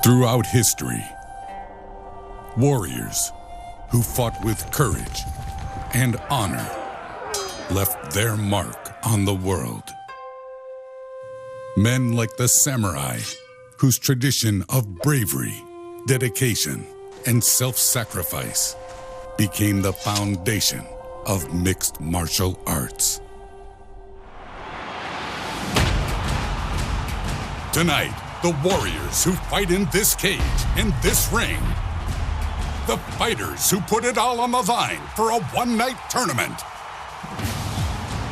Throughout history, warriors who fought with courage and honor left their mark on the world. Men like the samurai, whose tradition of bravery, dedication, and self-sacrifice became the foundation of mixed martial arts. Tonight, the warriors who fight in this cage, in this ring. The fighters who put it all on the line for a one-night tournament.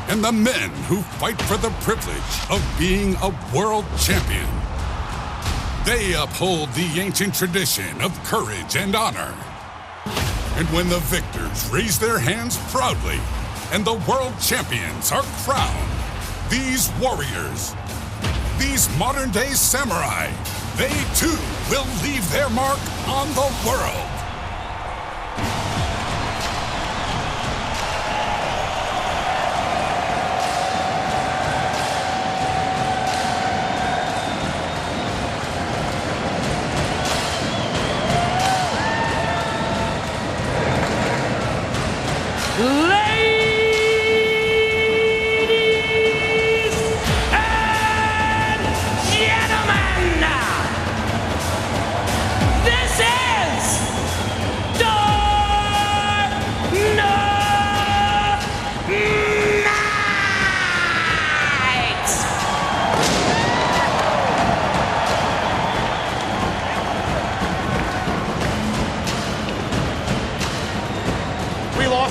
And the men who fight for the privilege of being a world champion. They uphold the ancient tradition of courage and honor. And when the victors raise their hands proudly and the world champions are crowned, these warriors, these modern-day samurai, they too will leave their mark on the world.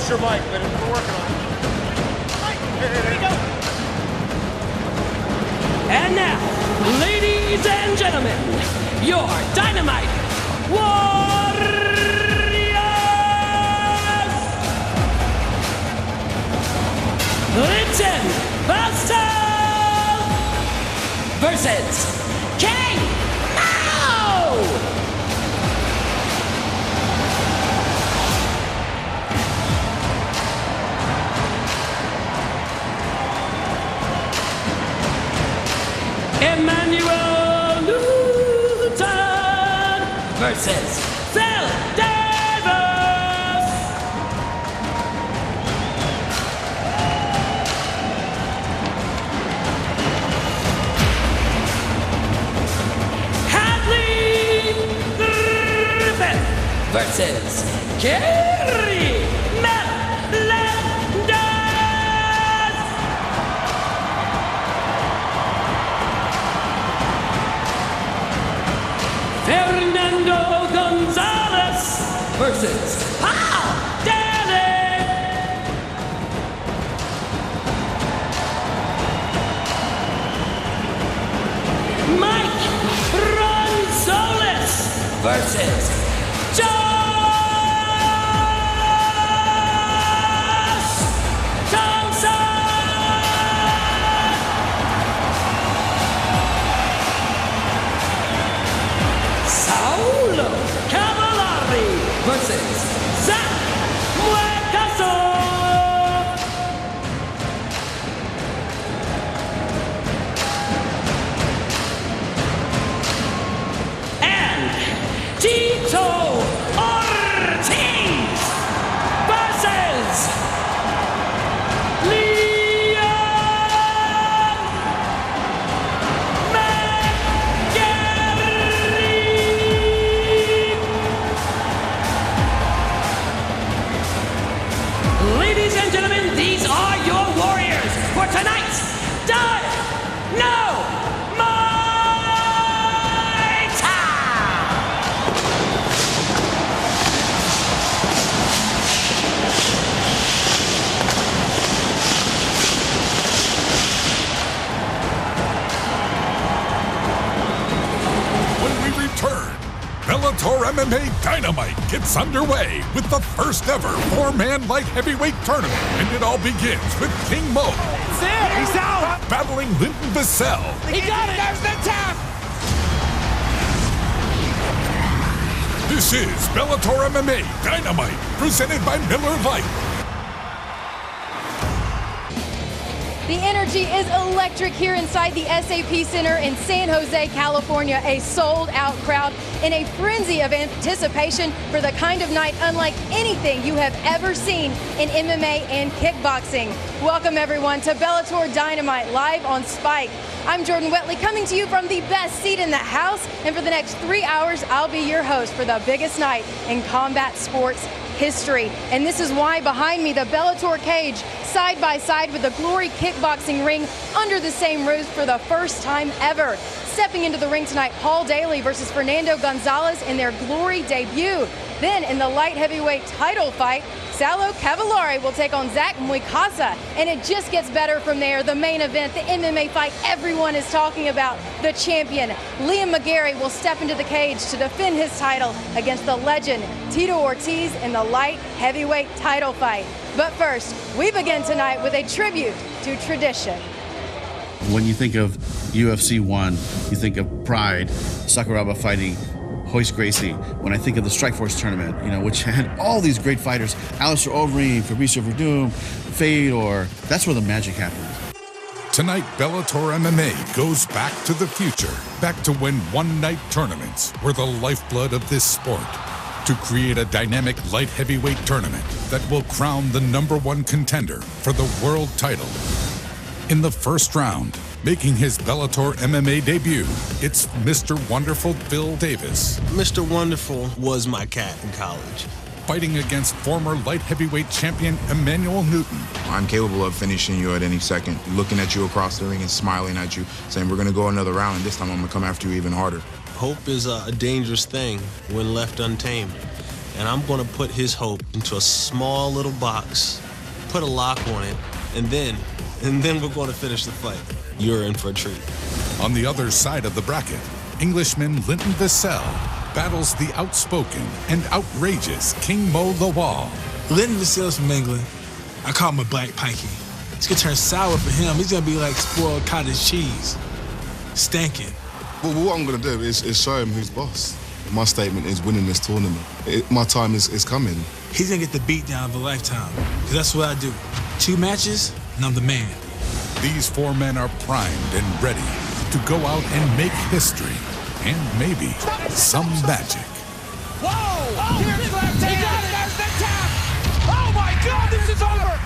Your mic, but we're working on it. Here we go. And now, ladies and gentlemen, your Dynamite Warriors! Linton Vassell versus Emanuel versus Phil Davis! Hadley Griffin versus Gary versus Paul Daly! Mike Bronzoulis versus Thomson! Saulo versus Zach Muecaso! And Tito Ortiz versus Ladies and gentlemen, these are your warriors for tonight's Dynamite! When we return, Bellator MMA Dynamite gets underway with the first ever four-man light heavyweight tournament, and it all begins with King Mo. That's it! He's out! Battling Linton Vassell. He got it! There's the tap! This is Bellator MMA Dynamite, presented by Miller Lite. The energy is electric here inside the SAP Center in San Jose, California. A sold-out crowd in a frenzy of anticipation for the kind of night unlike anything you have ever seen in MMA and kickboxing. Welcome, everyone, to Bellator Dynamite, live on Spike. I'm Jordan Wetley, coming to you from the best seat in the house, and for the next 3 hours, I'll be your host for the biggest night in combat sports history. And this is why behind me, the Bellator cage, side by side with the Glory kickboxing ring under the same roof for the first time ever. Stepping into the ring tonight, Paul Daly versus Fernando Gonzalez in their Glory debut. Then in the light heavyweight title fight, Saulo Cavallari will take on Zach Muikasa, and it just gets better from there. The main event, the MMA fight everyone is talking about, the champion, Liam McGeary, will step into the cage to defend his title against the legend, Tito Ortiz, in the light heavyweight title fight. But first, we begin tonight with a tribute to tradition. When you think of UFC 1, you think of Pride, Sakuraba fighting Royce Gracie. When I think of the Strikeforce tournament, which had all these great fighters, Alistair Overeem, Fabricio Verdum, Fedor, that's where the magic happened. Tonight, Bellator MMA goes back to the future, back to when one-night tournaments were the lifeblood of this sport, to create a dynamic light heavyweight tournament that will crown the #1 contender for the world title. In the first round, making his Bellator MMA debut, it's Mr. Wonderful Phil Davis. Mr. Wonderful was my cat in college. Fighting against former light heavyweight champion Emanuel Newton. I'm capable of finishing you at any second, looking at you across the ring and smiling at you, saying we're going to go another round, and this time I'm going to come after you even harder. Hope is a dangerous thing when left untamed, and I'm going to put his hope into a small little box, put a lock on it, and then we're going to finish the fight. You're in for a treat. On the other side of the bracket, Englishman Linton Vassell battles the outspoken and outrageous King Mo Lawal. Linton Vassell's from England. I call him a black pikey. It's gonna turn sour for him. He's gonna be like spoiled cottage cheese. Stankin'. Well, what I'm gonna do is show him who's boss. My statement is winning this tournament. My time is coming. He's gonna get the beat down of a lifetime. Cause that's what I do. 2 matches, and I'm the man. These 4 men are primed and ready to go out and make history and maybe some magic. Whoa! Oh, here's left hand! He got it! There's the tap! Oh my God, this is over!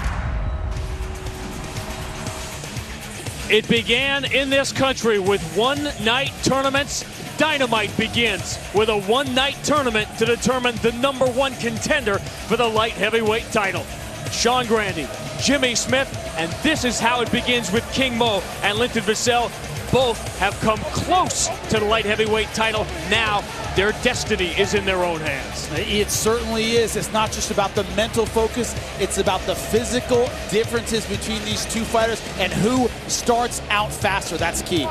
It began in this country with one-night tournaments. Dynamite begins with a one-night tournament to determine the #1 contender for the light heavyweight title. Sean Grande, Jimmy Smith, and this is how it begins with King Mo and Linton Vassell. Both have come close to the light heavyweight title. Now their destiny is in their own hands. It certainly is. It's not just about the mental focus, it's about the physical differences between these two fighters and who starts out faster. That's key.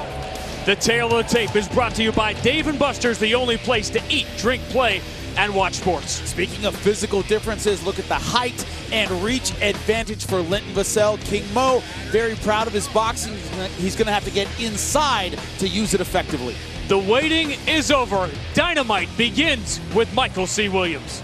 The tail of the tape is brought to you by Dave & Buster's, the only place to eat, drink, play, and watch sports. Speaking of physical differences, look at the height and reach advantage for Linton Vassell. King Mo, very proud of his boxing. He's going to have to get inside to use it effectively. The waiting is over. Dynamite begins with Michael C. Williams.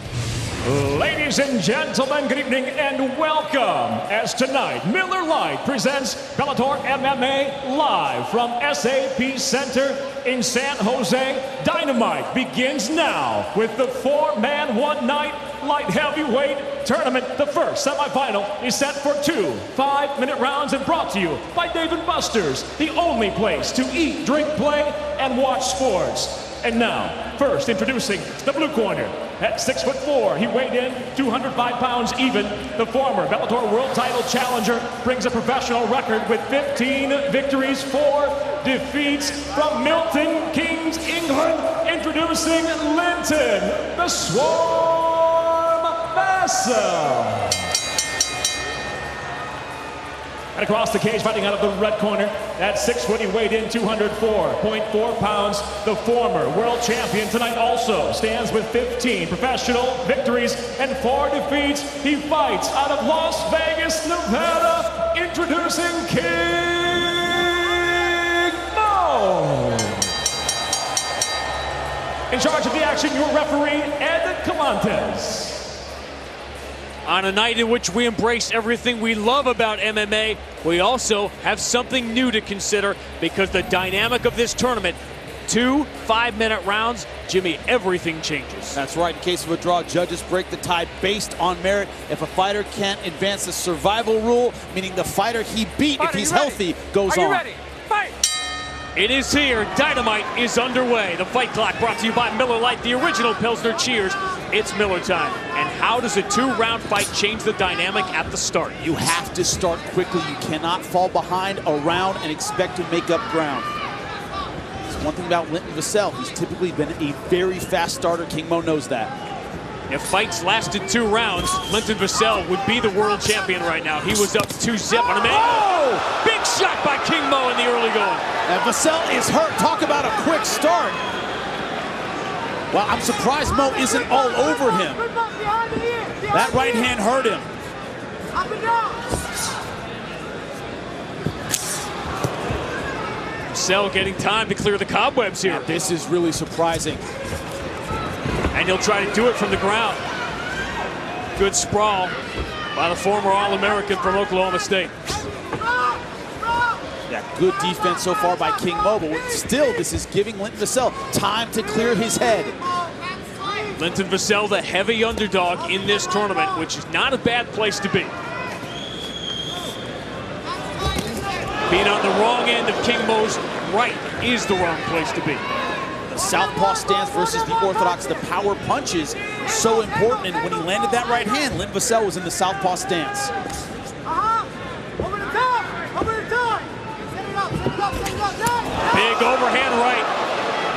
Ladies and gentlemen, good evening and welcome. As tonight, Miller Lite presents Bellator MMA live from SAP Center in San Jose. Dynamite begins now with the 4-man one-night light heavyweight tournament. The first semifinal is set for 2 5-minute rounds and brought to you by Dave & Buster's, the only place to eat, drink, play, and watch sports. And now, first introducing the blue corner. At 6'4", he weighed in 205 pounds even. The former Bellator World Title challenger brings a professional record with 15 victories, 4 defeats from Milton Keynes, England. Introducing Linton, the Swarm Vassell. And across the cage, fighting out of the red corner, at 6 foot, he weighed in 204.4 pounds. The former world champion tonight also stands with 15 professional victories and 4 defeats. He fights out of Las Vegas, Nevada. Introducing King Mo. In charge of the action, your referee, Ed Calantes. On a night in which we embrace everything we love about MMA, we also have something new to consider because the dynamic of this tournament, 2 5-minute rounds, Jimmy, everything changes. That's right. In case of a draw, judges break the tie based on merit. If a fighter can't advance the survival rule, meaning the fighter he beat, if he's healthy, goes on. Are you ready? Fight! It is here. Dynamite is underway. The fight clock brought to you by Miller Lite, the original Pilsner Cheers. It's Miller time. And how does a 2-round fight change the dynamic at the start? You have to start quickly. You cannot fall behind a round and expect to make up ground. It's one thing about Linton Vassell. He's typically been a very fast starter. King Mo knows that. If fights lasted 2 rounds, Linton Vassell would be the world champion right now. He was up 2-0 on a man. Oh! Big shot by King Mo in the early going. And Vassell is hurt. Talk about a quick start. Well, I'm surprised Mo isn't all over him. That right hand hurt him. Vassell getting time to clear the cobwebs here. Now, this is really surprising. And he'll try to do it from the ground. Good sprawl by the former All-American from Oklahoma State. Yeah, good defense so far by King Mo, but still, this is giving Linton Vassell time to clear his head. Linton Vassell, the heavy underdog in this tournament, which is not a bad place to be. Being on the wrong end of King Mo's right is the wrong place to be. The southpaw stance versus the orthodox, the power punches, so important. And when he landed that right hand, Linton Vassell was in the southpaw stance. Big overhand right.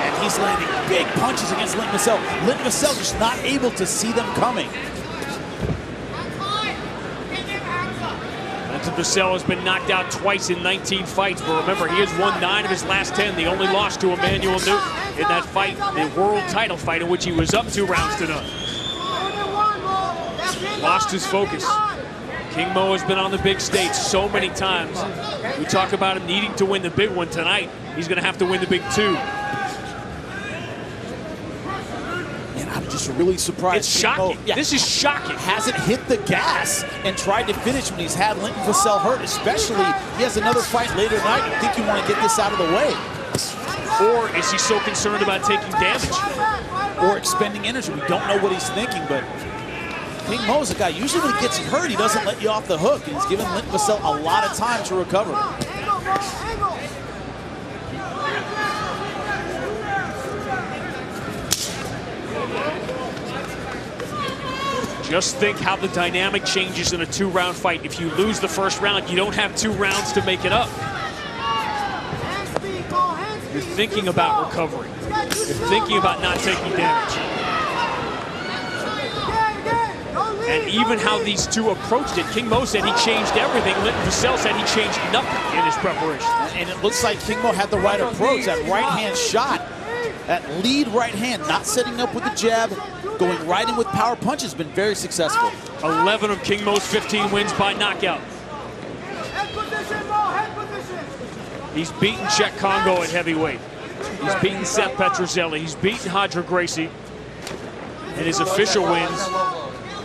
And he's landing big punches against Linton Vassell. Linton Vassell just not able to see them coming. Linton Vassell has been knocked out twice in 19 fights, but remember, he has won 9 of his last 10. The only loss to Emanuel in that fight, the world title fight in which he was up 2 rounds to none. Lost his focus. King Mo has been on the big stage so many times. We talk about him needing to win the big one tonight. He's going to have to win the big 2. And I'm just really surprised. It's shocking. This is shocking. Hasn't hit the gas and tried to finish when he's had Linton Vassell hurt, especially he has another fight later tonight. You think you want to get this out of the way. Or is he so concerned about taking damage? Or expending energy. We don't know what he's thinking, but King Mo's a guy, usually when he gets hurt, he doesn't let you off the hook. And he's given Linton Vassell a lot of time to recover. Just think how the dynamic changes in a 2-round fight. If you lose the first round, you don't have 2 rounds to make it up. You're thinking about recovery. You're thinking about not taking damage. And even how these two approached it. King Mo said he changed everything. Linton Vassell said he changed nothing in his preparation. And it looks like King Mo had the right approach. That right hand shot, that lead right hand, not setting up with the jab, going right in with power punch has been very successful. 11 of King Mo's 15 wins by knockout. He's beaten Czech Congo at heavyweight. He's beaten Seth Petrozelli. He's beaten Hadra Gracie. And his official wins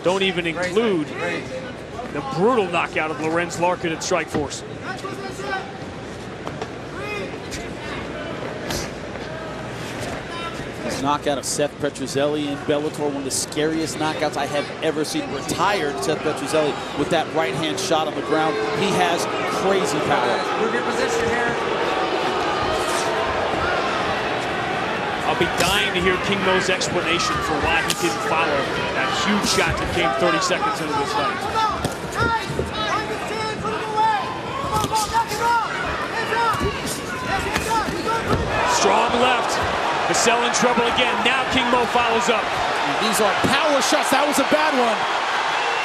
don't even include the brutal knockout of Lorenz Larkin at Strikeforce. His knockout of Seth Petrozelli in Bellator, one of the scariest knockouts I have ever seen. Retired Seth Petrozelli with that right-hand shot on the ground. He has crazy power. Move your position here. I'll be dying to hear King Mo's explanation for why he didn't follow that huge shot that came 30 seconds into this fight. Strong left. Vassell in trouble again. Now King Mo follows up. These are power shots. That was a bad one.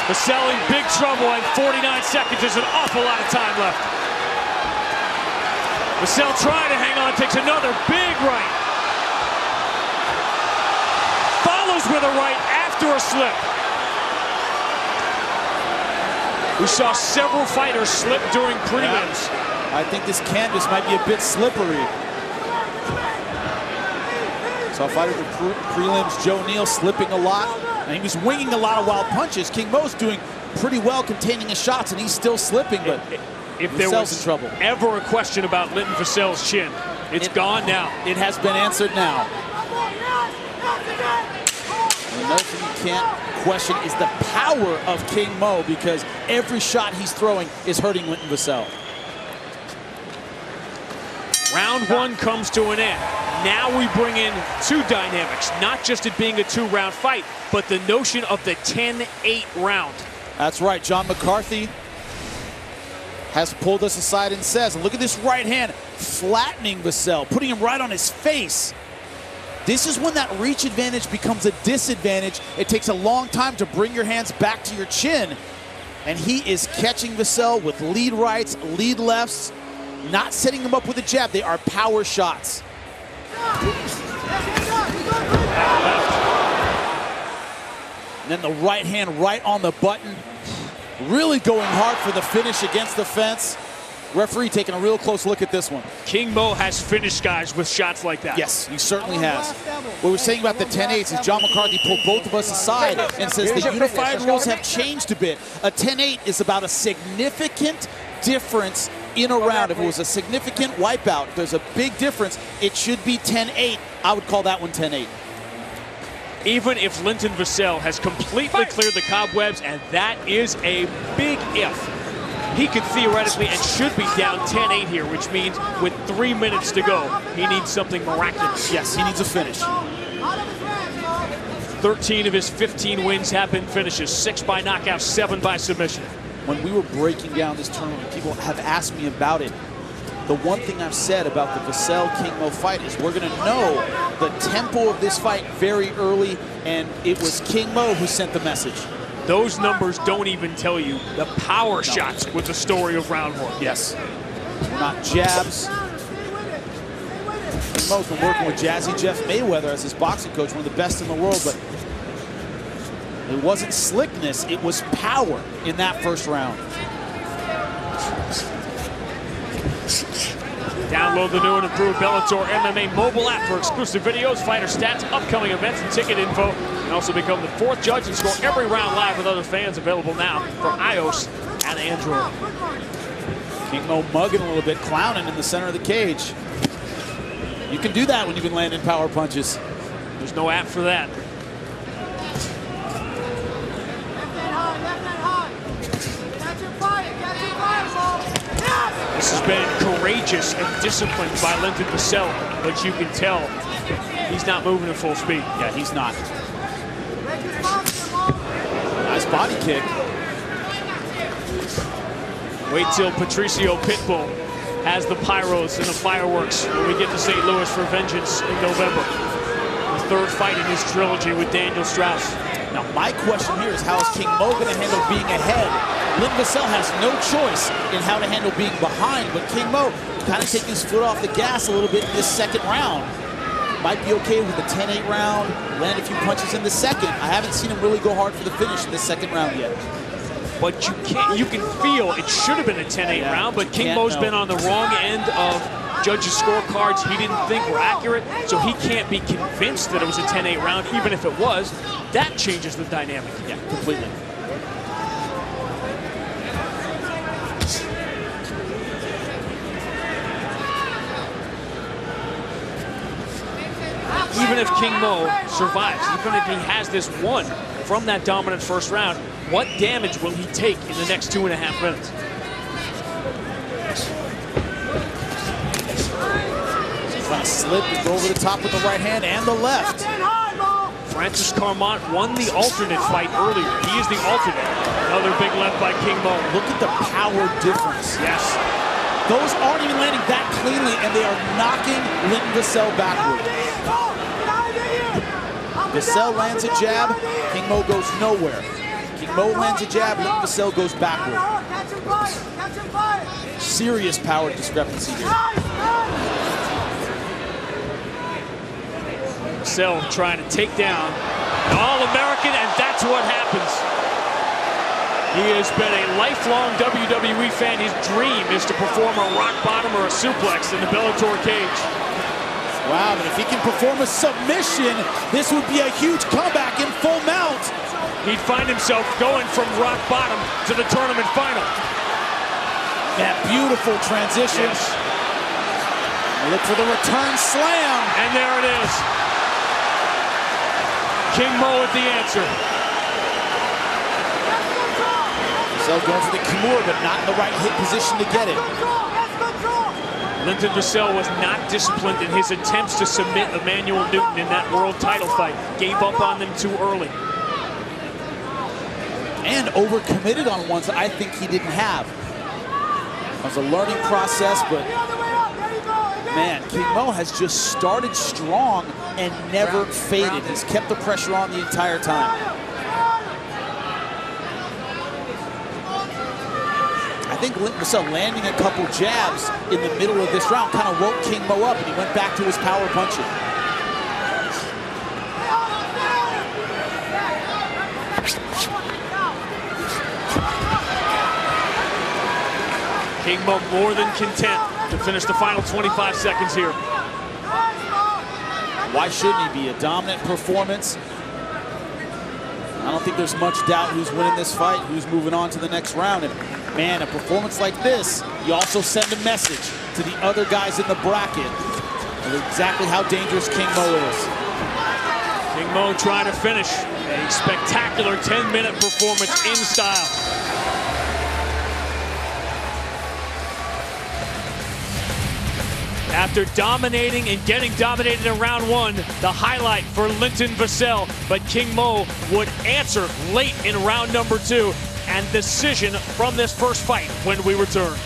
Vassell in big trouble and 49 seconds. There's an awful lot of time left. Vassell trying to hang on. Takes another big right. Follows with a right after a slip. We saw several fighters slip during prelims. I think this canvas might be a bit slippery. Saw fighters in prelims, Neal slipping a lot, And he was winging a lot of wild punches. King Mo's doing pretty well containing his shots, and he's still slipping, but if there was in trouble. Ever a question about Linton Vassell's chin, it's gone now. It has been answered now. Another thing you can't question is the power of King Mo, because every shot he's throwing is hurting Linton Vassell. Round one comes to an end. Now we bring in two dynamics, not just it being a two-round fight, but the notion of the 10-8 round. That's right. John McCarthy has pulled us aside and says, and look at this right hand flattening Vassell, putting him right on his face. This is when that reach advantage becomes a disadvantage. It takes a long time to bring your hands back to your chin. And he is catching Vassell with lead rights, lead lefts, not setting him up with a jab. They are power shots. And then the right hand right on the button. Really going hard for the finish against the fence. Referee taking a real close look at this one. King Mo has finished guys with shots like that. Yes, he certainly has. What we're saying about the 10-8s is John McCarthy pulled both of us aside and says the unified rules have changed a bit. A 10-8 is about a significant difference in a round. If it was a significant wipeout, there's a big difference. It should be 10-8. I would call that one 10-8. Even if Linton Vassell has completely cleared the cobwebs, and that is a big if, he could theoretically and should be down 10-8 here, which means with 3 minutes to go, he needs something miraculous. Yes, he needs a finish. 13 of his 15 wins have been finishes, 6 by knockout, 7 by submission. When we were breaking down this tournament, people have asked me about it. The one thing I've said about the Vassell-King Mo fight is we're going to know the tempo of this fight very early, and it was King Mo who sent the message. Those numbers don't even tell you the power shots with the story of round one. Yes. Not jabs. King Mo's been working with Jazzy Jeff Mayweather as his boxing coach, one of the best in the world, but it wasn't slickness, it was power in that first round. Download the new and improved Bellator MMA mobile app for exclusive videos, fighter stats, upcoming events, and ticket info. And also become the 4th judge and score every round live with other fans. Available now for iOS and Android. King Mo mugging a little bit, clowning in the center of the cage. You can do that when you've been landing power punches. There's no app for that. This has been courageous and disciplined by Linton Vassell, but you can tell he's not moving at full speed. Yeah, he's not. Nice body kick. Wait till Patricio Pitbull has the pyros and the fireworks when we get to St. Louis for Vengeance in November. The 3rd fight in his trilogy with Daniel Strauss. Now, my question here is, how is King Mo going to handle being ahead? Linton Vassell has no choice in how to handle being behind, but King Mo kind of taking his foot off the gas a little bit in this second round. Might be okay with the 10-8 round, land a few punches in the second. I haven't seen him really go hard for the finish in this second round yet. But you can feel it should have been a 10-8 round, but King Mo's been on the wrong end of judges' scorecards he didn't think were accurate, so he can't be convinced that it was a 10-8 round, even if it was. That changes the dynamic. Yeah, completely. Even if King Mo survives, even if he has this one from that dominant first round, what damage will he take in the next 2.5 minutes? Trying to slip and go over the top with the right hand and the left. Francis Carmont won the alternate fight earlier. He is the alternate. Another big left by King Mo. Look at the power difference. Yes. Those aren't even landing that cleanly, and they are knocking Linton Vassell backward. Vassell lands a jab, King Mo goes nowhere. King Mo lands a jab, Linton Vassell goes backward. Serious power discrepancy here. Vassell trying to take down an All-American, and that's what happens. He has been a lifelong WWE fan. His dream is to perform a rock bottom or a suplex in the Bellator cage. Wow, but if he can perform a submission, this would be a huge comeback in full mount. he'd find himself going from rock bottom to the tournament final. That beautiful transition. Yes. Look for the return slam. And there it is. King Mo with the answer. Vassell going for the Kimura, but not in the right hip position to get it. Linton Vassell was not disciplined in his attempts to submit Emanuel Newton in that world title fight. Gave up on them too early. And overcommitted on ones that I think he didn't have. It was a learning process, but man, King Mo has just started strong and never faded. He's kept the pressure on the entire time. I think Linton Vassell landing a couple jabs in the middle of this round kind of woke King Mo up, and he went back to his power punching. King Mo more than content to finish the final 25 seconds here. Why shouldn't he be? A dominant performance. I don't think there's much doubt who's winning this fight, who's moving on to the next round. And man, a performance like this, you also send a message to the other guys in the bracket of exactly how dangerous King Mo is. King Mo trying to finish a spectacular 10-minute performance in style. After dominating and getting dominated in round one, the highlight for Linton Vassell, but King Mo would answer late in round number two, and decision from this first fight when we return.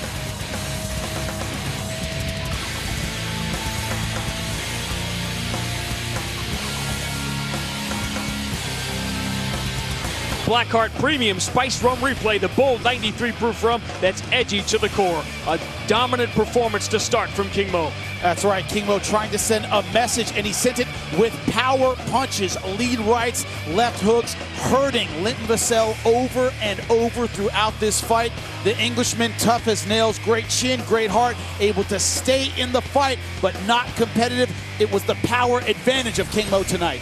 Blackheart Premium Spiced Rum Replay, the bold 93 proof rum that's edgy to the core. A dominant performance to start from King Mo. That's right, King Mo trying to send a message, and he sent it with power punches, lead rights, left hooks, hurting Linton Vassell over and over throughout this fight. The Englishman, tough as nails, great chin, great heart, able to stay in the fight, but not competitive. It was the power advantage of King Mo tonight.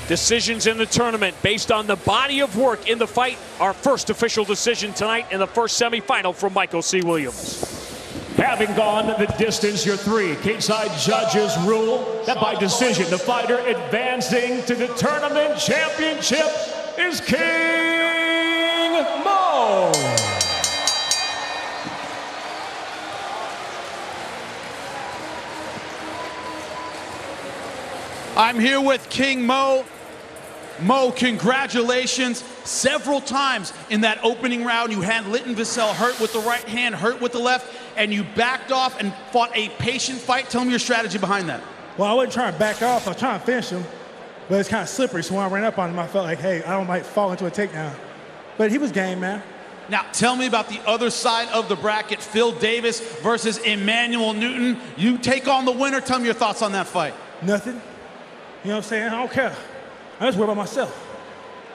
Decisions in the tournament based on the body of work in the fight. Our first official decision tonight in the first semifinal from Michael C. Williams. Having gone the distance, your three cage-side judges rule that by decision, the fighter advancing to the tournament championship is King Mo. I'm here with King Mo. Mo, congratulations. Several times in that opening round, you had Linton Vassell hurt with the right hand, hurt with the left, and you backed off and fought a patient fight. Tell me your strategy behind that. Well, I wasn't trying to back off. I was trying to finish him, but it's kind of slippery. So when I ran up on him, I felt like, hey, I don't might fall into a takedown. But he was game, man. Now, tell me about the other side of the bracket, Phil Davis versus Emanuel Newton. You take on the winner. Tell me your thoughts on that fight. Nothing. You know what I'm saying? I don't care. I just worry about myself.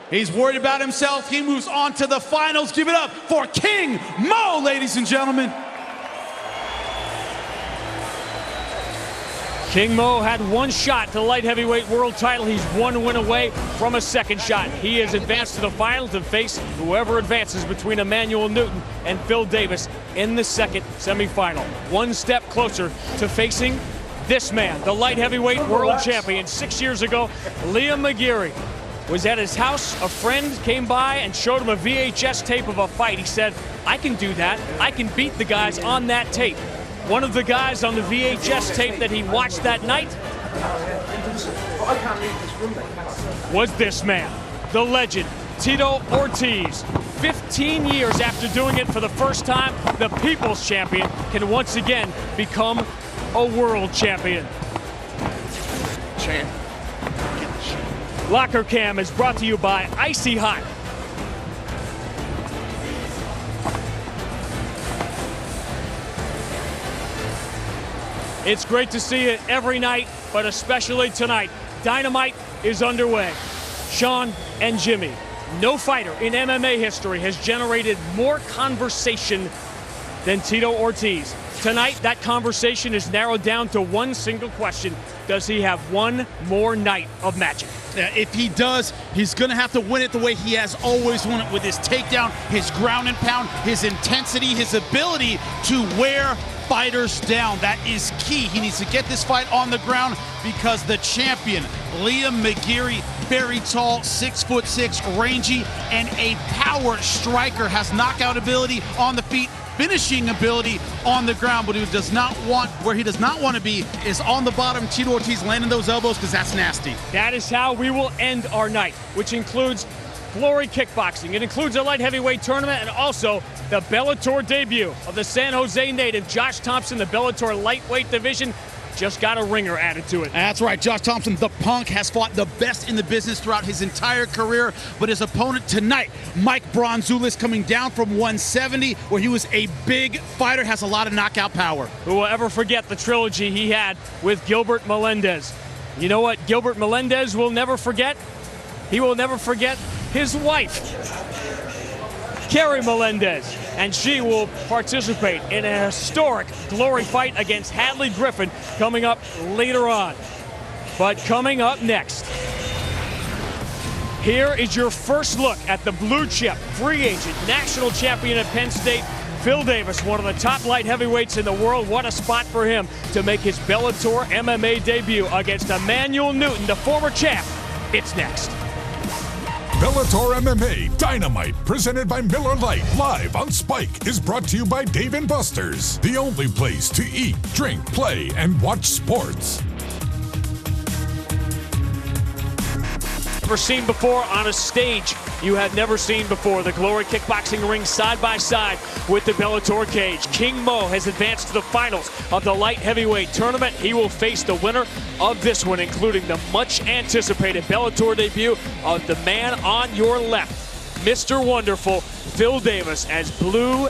He's worried about himself. He moves on to the finals. Give it up for King Mo, ladies and gentlemen. King Mo had one shot to the light heavyweight world title. He's one win away from a second shot. He has advanced to the final to face whoever advances between Emanuel Newton and Phil Davis in the second semifinal. One step closer to facing this man, the light heavyweight world champion. 6 years ago, Liam McGeary was at his house. A friend came by and showed him a VHS tape of a fight. He said, I can do that. I can beat the guys on that tape. One of the guys on the VHS tape that he watched that night was this man, the legend, Tito Ortiz. 15 years after doing it for the first time, the People's Champion can once again become a world champion. Locker Cam is brought to you by Icy Hot. It's great to see it every night, but especially tonight. Dynamite is underway. Sean and Jimmy, no fighter in MMA history has generated more conversation than Tito Ortiz. Tonight, that conversation is narrowed down to one single question. Does he have one more night of magic? If he does, he's going to have to win it the way he has always won it, with his takedown, his ground and pound, his intensity, his ability to wear fighters down. That is key. He needs to get this fight on the ground because the champion, Liam McGeary, very tall, 6'6", rangy, and a power striker, has knockout ability on the feet, finishing ability on the ground, but where he does not want to be is on the bottom. Tito Ortiz landing those elbows, because that's nasty. That is how we will end our night, which includes Glory Kickboxing. It includes a light heavyweight tournament and also the Bellator debut of the San Jose native Josh Thomson. The Bellator lightweight division just got a ringer added to it. That's right. Josh Thomson, the punk, has fought the best in the business throughout his entire career, but his opponent tonight, Mike Bronzoulis, coming down from 170, where he was a big fighter, has a lot of knockout power. Who will ever forget the trilogy he had with Gilbert Melendez? You know what Gilbert Melendez will never forget? He will never forget his wife, Carrie Melendez, and she will participate in a historic glory fight against Hadley Griffin coming up later on. But coming up next, here is your first look at the blue chip, free agent, national champion at Penn State, Phil Davis, one of the top light heavyweights in the world. What a spot for him to make his Bellator MMA debut against Emanuel Newton, the former champ. It's next. Bellator MMA Dynamite, presented by Miller Lite, live on Spike, is brought to you by Dave & Buster's, the only place to eat, drink, play, and watch sports. Never seen before on a stage you have never seen before. The Glory Kickboxing ring side by side with the Bellator cage. King Mo has advanced to the finals of the light heavyweight tournament. He will face the winner of this one, including the much anticipated Bellator debut of the man on your left, Mr. Wonderful, Phil Davis, as blue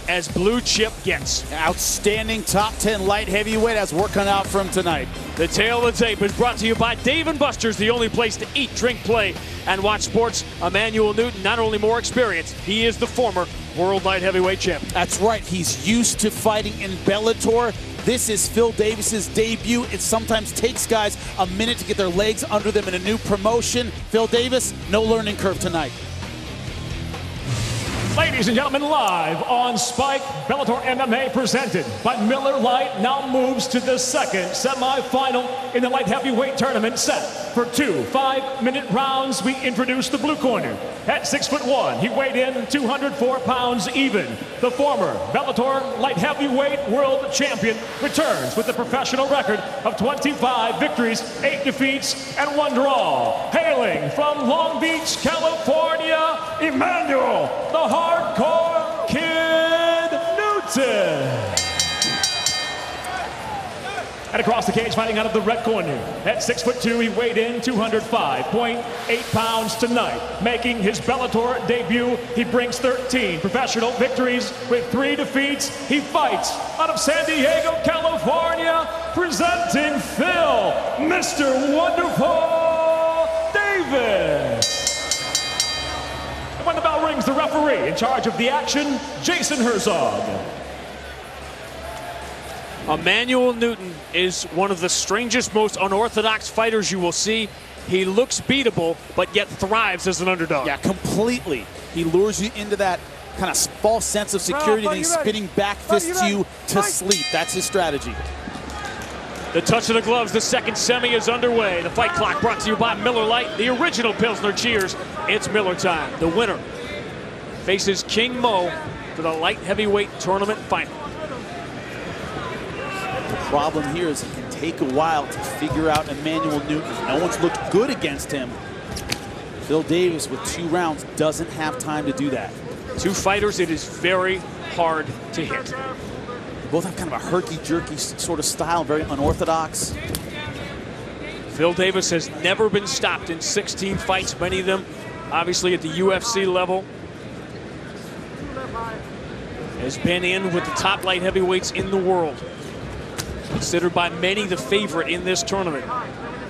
chip gets. Outstanding top 10 light heavyweight as we're coming out from tonight. The tail of the tape is brought to you by Dave & Buster's, the only place to eat, drink, play, and watch sports. Emanuel Newton, not only more experienced, he is the former world light heavyweight champ. That's right, he's used to fighting in Bellator. This is Phil Davis's debut. It sometimes takes guys a minute to get their legs under them in a new promotion. Phil Davis, no learning curve tonight. Ladies and gentlemen, live on Spike, Bellator MMA presented by Miller Lite now moves to the second semifinal in the light heavyweight tournament, set for 2 5-minute rounds. We introduce the blue corner. At 6'1", he weighed in 204 pounds even. The former Bellator light heavyweight world champion returns with a professional record of 25 victories, 8 defeats, and 1 draw. Hailing from Long Beach, California, Emanuel, the Hardcore Kid Newton. And across the cage, fighting out of the red corner. At 6'2", he weighed in 205.8 pounds tonight. Making his Bellator debut, he brings 13 professional victories with 3 defeats. He fights out of San Diego, California, presenting Phil, Mr. Wonderful Davis. And when the bell rings, the referee in charge of the action, Jason Herzog. Emanuel Newton is one of the strangest, most unorthodox fighters you will see. He looks beatable, but yet thrives as an underdog. Yeah, completely. He lures you into that kind of false sense of security, and he's spinning back fists you to sleep. That's his strategy. The touch of the gloves, the second semi is underway. The fight clock brought to you by Miller Lite, the original Pilsner Cheers. It's Miller time. The winner faces King Mo for the light heavyweight tournament final. The problem here is it can take a while to figure out Emanuel Newton. No one's looked good against him. Phil Davis with 2 rounds doesn't have time to do that. 2 fighters, it is very hard to hit. They both have kind of a herky-jerky sort of style, very unorthodox. Phil Davis has never been stopped in 16 fights, many of them obviously at the UFC level. Has been in with the top light heavyweights in the world. Considered by many the favorite in this tournament.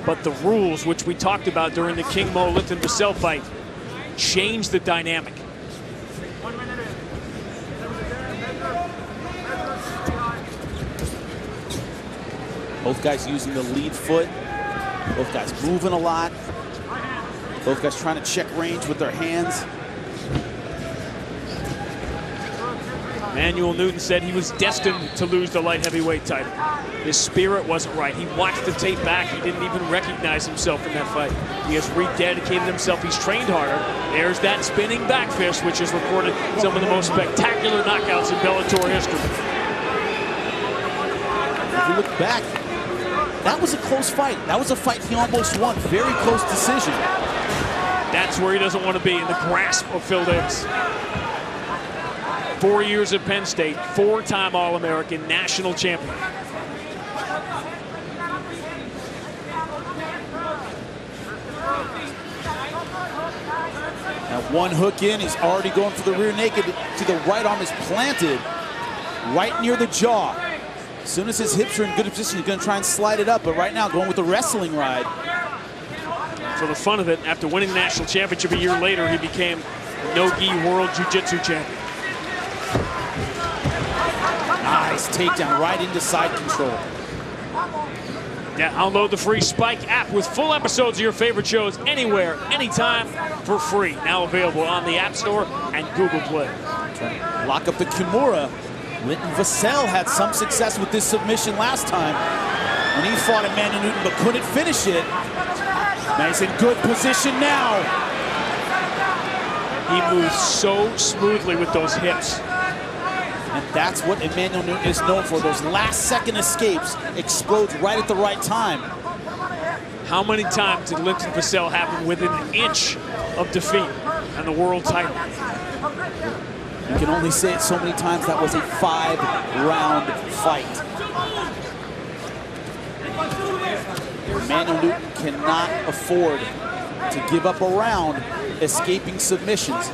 But the rules, which we talked about during the King Mo Linton Vassell fight, changed the dynamic. Both guys using the lead foot. Both guys moving a lot. Both guys trying to check range with their hands. Emanuel Newton said he was destined to lose the light heavyweight title. His spirit wasn't right. He watched the tape back. He didn't even recognize himself in that fight. He has rededicated himself. He's trained harder. There's that spinning back fist, which has recorded some of the most spectacular knockouts in Bellator history. If you look back, that was a close fight. That was a fight he almost won. Very close decision. That's where he doesn't want to be, in the grasp of Phil Davis. 4 years at Penn State, 4-time All-American, national champion. Now one hook in, he's already going for the rear naked. To the right arm is planted right near the jaw. As soon as his hips are in good position, he's going to try and slide it up. But right now, going with the wrestling ride. For the fun of it, after winning the national championship a year later, he became the no-gi world jiu-jitsu champion. Nice takedown right into side control. Download the free Spike app with full episodes of your favorite shows anywhere, anytime, for free. Now available on the App Store and Google Play. Trying to lock up the Kimura. Linton Vassell had some success with this submission last time when he fought Emanuel Newton but couldn't finish it. Now he's in good position now. He moves so smoothly with those hips. And that's what Emanuel Newton is known for. Those last-second escapes, explodes right at the right time. How many times did Linton Vassell happen within an inch of defeat and the world title? You can only say it so many times. That was a 5-round fight. Emanuel Newton cannot afford to give up a round escaping submissions.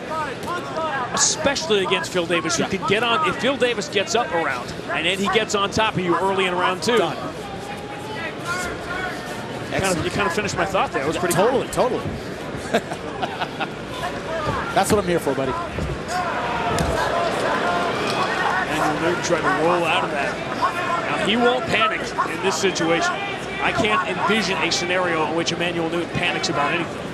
Especially against Phil Davis, who can get on. If Phil Davis gets up a round and then he gets on top of you early in round 2. Done. You kind of finished my thought there. It was pretty Totally. That's what I'm here for, buddy. And Newton tried to roll out of that. Now, he won't panic in this situation. I can't envision a scenario in which Emanuel Newton panics about anything.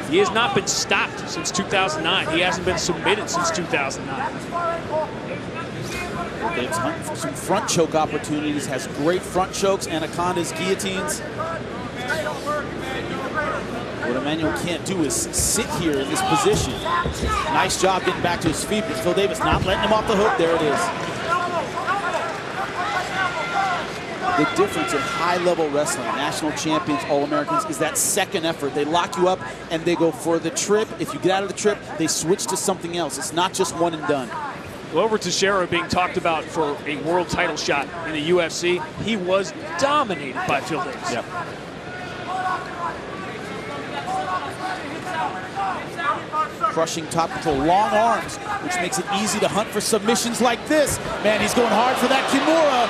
He has not been stopped since 2009. He hasn't been submitted since 2009. Dave's hunting for some front choke opportunities, has great front chokes, anacondas, guillotines. What Emanuel can't do is sit here in this position. Nice job getting back to his feet, but Phil Davis not letting him off the hook. There it is. The difference in high-level wrestling, national champions, All-Americans, is that second effort. They lock you up and they go for the trip. If you get out of the trip, they switch to something else. It's not just one and done. Glover Teixeira being talked about for a world title shot in the UFC. He was dominated by Phil Davis. Yep. Crushing top control, long arms, which makes it easy to hunt for submissions like this. Man, he's going hard for that Kimura.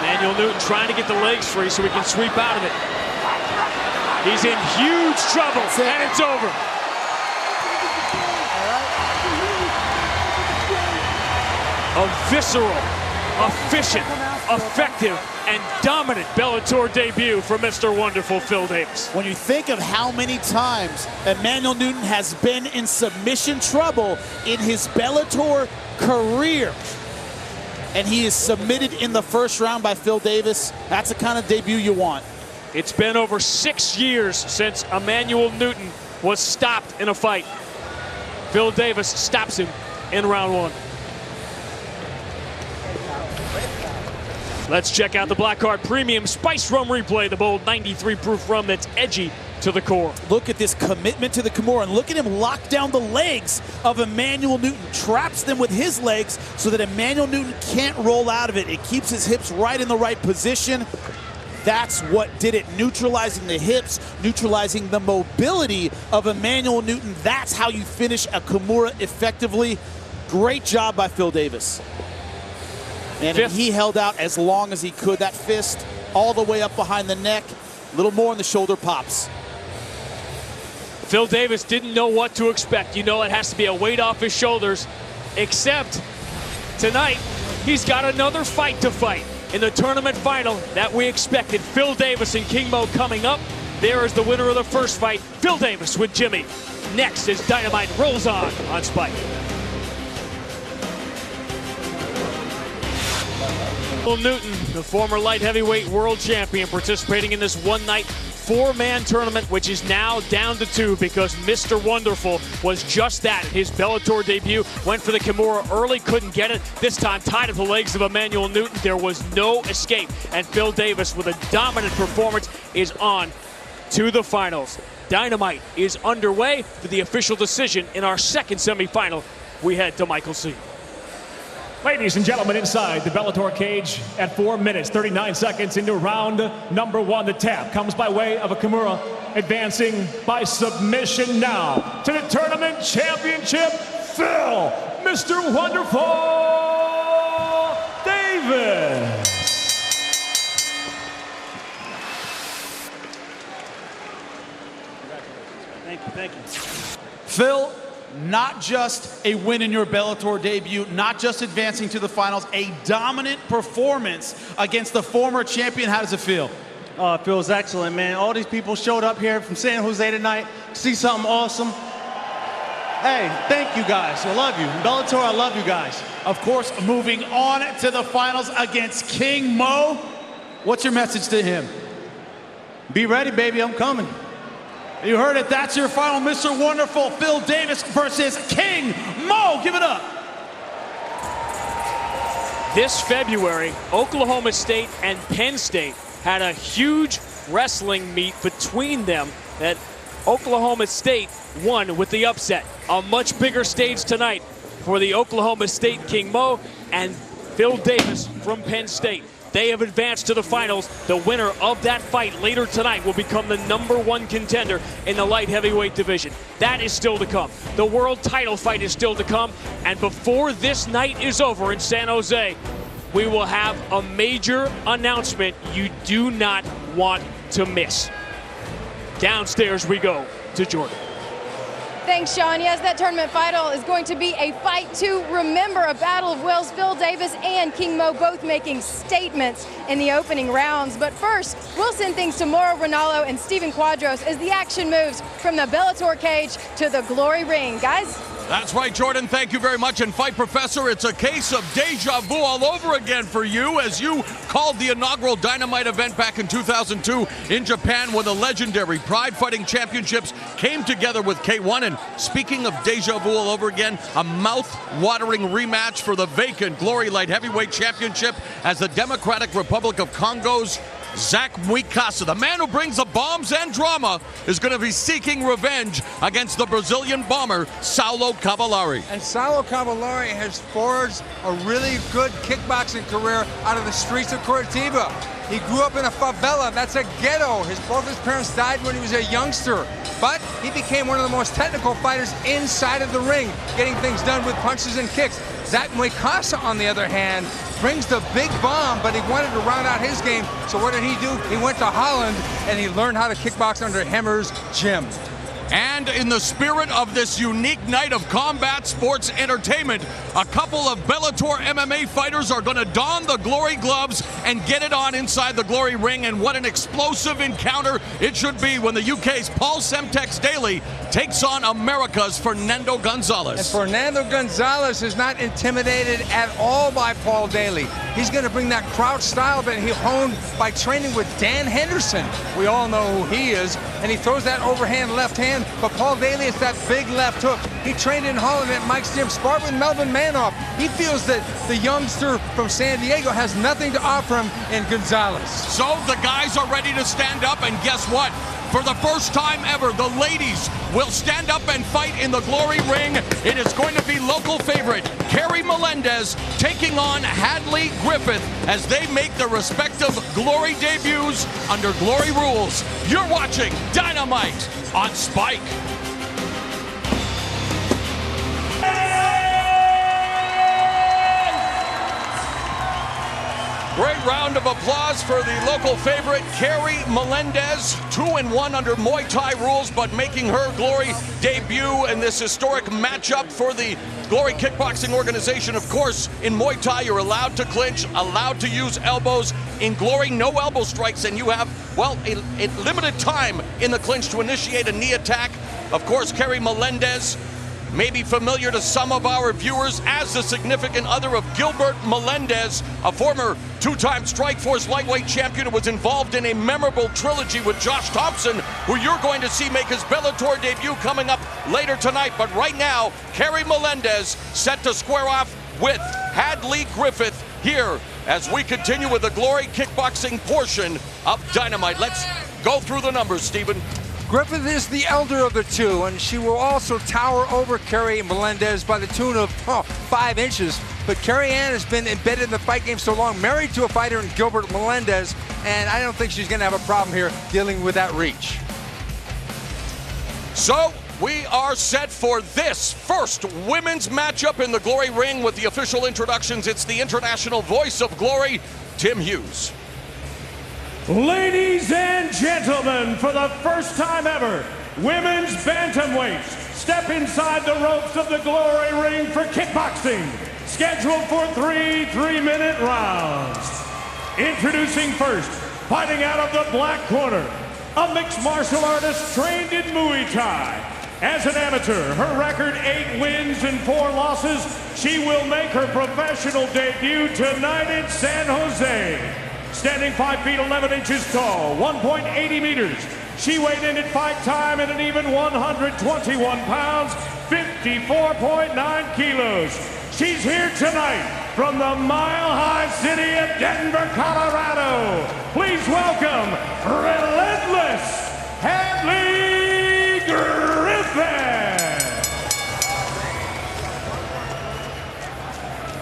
Emanuel Newton trying to get the legs free so he can sweep out of it. He's in huge trouble, and it's over. A visceral, efficient, effective, and dominant Bellator debut for Mr. Wonderful Phil Davis. When you think of how many times Emanuel Newton has been in submission trouble in his Bellator career, and he is submitted in the first round by Phil Davis, that's the kind of debut you want. It's been over 6 years since Emanuel Newton was stopped in a fight. Phil Davis stops him in round 1. Let's check out the Black Card Premium Spice Rum Replay, the bold 93 proof rum that's edgy to the core. Look at this commitment to the Kimura, and look at him lock down the legs of Emanuel Newton, traps them with his legs so that Emanuel Newton can't roll out of it. It keeps his hips right in the right position. That's what did it, neutralizing the hips, neutralizing the mobility of Emanuel Newton. That's how you finish a Kimura effectively. Great job by Phil Davis. And he held out as long as he could. That fist all the way up behind the neck, a little more in the shoulder pops. Phil Davis didn't know what to expect. You know, it has to be a weight off his shoulders, except tonight He's got another fight to fight in the tournament final that we expected. Phil Davis and King Mo coming up. There is the winner of the first fight, Phil Davis with Jimmy. Next as Dynamite rolls on Spike. Newton, the former light heavyweight world champion, participating in this one-night four-man tournament, which is now down to two because Mr. Wonderful was just that. His Bellator debut went for the Kimura early, couldn't get it. This time tied at the legs of Emanuel Newton. There was no escape, and Phil Davis with a dominant performance is on to the finals. Dynamite is underway for the official decision in our second semifinal. We head to Michael C. Ladies and gentlemen, inside the Bellator cage at 4 minutes, 39 seconds into round number one. The tap comes by way of a Kimura, advancing by submission now to the tournament championship, Phil, Mr. Wonderful Davis. Thank you. Phil, not just a win in your Bellator debut, not just advancing to the finals, a dominant performance against the former champion. How does it feel? Oh, it feels excellent, man. All these people showed up here from San Jose tonight to see something awesome. Hey, thank you guys. I love you. Bellator, I love you guys. Of course, moving on to the finals against King Mo. What's your message to him? Be ready, baby. I'm coming. You heard it. That's your final, Mr. Wonderful, Phil Davis versus King Mo. Give it up. This February, Oklahoma State and Penn State had a huge wrestling meet between them that Oklahoma State won with the upset. A much bigger stage tonight for the Oklahoma State King Mo and Phil Davis from Penn State. They have advanced to the finals. The winner of that fight later tonight will become the #1 contender in the light heavyweight division. That is still to come. The world title fight is still to come. And before this night is over in San Jose, we will have a major announcement you do not want to miss. Downstairs we go to Jordan. Thanks, Sean. Yes, that tournament final is going to be a fight to remember, a battle of wills. Phil Davis and King Mo both making statements in the opening rounds. But first, we'll send things to Mauro Ranallo and Steven Quadros as the action moves from the Bellator cage to the Glory Ring. Guys? That's right, Jordan. Thank you very much. And Fight Professor, it's a case of deja vu all over again for you as you called the inaugural Dynamite event back in 2002 in Japan when the legendary Pride Fighting Championships came together with K1. And speaking of deja vu all over again, a mouth-watering rematch for the vacant Glory Light Heavyweight Championship as the Democratic Republic of Congo's Zach Muikasa, the man who brings the bombs and drama, is going to be seeking revenge against the Brazilian bomber, Saulo Cavallari. And Saulo Cavallari has forged a really good kickboxing career out of the streets of Curitiba. He grew up in a favela, that's a ghetto. Both his parents died when he was a youngster. But he became one of the most technical fighters inside of the ring, getting things done with punches and kicks. Zach Muikasa, on the other hand, brings the big bomb, but he wanted to round out his game. So what did he do? He went to Holland and he learned how to kickbox under Hemmer's gym. And in the spirit of this unique night of combat sports entertainment, a couple of Bellator MMA fighters are going to don the Glory gloves and get it on inside the Glory ring. And what an explosive encounter it should be when the UK's Paul Semtex Daly takes on America's Fernando Gonzalez. And Fernando Gonzalez is not intimidated at all by Paul Daly. He's going to bring that crouch style that he honed by training with Dan Henderson. We all know who he is. And he throws that overhand left hand, but Paul Daly is that big left hook. He trained in Holland at Mike's gym, sparred with Melvin Manoff. He feels that the youngster from San Diego has nothing to offer him in Gonzalez. So the guys are ready to stand up, and guess what? For the first time ever, the ladies will stand up and fight in the Glory ring. It is going to be local favorite Carrie Melendez taking on Hadley Griffith as they make their respective Glory debuts under Glory rules. You're watching Dynamite on Spike. Great round of applause for the local favorite, Carrie Melendez, 2-1 under Muay Thai rules, but making her Glory debut in this historic matchup for the Glory Kickboxing organization. Of course, in Muay Thai, you're allowed to clinch, allowed to use elbows. In Glory, no elbow strikes, and you have, well, a limited time in the clinch to initiate a knee attack. Of course, Carrie Melendez may be familiar to some of our viewers as the significant other of Gilbert Melendez, a former two-time Strikeforce lightweight champion who was involved in a memorable trilogy with Josh Thomson, who you're going to see make his Bellator debut coming up later tonight. But right now, Carrie Melendez set to square off with Hadley Griffith here as we continue with the Glory Kickboxing portion of Dynamite. Let's go through the numbers, Stephen. Griffith is the elder of the two, and she will also tower over Carrie Melendez by the tune of 5 inches. But Carrie Ann has been embedded in the fight game so long, married to a fighter in Gilbert Melendez, and I don't think she's going to have a problem here dealing with that reach. So we are set for this first women's matchup in the Glory ring with the official introductions. It's the international voice of Glory, Tim Hughes. Ladies and gentlemen, for the first time ever, women's bantamweights step inside the ropes of the Glory ring for kickboxing, scheduled for 3 3-minute rounds. Introducing first, fighting out of the black corner, a mixed martial artist trained in Muay Thai. As an amateur, her record 8 wins and 4 losses. She will make her professional debut tonight in San Jose. Standing 5 feet 11 inches tall, 1.80 meters. She weighed in at fight time at an even 121 pounds, 54.9 kilos. She's here tonight from the mile-high city of Denver, Colorado. Please welcome Relentless Hadley Griffith.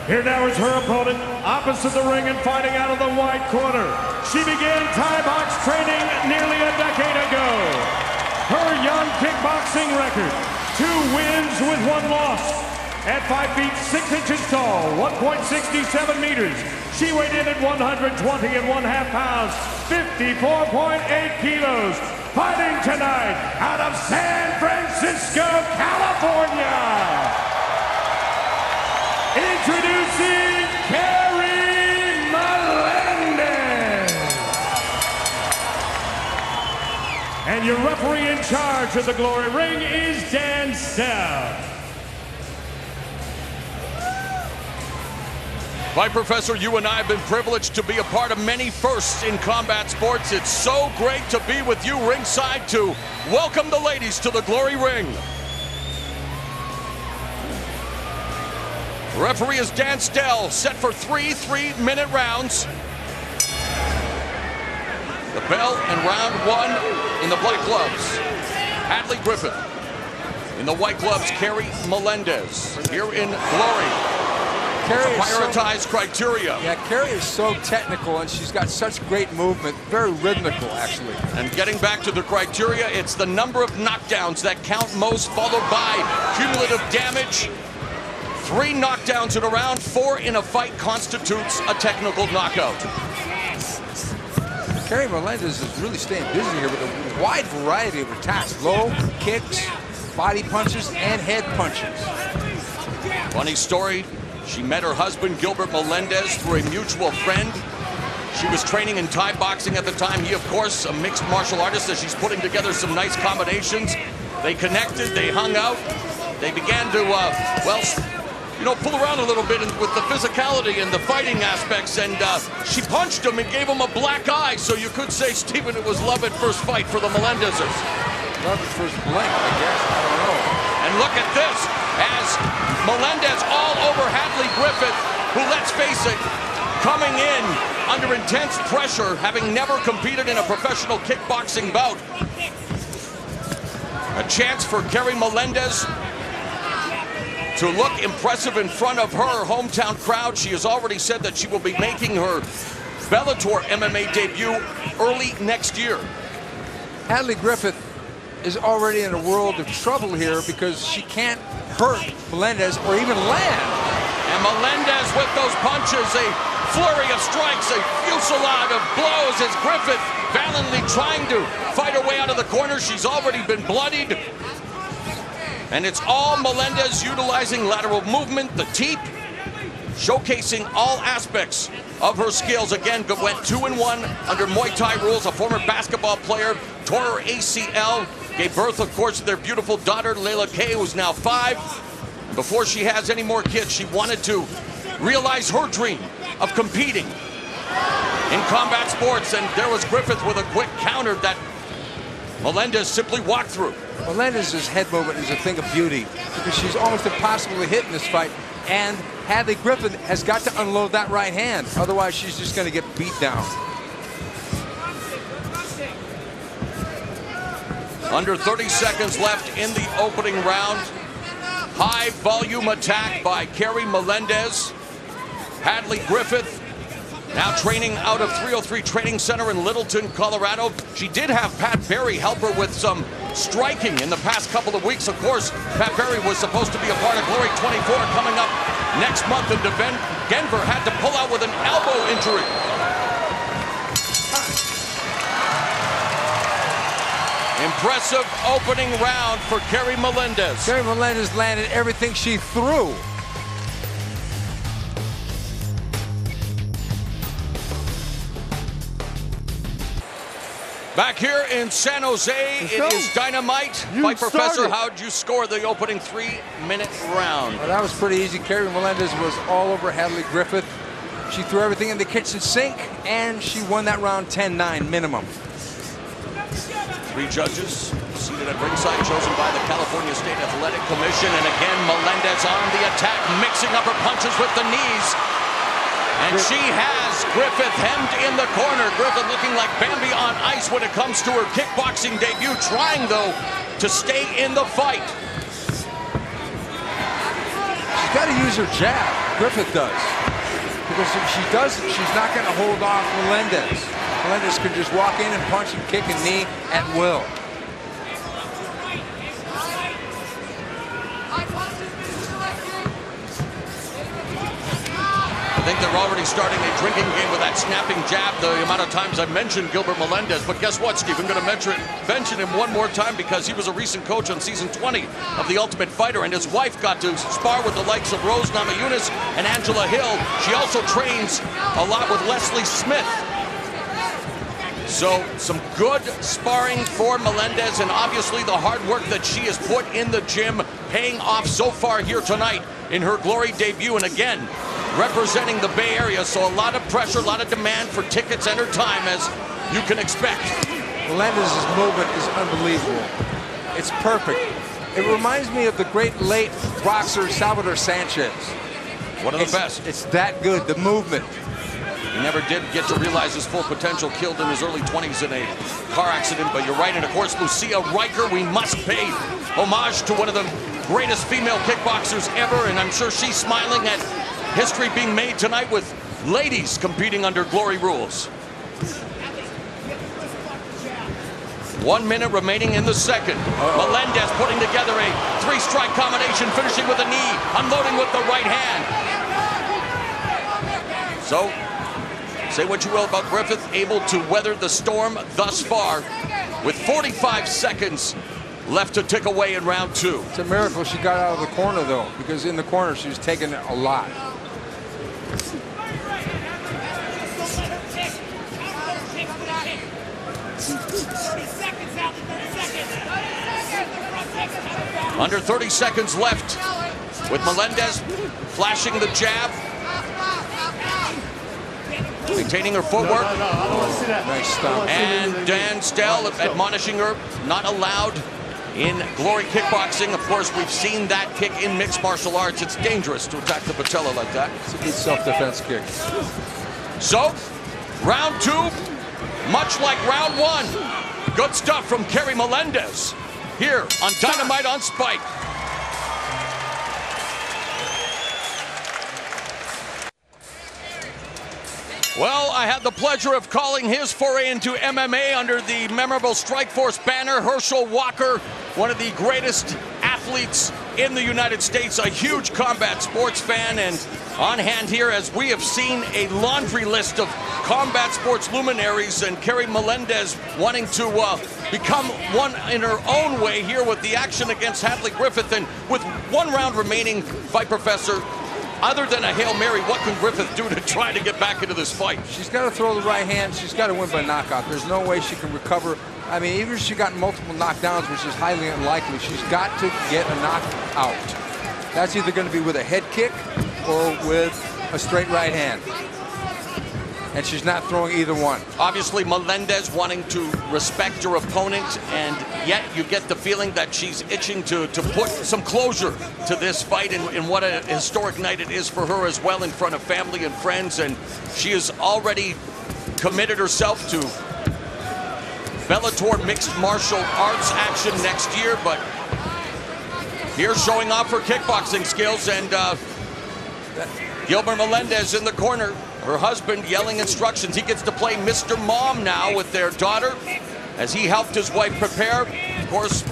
Here now is her opponent, opposite the ring and fighting out of the white corner. She began Thai box training nearly a decade ago. Her young kickboxing record, 2 wins with 1 loss. At 5 feet 6 inches tall, 1.67 meters, she weighed in at 120.5 pounds, 54.8 kilos. Fighting tonight out of San Francisco, California. Introducing Carrie Melendez. And your referee in charge of the Glory ring is Dan Sell. Fight Professor, you and I have been privileged to be a part of many firsts in combat sports. It's so great to be with you ringside to welcome the ladies to the Glory ring. Referee is Dan Stell, set for 3 3-minute rounds. The bell in round 1 in the black gloves, Hadley Griffith. In the white gloves, Carrie Melendez. Here in Glory. Carrie prioritized criteria. Yeah, Carrie is so technical, and she's got such great movement, very rhythmical, actually. And getting back to the criteria, it's the number of knockdowns that count most, followed by cumulative damage. 3 knockdowns in a round, 4 in a fight constitutes a technical knockout. Carrie Melendez is really staying busy here with a wide variety of attacks. Low kicks, body punches, and head punches. Funny story, she met her husband, Gilbert Melendez, through a mutual friend. She was training in Thai boxing at the time. He, of course, a mixed martial artist, as she's putting together some nice combinations. They connected, they hung out. They began to, well, you know, pull around a little bit with the physicality and the fighting aspects, and she punched him and gave him a black eye, so you could say, Stephen, it was love at first fight for the Melendezes. Love at first blink, I guess, I don't know. And look at this, as Melendez all over Hadley Griffith, who, let's face it, coming in under intense pressure, having never competed in a professional kickboxing bout. A chance for Carrie Melendez to look impressive in front of her hometown crowd. She has already said that she will be making her Bellator MMA debut early next year. Hadley Griffith is already in a world of trouble here because she can't hurt Melendez or even land. And Melendez with those punches, a flurry of strikes, a fusillade of blows as Griffith valiantly trying to fight her way out of the corner. She's already been bloodied. And it's all Melendez utilizing lateral movement, the teep, showcasing all aspects of her skills. Again, went 2-1 under Muay Thai rules. A former basketball player, tore her ACL, gave birth, of course, to their beautiful daughter, Layla Kay, who's now 5. Before she has any more kids, she wanted to realize her dream of competing in combat sports. And there was Griffith with a quick counter that Melendez simply walked through. Melendez's head movement is a thing of beauty because she's almost impossible to hit in this fight. And Hadley Griffith has got to unload that right hand. Otherwise, she's just going to get beat down. Under 30 seconds left in the opening round. High volume attack by Carrie Melendez. Hadley Griffith now training out of 303 Training Center in Littleton, Colorado. She did have Pat Barry help her with some striking in the past couple of weeks. Of course, Pat Barry was supposed to be a part of Glory 24 coming up next month in Denver. Had to pull out with an elbow injury. Impressive opening round for Carrie Melendez. Carrie Melendez landed everything she threw. Back here in San Jose, it is Dynamite. Fight Professor, how'd you score the opening 3-minute round? Well, that was pretty easy. Carrie Melendez was all over Hadley Griffith. She threw everything in the kitchen sink, and she won that round 10-9 minimum. 3 judges seated at ringside, chosen by the California State Athletic Commission. And again, Melendez on the attack, mixing up her punches with the knees. And she has Griffith hemmed in the corner. Griffith looking like Bambi on ice when it comes to her kickboxing debut, trying, though, to stay in the fight. She's got to use her jab. Griffith does. Because if she doesn't, she's not going to hold off Melendez. Melendez can just walk in and punch and kick and knee at will. I think they're already starting a drinking game with that snapping jab, the amount of times I mentioned Gilbert Melendez. But guess what, Steve? I'm going to mention him one more time because he was a recent coach on season 20 of The Ultimate Fighter, and his wife got to spar with the likes of Rose Namajunas and Angela Hill. She also trains a lot with Leslie Smith. So some good sparring for Melendez, and obviously the hard work that she has put in the gym paying off so far here tonight in her Glory debut. And again, representing the Bay Area, so a lot of pressure, a lot of demand for tickets and her time, as you can expect. Melendez's movement is unbelievable. It's perfect. It reminds me of the great late boxer Salvador Sanchez. One of the best. It's that good, the movement. He never did get to realize his full potential, killed in his early 20s in a car accident, but you're right. And of course, Lucia Riker, we must pay homage to one of the greatest female kickboxers ever, and I'm sure she's smiling at history being made tonight with ladies competing under Glory rules. 1 minute remaining in the second. Melendez putting together a 3-strike combination, finishing with a knee, unloading with the right hand. So, say what you will about Griffith, able to weather the storm thus far with 45 seconds left to tick away in round 2. It's a miracle she got out of the corner, though, because in the corner she was taking a lot. Under 30 seconds left with Melendez flashing the jab, maintaining her footwork. Nice stop. And Dan Stell admonishing her, not allowed in Glory kickboxing. Of course, we've seen that kick in mixed martial arts. It's dangerous to attack the patella like that. It's a good self-defense kick. So, round 2, much like round 1. Good stuff from Carrie Melendez here on Dynamite on Spike. Well, I had the pleasure of calling his foray into MMA under the memorable Strikeforce banner. Herschel Walker, one of the greatest athletes in the United States, a huge combat sports fan, and on hand here, as we have seen a laundry list of combat sports luminaries, and Kerry Melendez wanting to become one in her own way here with the action against Hadley Griffith. And with 1 round remaining, Fight Professor, other than a Hail Mary, what can Griffith do to try to get back into this fight? She's got to throw the right hand. She's got to win by knockout. There's no way she can recover. I mean, even if she got multiple knockdowns, which is highly unlikely, she's got to get a knockout. That's either going to be with a head kick or with a straight right hand. And she's not throwing either one. Obviously, Melendez wanting to respect her opponent, and yet you get the feeling that she's itching to put some closure to this fight, and what a historic night it is for her as well, in front of family and friends. And she has already committed herself to Bellator mixed martial arts action next year, but here showing off her kickboxing skills, and Gilbert Melendez in the corner, her husband yelling instructions. He gets to play Mr. Mom now with their daughter as he helped his wife prepare. Of course,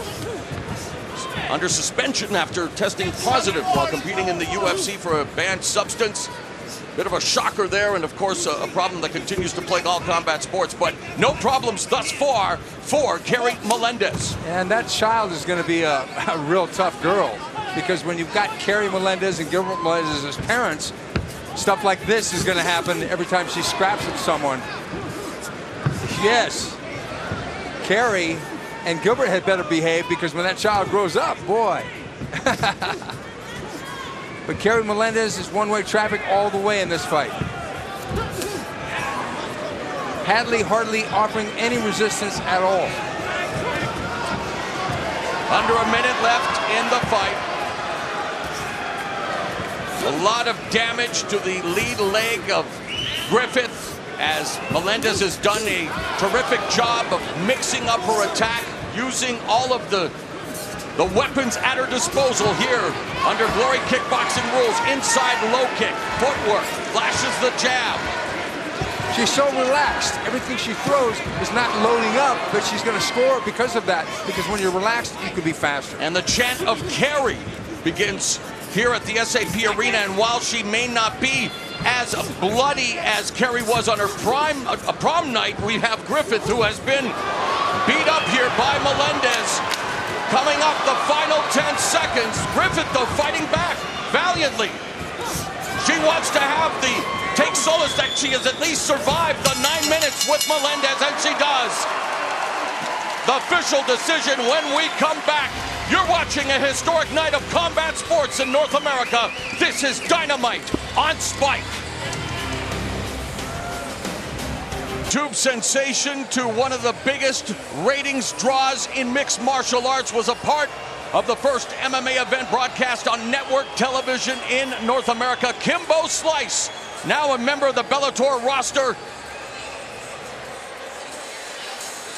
under suspension after testing positive while competing in the UFC for a banned substance. Bit of a shocker there, and of course a problem that continues to plague all combat sports, but no problems thus far for Kerry Melendez. And that child is going to be a real tough girl, because when you've got Kerry Melendez and Gilbert Melendez as parents, stuff like this is going to happen every time she scraps with someone. Yes, Kerry and Gilbert had better behave, because when that child grows up, boy. But Kerry Melendez is one-way traffic all the way in this fight. Hadley hardly offering any resistance at all. Under a minute left in the fight. A lot of damage to the lead leg of Griffith, as Melendez has done a terrific job of mixing up her attack, using all of the weapons at her disposal here under Glory kickboxing rules. Inside low kick, footwork, flashes the jab. She's so relaxed. Everything she throws is not loading up, but she's going to score because of that, because when you're relaxed, you can be faster. And the chant of Kerry begins here at the SAP Arena, and while she may not be as bloody as Kerry was on her prom night, we have Griffith, who has been beat up here by Melendez. Coming up the final 10 seconds, Griffith, though, fighting back valiantly. She wants to have take solace that she has at least survived the 9 minutes with Melendez, and she does. The official decision when we come back. You're watching a historic night of combat sports in North America. This is Dynamite on Spike. Tube sensation to one of the biggest ratings draws in mixed martial arts, was a part of the first MMA event broadcast on network television in North America. Kimbo Slice, now a member of the Bellator roster.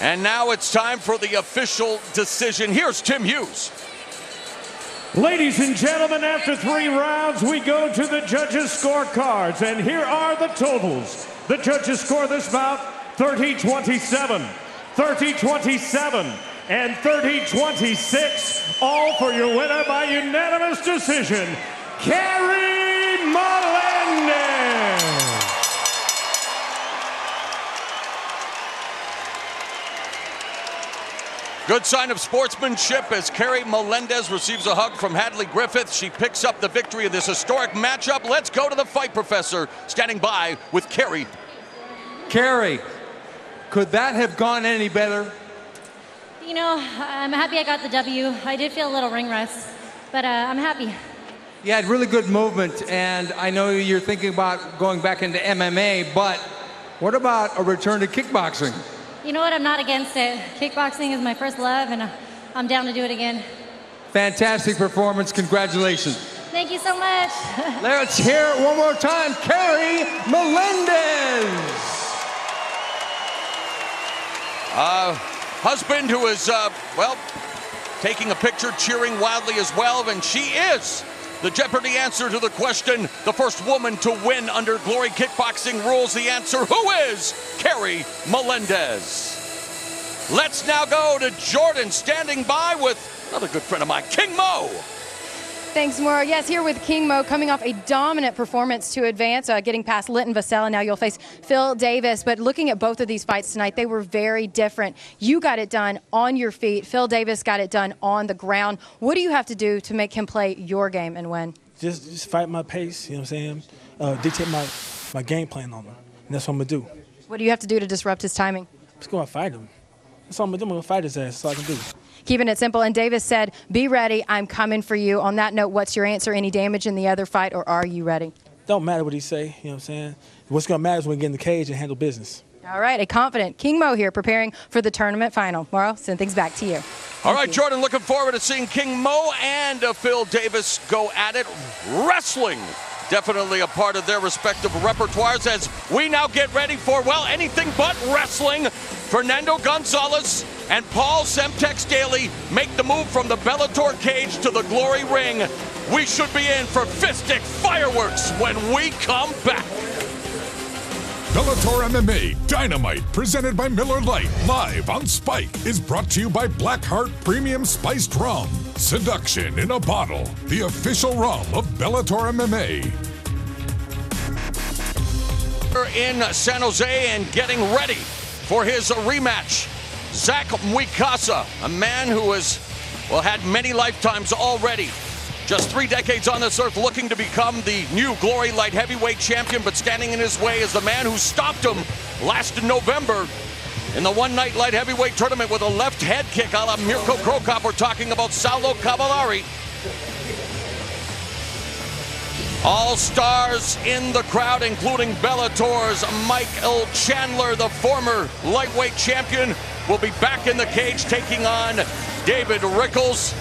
And now it's time for the official decision. Here's Tim Hughes. Ladies and gentlemen, after 3 rounds, we go to the judges' scorecards, and here are the totals. The judges score this bout 30-27, 30-27, and 30-26, all for your winner by unanimous decision, Kerry Melendez. Good sign of sportsmanship as Kerry Melendez receives a hug from Hadley Griffith. She picks up the victory in this historic matchup. Let's go to the Fight Professor, standing by with Kerry. Kerry, could that have gone any better? You know, I'm happy I got the W. I did feel a little ring rust, but I'm happy. You had really good movement, and I know you're thinking about going back into MMA, but what about a return to kickboxing? You know what? I'm not against it. Kickboxing is my first love, and I'm down to do it again. Fantastic performance. Congratulations. Thank you so much. Let's hear it one more time. Kerry Melendez. Husband who is, well, taking a picture, cheering wildly as well, and she is the Jeopardy answer to the question, the first woman to win under Glory kickboxing rules. The answer, who is Kerry Melendez? Let's now go to Jordan, standing by with another good friend of mine, King Mo. Thanks, Mauro. Yes, here with King Mo, coming off a dominant performance to advance, getting past Linton, Vassell, and now you'll face Phil Davis. But looking at both of these fights tonight, they were very different. You got it done on your feet. Phil Davis got it done on the ground. What do you have to do to make him play your game and win? Just fight my pace, you know what I'm saying? Dictate my game plan on him. And that's what I'm going to do. What do you have to do to disrupt his timing? Just go and fight him. That's all I'm going to do. I'm going to fight his ass. That's all I can do. Keeping it simple. And Davis said, be ready. I'm coming for you. On that note, what's your answer? Any damage in the other fight, or are you ready? Don't matter what he say, you know what I'm saying? What's going to matter is when we get in the cage and handle business. All right, a confident King Mo here preparing for the tournament final. Mauro, send things back to you. All right, Jordan, looking forward to seeing King Mo and Phil Davis go at it. Wrestling, definitely a part of their respective repertoires as we now get ready for, well, anything but wrestling. Fernando Gonzalez and Paul Semtex Daly make the move from the Bellator cage to the Glory Ring. We should be in for fistic fireworks when we come back. Bellator MMA Dynamite, presented by Miller Lite, live on Spike, is brought to you by Blackheart Premium Spiced Rum. Seduction in a bottle, the official rum of Bellator MMA. We're in San Jose and getting ready for his rematch. Zach Mwikasa, a man who has, well, had many lifetimes already. Just 3 decades on this earth, looking to become the new Glory Light Heavyweight Champion, but standing in his way is the man who stopped him last November in the one-night light heavyweight tournament with a left head kick a la Mirko Krokop. We're talking about Saulo Cavallari. All stars in the crowd, including Bellator's Michael Chandler, the former lightweight champion, will be back in the cage taking on David Rickles.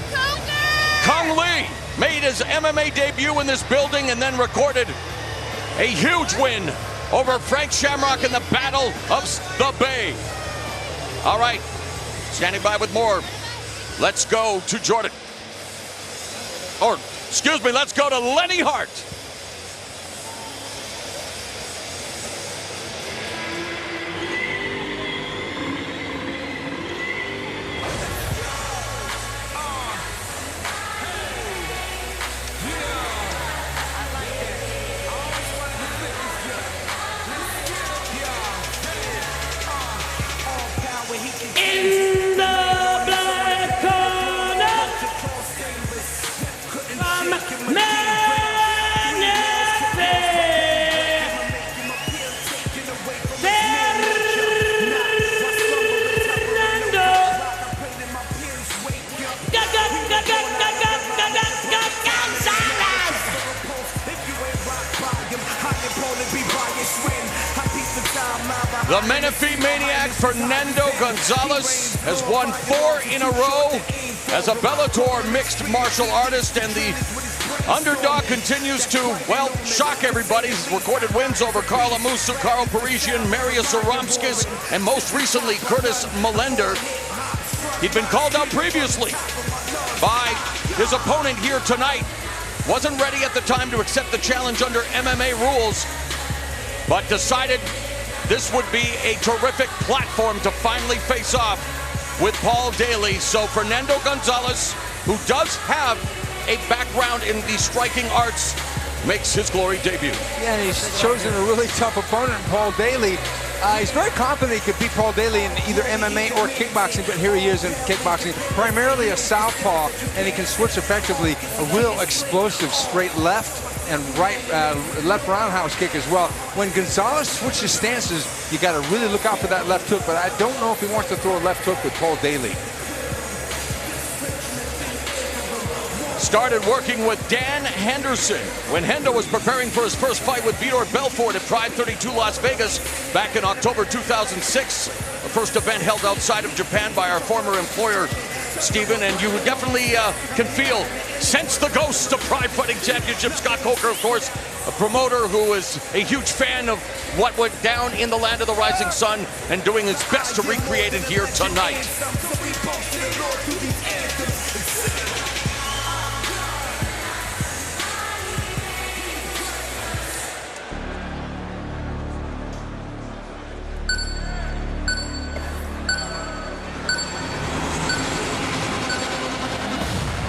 Kung Lee made his MMA debut in this building and then recorded a huge win over Frank Shamrock in the Battle of the Bay. All right, standing by with more. Let's go to Jordan. Or, excuse me, let's go to Lenny Hart. In the black corner, from The Menifee Maniac Fernando Gonzalez has won 4 in a row as a Bellator mixed martial artist, and the underdog continues to, well, shock everybody. He's recorded wins over Carl Amusa, Carl Parisian, Marius Aramskis, and most recently Curtis Melender. He'd been called out previously by his opponent here tonight. Wasn't ready at the time to accept the challenge under MMA rules, but decided this would be a terrific platform to finally face off with Paul Daly. So Fernando Gonzalez, who does have a background in the striking arts, makes his Glory debut. Yeah, and he's chosen a really tough opponent, Paul Daly. He's very confident he could beat Paul Daly in either MMA or kickboxing, but here he is in kickboxing, primarily a southpaw, and he can switch effectively. A real explosive straight left and right, left roundhouse kick as well. When Gonzalez switches stances, you got to really look out for that left hook, but I don't know if he wants to throw a left hook with Paul Daly. Started working with Dan Henderson when Hendo was preparing for his first fight with Vitor Belfort at Pride 32 Las Vegas back in October 2006. The first event held outside of Japan by our former employer, Steven, and you definitely can sense the ghost of Pride Fighting Championship. Scott Coker, of course, a promoter who is a huge fan of what went down in the land of the rising sun and doing his best to recreate it here tonight.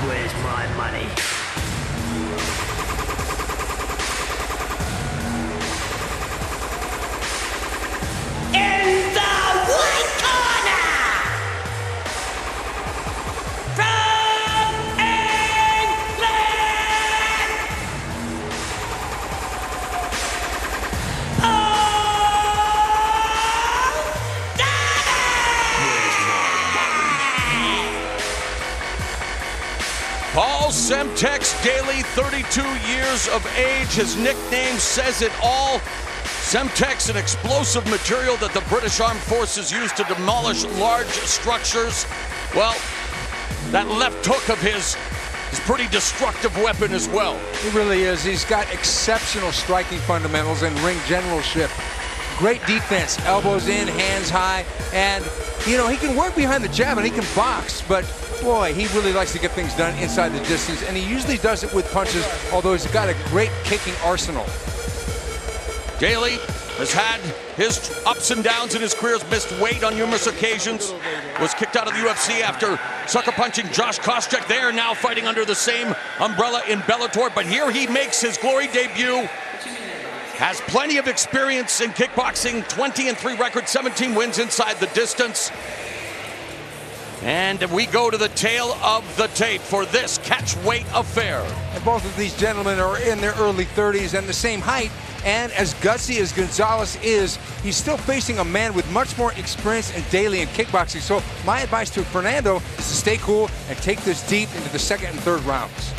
Where's my money? Well, Semtex Daly, 32 years of age. His nickname says it all. Semtex, an explosive material that the British Armed Forces use to demolish large structures. Well, that left hook of his is a pretty destructive weapon as well. He really is. He's got exceptional striking fundamentals and ring generalship. Great defense, elbows in, hands high, and you know, he can work behind the jab and he can box, but boy, he really likes to get things done inside the distance, and he usually does it with punches, although he's got a great kicking arsenal. Daly has had his ups and downs in his career, has missed weight on numerous occasions, was kicked out of the UFC after sucker punching Josh Koscheck. They are now fighting under the same umbrella in Bellator, but here he makes his glory debut. Has plenty of experience in kickboxing, 20-3 record, 17 wins inside the distance. And we go to the tail of the tape for this catch-weight affair. And both of these gentlemen are in their early 30s and the same height. And as gutsy as Gonzalez is, he's still facing a man with much more experience in Daly and kickboxing. So my advice to Fernando is to stay cool and take this deep into the second and third rounds.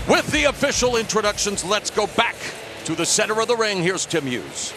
With the official introductions, let's go back to the center of the ring. Here's Tim Hughes.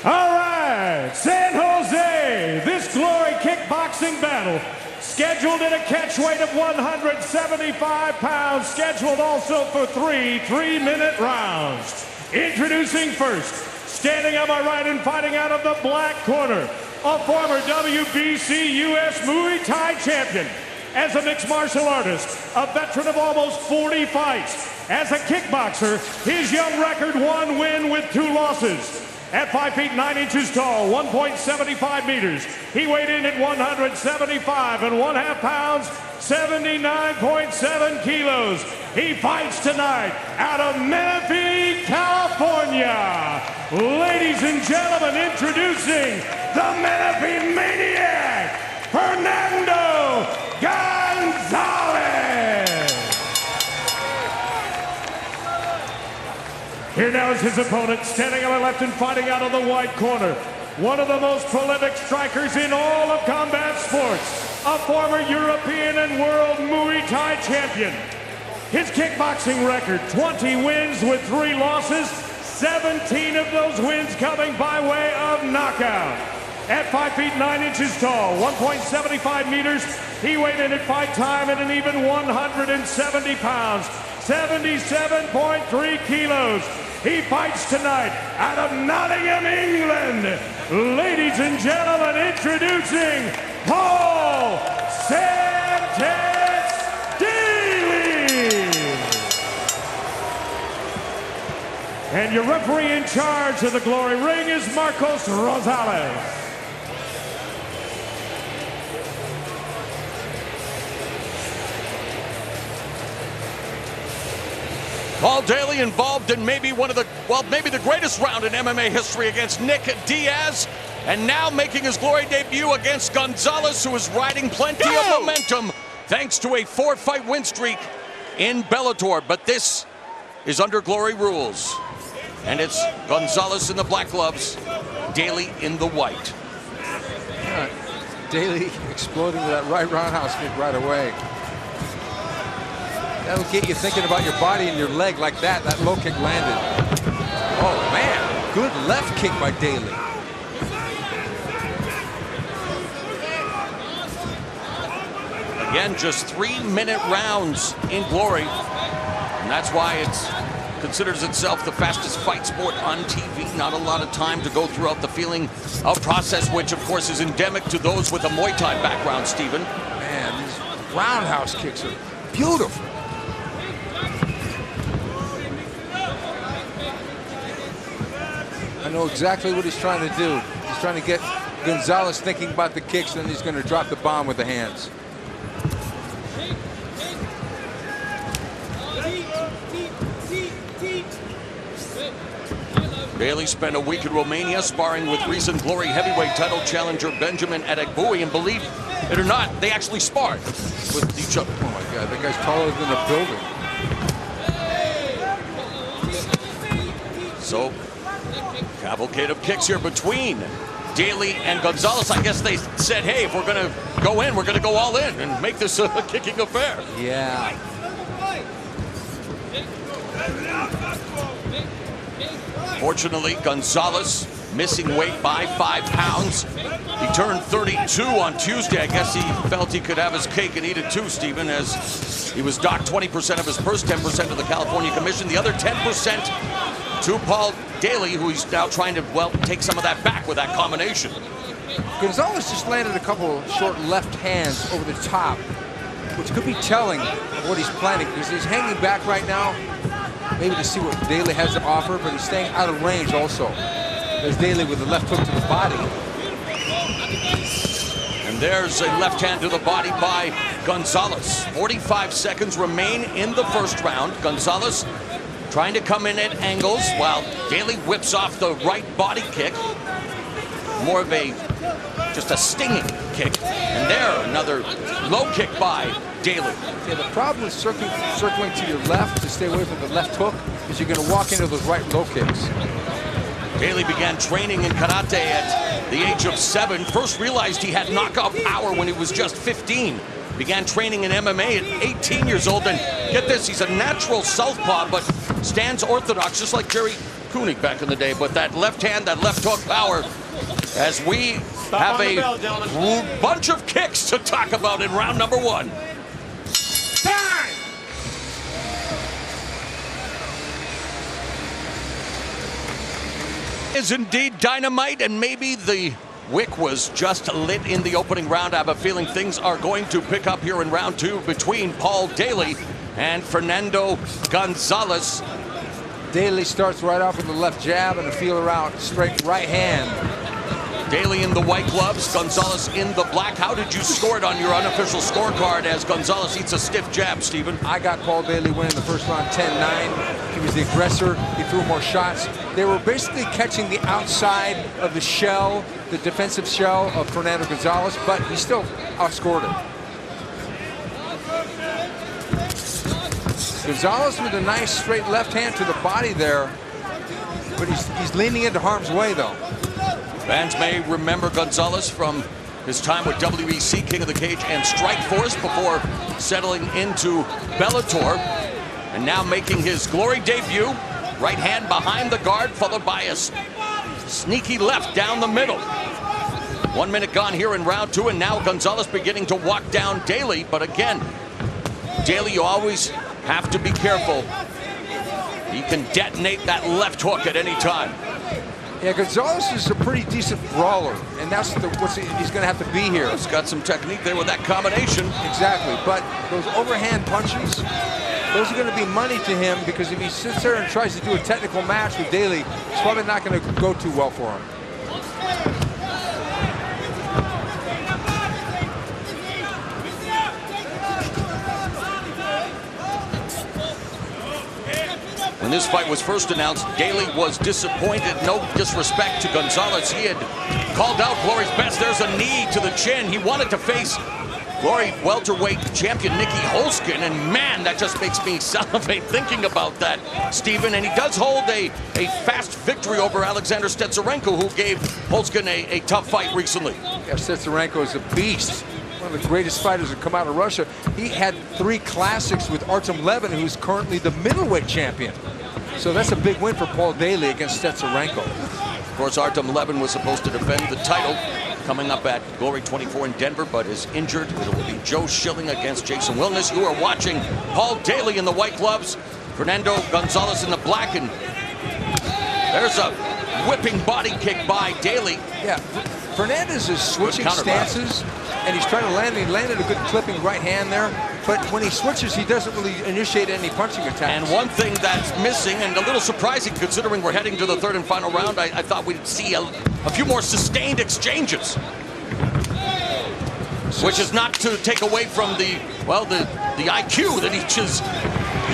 All right, San Jose, this glory kickboxing battle, scheduled at a catch weight of 175 pounds, scheduled also for 3 3-minute rounds. Introducing first, standing on my right and fighting out of the black corner, a former WBC US Muay Thai champion. As a mixed martial artist, a veteran of almost 40 fights. As a kickboxer, his young record, 1 win with 2 losses. At 5 feet 9 inches tall, 1.75 meters, he weighed in at 175.5 pounds, 79.7 kilos. He fights tonight out of Menifee, California. Ladies and gentlemen, introducing the Menifee Maniac, Fernando Gonzalez. Here now is his opponent, standing on my left and fighting out of the white corner. One of the most prolific strikers in all of combat sports, a former European and world Muay Thai champion. His kickboxing record, 20 wins with 3 losses, 17 of those wins coming by way of knockout. At 5 feet 9 inches tall, 1.75 meters, he weighed in at fight time at an even 170 pounds, 77.3 kilos. He fights tonight out of Nottingham, England. Ladies and gentlemen, introducing Paul Semtex Daly. And your referee in charge of the glory ring is Marcos Rosales. Paul Daly involved in maybe maybe the greatest round in MMA history against Nick Diaz, and now making his glory debut against Gonzalez, who is riding plenty of momentum thanks to a 4-fight win streak in Bellator. But this is under glory rules, and it's Gonzalez in the black gloves, Daly in the white. Daly exploding with that right roundhouse kick right away. That'll get you thinking about your body and your leg like that. That low kick landed. Oh, man. Good left kick by Daly. Again, just 3-minute rounds in glory. And that's why it's considers itself the fastest fight sport on TV. Not a lot of time to go throughout the feeling of process, which, of course, is endemic to those with a Muay Thai background, Stephen. Man, these roundhouse kicks are beautiful. I know exactly what he's trying to do. He's trying to get Gonzalez thinking about the kicks, and then he's going to drop the bomb with the hands. Daly spent a week in Romania sparring with recent glory heavyweight title challenger Benjamin Adegbuyi, and believe it or not, they actually sparred with each other. Oh my God, that guy's taller than a building. So, cavalcade of kicks here between Daly and Gonzalez, I guess they said, hey, if we're going to go in, we're going to go all in and make this a kicking affair. Yeah. Fortunately, Gonzalez missing weight by 5 pounds. He turned 32 on Tuesday. I guess he felt he could have his cake and eat it too, Stephen, as he was docked 20% of his purse, 10% to the California Commission, the other 10% to Paul Daly, who he's now trying to, well, take some of that back with that combination. Gonzalez just landed a couple short left hands over the top, which could be telling of what he's planning, because he's hanging back right now, maybe to see what Daly has to offer, but he's staying out of range also. There's Daly with the left hook to the body. And there's a left hand to the body by Gonzalez. 45 seconds remain in the first round. Gonzalez trying to come in at angles while Daly whips off the right body kick. More of just a stinging kick. And there, another low kick by Daly. Yeah, the problem with circling to your left to stay away from the left hook is you're going to walk into those right low kicks. Daly began training in karate at the age of 7. First realized he had knockout power when he was just 15. Began training in MMA at 18 years old. And get this, he's a natural southpaw, but stands orthodox, just like Jerry Koenig back in the day. But that left hand, that left hook power, as we have a bunch of kicks to talk about in round number 1. Time! Is indeed Dynamite, and maybe the wick was just lit in the opening round. I have a feeling things are going to pick up here in round 2 between Paul Daly and Fernando Gonzalez. Daly starts right off with the left jab and a feeler out, straight right hand. Daly in the white gloves, Gonzalez in the black. How did you score it on your unofficial scorecard as Gonzalez eats a stiff jab, Stephen? I got Paul Daly winning the first round 10-9. He was the aggressor. He threw more shots. They were basically catching the outside of the shell, the defensive shell of Fernando Gonzalez, but he still outscored him. Gonzalez with a nice straight left hand to the body there, but he's leaning into harm's way though. Fans may remember Gonzalez from his time with WEC, King of the Cage, and Strikeforce before settling into Bellator, and now making his Glory debut. Right hand behind the guard, followed by a sneaky left down the middle. 1 minute gone here in round 2, and now Gonzalez beginning to walk down Daly. But again, Daly, you always have to be careful. He can detonate that left hook at any time. Yeah, Gonzalez is a pretty decent brawler, and that's what he's going to have to be here. He's got some technique there with that combination. Exactly, but those overhand punches, those are going to be money to him, because if he sits there and tries to do a technical match with Daly, it's probably not going to go too well for him. When this fight was first announced, Daly was disappointed. No disrespect to Gonzalez. He had called out Glory's best. There's a knee to the chin. He wanted to face Glory welterweight champion Nikki Holzken, and man, that just makes me salivate thinking about that, Stephen. And he does hold a fast victory over Alexander Stetsarenko, who gave Holzken a tough fight recently. Yeah, Stetsarenko is a beast. One of the greatest fighters to come out of Russia. He had 3 classics with Artem Levin, who's currently the middleweight champion. So that's a big win for Paul Daly against Stetsarenko. Of course, Artem Levin was supposed to defend the title coming up at Glory 24 in Denver, but is injured. It will be Joe Schilling against Jason Wilness. You are watching Paul Daly in the white gloves, Fernando Gonzalez in the black, and there's a whipping body kick by Daly. Yeah, Fernandez is switching stances, and he's trying to land. He landed a good clipping right hand there, but when he switches, he doesn't really initiate any punching attacks. And one thing that's missing, and a little surprising considering we're heading to the 3rd and final round, I thought we'd see a few more sustained exchanges. Which is not to take away from the IQ that each is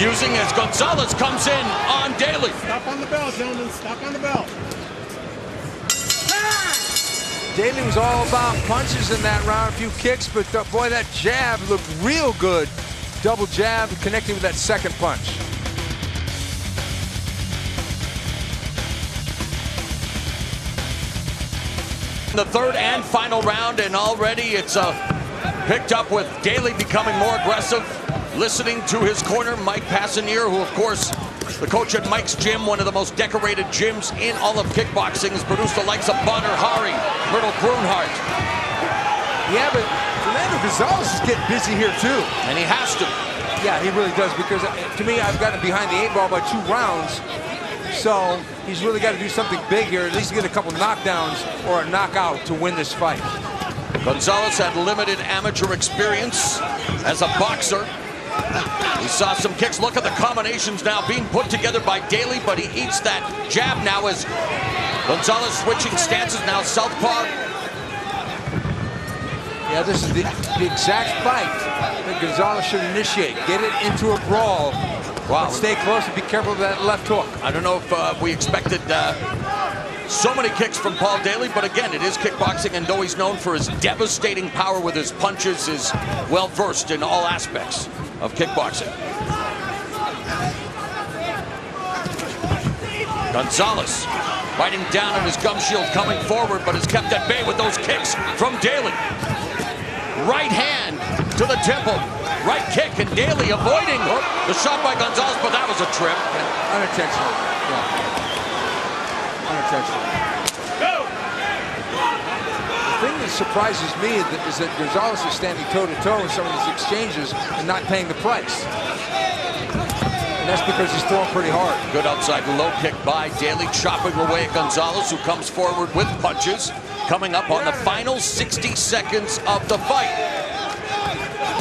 using as Gonzalez comes in on Daly. Stop on the bell, gentlemen. Stop on the bell. Daly was all about punches in that round, a few kicks, but boy, that jab looked real good. Double jab connecting with that second punch. The third and final round, and already it's picked up with Daly becoming more aggressive, listening to his corner, Mike Passanier, who, of course, the coach at Mike's gym, one of the most decorated gyms in all of kickboxing, has produced the likes of Badr Hari, Myrtle Grunhart. Yeah, but Fernando Gonzalez is getting busy here, too. And he has to. Yeah, he really does, because to me, I've gotten behind the 8 ball by 2 rounds. So he's really got to do something big here, at least get a couple knockdowns or a knockout to win this fight. Gonzalez had limited amateur experience as a boxer. We saw some kicks. Look at the combinations now being put together by Daly, but he eats that jab now as Gonzalez switching stances, now southpaw. Yeah, this is the exact fight that Gonzalez should initiate. Get it into a brawl. Wow. But stay close and be careful of that left hook. I don't know if we expected so many kicks from Paul Daly, but again, it is kickboxing, and though he's known for his devastating power with his punches, is well-versed in all aspects of kickboxing. Gonzalez fighting down on his gum shield, coming forward, but is kept at bay with those kicks from Daly. Right hand to the temple. Right kick, and Daly avoiding the shot by Gonzalez, but that was a trip. Yeah, unintentional. Yeah. Unintentional. Go! The thing that surprises me is that Gonzalez is standing toe-to-toe in some of these exchanges and not paying the price. And that's because he's throwing pretty hard. Good outside low kick by Daly, chopping away at Gonzalez, who comes forward with punches. Coming up on the final 60 seconds of the fight.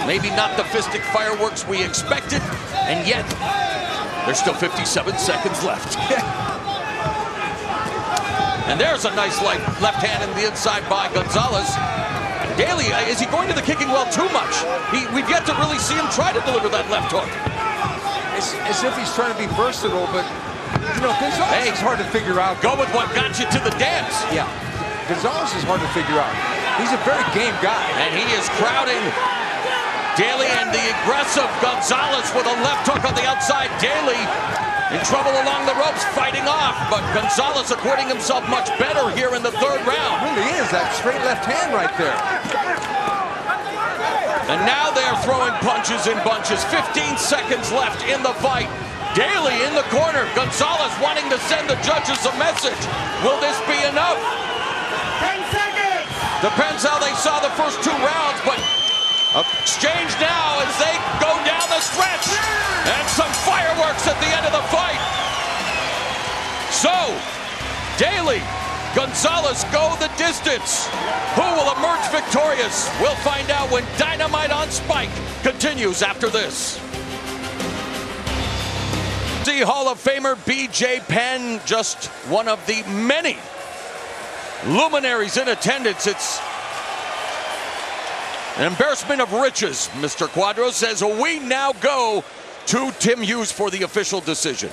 Maybe not the fistic fireworks we expected, and yet there's still 57 seconds left. And there's a nice left hand in the inside by Gonzalez. Daly, is he going to the kicking well too much? We've yet to really see him try to deliver that left hook. It's as if he's trying to be versatile, but you know, Gonzalez is hard to figure out. Go with what got you to the dance. Yeah, Gonzalez is hard to figure out. He's a very game guy. And he is crowding Daly, and the aggressive Gonzalez with a left hook on the outside. Daly in trouble along the ropes, fighting off, but Gonzalez acquitting himself much better here in the third round. It really is, that straight left hand right there. And now they're throwing punches in bunches. 15 seconds left in the fight. Daly in the corner. Gonzalez wanting to send the judges a message. Will this be enough? 10 seconds! Depends how they saw the first 2 rounds, but exchange now as they go down the stretch. And some fireworks at the end of the fight. So, Daly, Gonzalez go the distance. Who will emerge victorious? We'll find out when Dynamite on Spike continues after this. The Hall of Famer B.J. Penn, just one of the many luminaries in attendance. It's an embarrassment of riches, Mr. Quadros says. We now go to Tim Hughes for the official decision.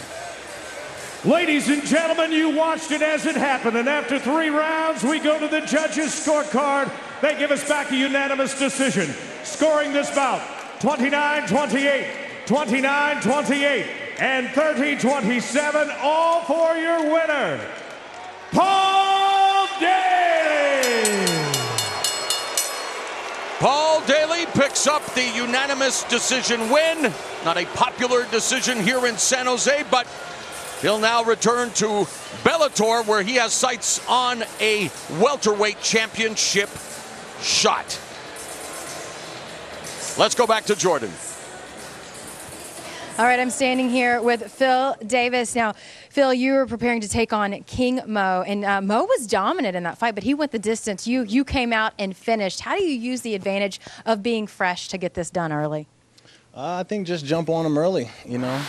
Ladies and gentlemen, you watched it as it happened, and after 3 rounds, we go to the judges' scorecard. They give us back a unanimous decision, scoring this bout 29-28, 29-28, and 30-27, all for your winner, Paul Daly! Paul Daly picks up the unanimous decision win. Not a popular decision here in San Jose, but he'll now return to Bellator, where he has sights on a welterweight championship shot. Let's go back to Jordan. All right, I'm standing here with Phil Davis. Now, Phil, you were preparing to take on King Mo, and Mo was dominant in that fight, but he went the distance. You came out and finished. How do you use the advantage of being fresh to get this done early? I think just jump on him early, you know.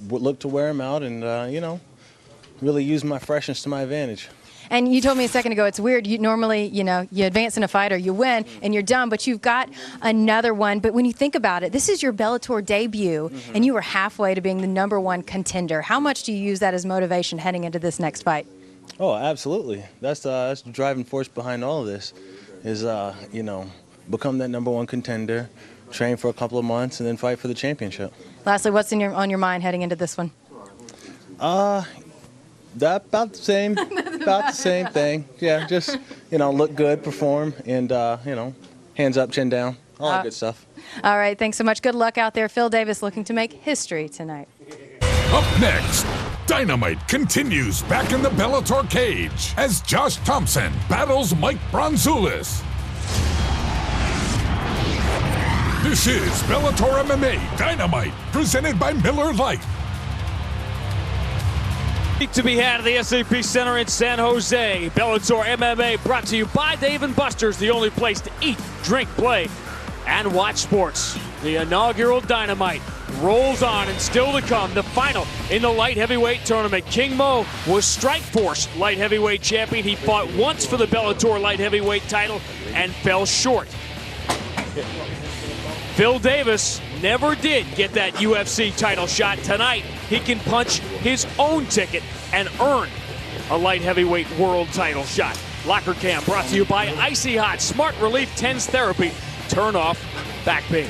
Look to wear him out and, you know, really use my freshness to my advantage. And you told me a second ago, it's weird. You normally, you know, you advance in a fight or you win and you're done, but you've got another one. But when you think about it, this is your Bellator debut, and you were halfway to being the #1 contender. How much do you use that as motivation heading into this next fight? Oh, absolutely. That's the driving force behind all of this is, you know, become that #1 contender, train for a couple of months, and then fight for the championship. Lastly, what's on your mind heading into this one? That about the same. About the same thing. Yeah, just, look good, perform, and, hands up, chin down, all that good stuff. All right, thanks so much. Good luck out there. Phil Davis looking to make history tonight. Up next, Dynamite continues back in the Bellator cage as Josh Thomson battles Mike Bronzoulis. This is Bellator MMA Dynamite, presented by Miller Lite. To be had at the SAP Center in San Jose. Bellator MMA brought to you by Dave & Buster's, the only place to eat, drink, play, and watch sports. The inaugural Dynamite rolls on, and still to come, the final in the light heavyweight tournament. King Mo was Strikeforce light heavyweight champion. He fought once for the Bellator light heavyweight title and fell short. Phil Davis never did get that UFC title shot. Tonight, he can punch his own ticket and earn a light heavyweight world title shot. Locker Cam brought to you by Icy Hot Smart Relief Tens Therapy. Turn off back pain.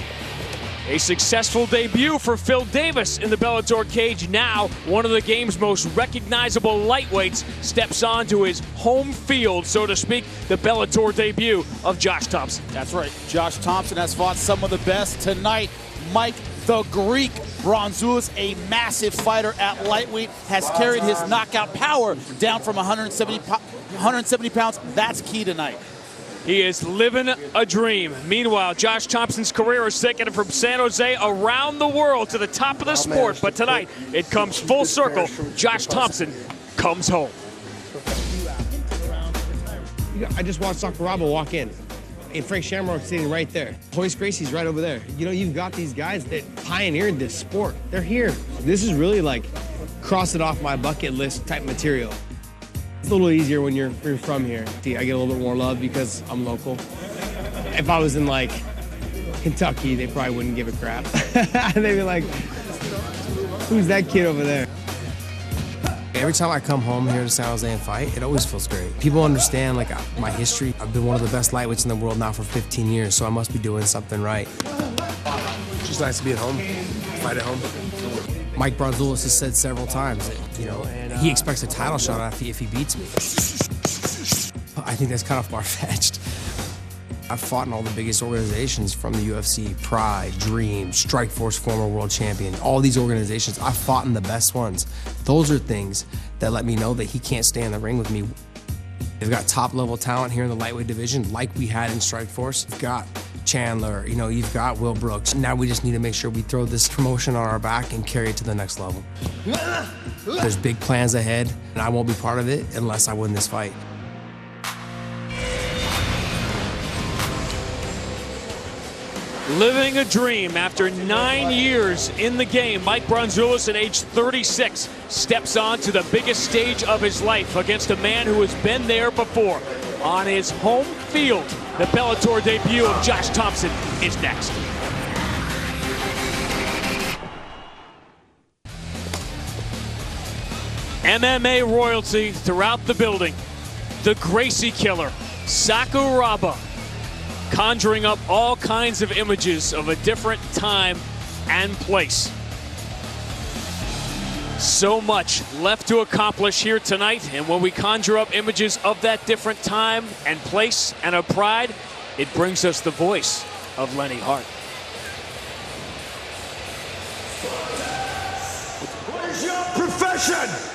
A successful debut for Phil Davis in the Bellator cage. Now, one of the game's most recognizable lightweights steps onto his home field, so to speak, the Bellator debut of Josh Thomson. That's right. Josh Thomson has fought some of the best tonight. Mike the Greek Bronzoulis, a massive fighter at lightweight, has carried his knockout power down from 170 pounds. That's key tonight. He is living a dream. Meanwhile, Josh Thomson's career has taken him from San Jose around the world to the top of the sport. But tonight, it comes full circle. Josh Thomson comes home. I just watched Sakuraba walk in. And Frank Shamrock's sitting right there. Royce Gracie's right over there. You've got these guys that pioneered this sport. They're here. This is really like cross it off my bucket list type material. It's a little easier when you're from here. See, I get a little bit more love because I'm local. If I was in like Kentucky, they probably wouldn't give a crap. They'd be like, who's that kid over there? Every time I come home here to San Jose and fight, it always feels great. People understand like my history. I've been one of the best lightweights in the world now for 15 years, so I must be doing something right. It's just nice to be at home, fight at home. Mike Bronzoulis has said several times that, he expects a title shot if he beats me. I think that's kind of far-fetched. I've fought in all the biggest organizations from the UFC, Pride, Dream, Strikeforce, former world champion, all these organizations. I've fought in the best ones. Those are things that let me know that he can't stay in the ring with me. They've got top-level talent here in the lightweight division like we had in Strikeforce. You've got Chandler, you've got Will Brooks. Now we just need to make sure we throw this promotion on our back and carry it to the next level. There's big plans ahead, and I won't be part of it unless I win this fight. Living a dream after 9 years in the game, Mike Bronzoulis at age 36 steps on to the biggest stage of his life against a man who has been there before. On his home field, the Bellator debut of Josh Thomson is next. MMA royalty throughout the building. The Gracie Killer, Sakuraba, conjuring up all kinds of images of a different time and place. So much left to accomplish here tonight, and when we conjure up images of that different time and place and of pride, it brings us the voice of Lenny Hart. What is your profession?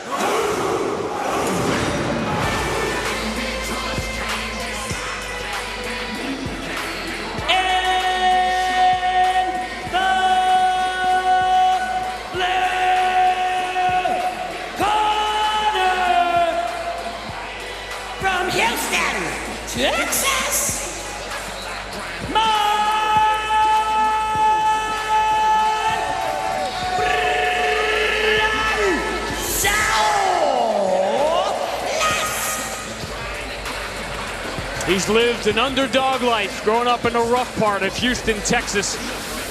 Texas, He's lived an underdog life growing up in the rough part of Houston, Texas.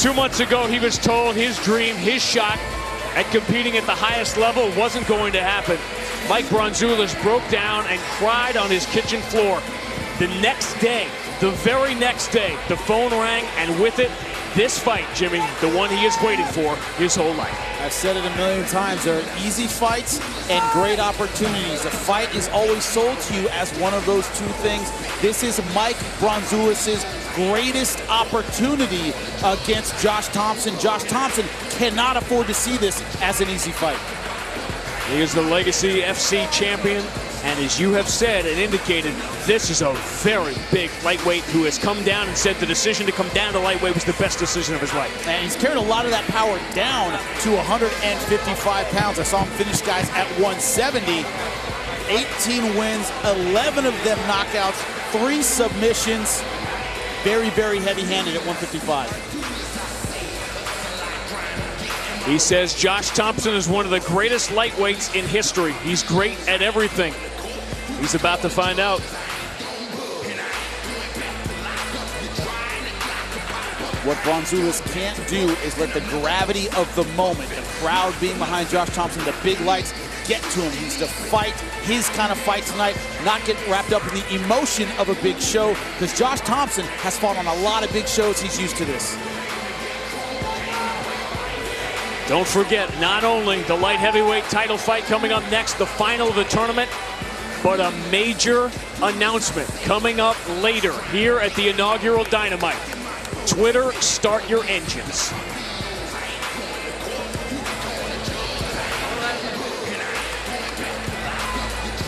2 months ago, he was told his dream, his shot at competing at the highest level wasn't going to happen. Mike Bronzoulis broke down and cried on his kitchen floor. The next day, the very next day, the phone rang, and with it, this fight, Jimmy, the one he has waited for his whole life. I've said it a million times. There are easy fights and great opportunities. A fight is always sold to you as one of those two things. This is Mike Bronzoulis' greatest opportunity against Josh Thomson. Josh Thomson cannot afford to see this as an easy fight. He is the Legacy FC champion, and as you have said and indicated, this is a very big lightweight who has come down and said the decision to come down to lightweight was the best decision of his life. And he's carried a lot of that power down to 155 pounds. I saw him finish guys at 170. 18 wins, 11 of them knockouts, 3 submissions. Very, very heavy-handed at 155. He says Josh Thomson is one of the greatest lightweights in history. He's great at everything. He's about to find out. What Bronzoulis can't do is let the gravity of the moment, the crowd being behind Josh Thomson, the big lights, get to him. He needs to fight his kind of fight tonight, not get wrapped up in the emotion of a big show, because Josh Thomson has fought on a lot of big shows. He's used to this. Don't forget, not only the light heavyweight title fight coming up next, the final of the tournament, but a major announcement coming up later here at the inaugural Dynamite. Twitter, start your engines.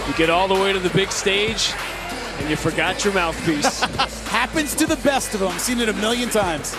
You get all the way to the big stage, and you forgot your mouthpiece. Happens to the best of them. I've seen it a million times.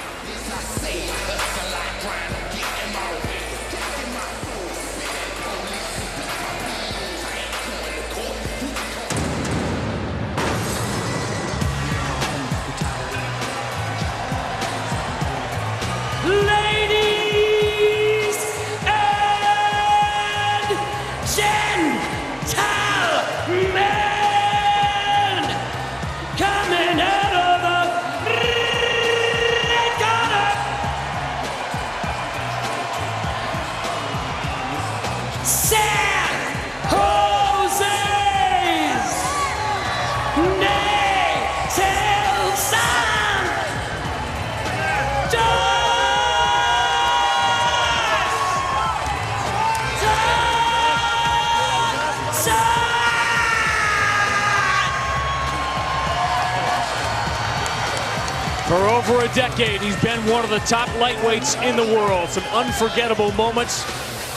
For over a decade, he's been one of the top lightweights in the world. Some unforgettable moments.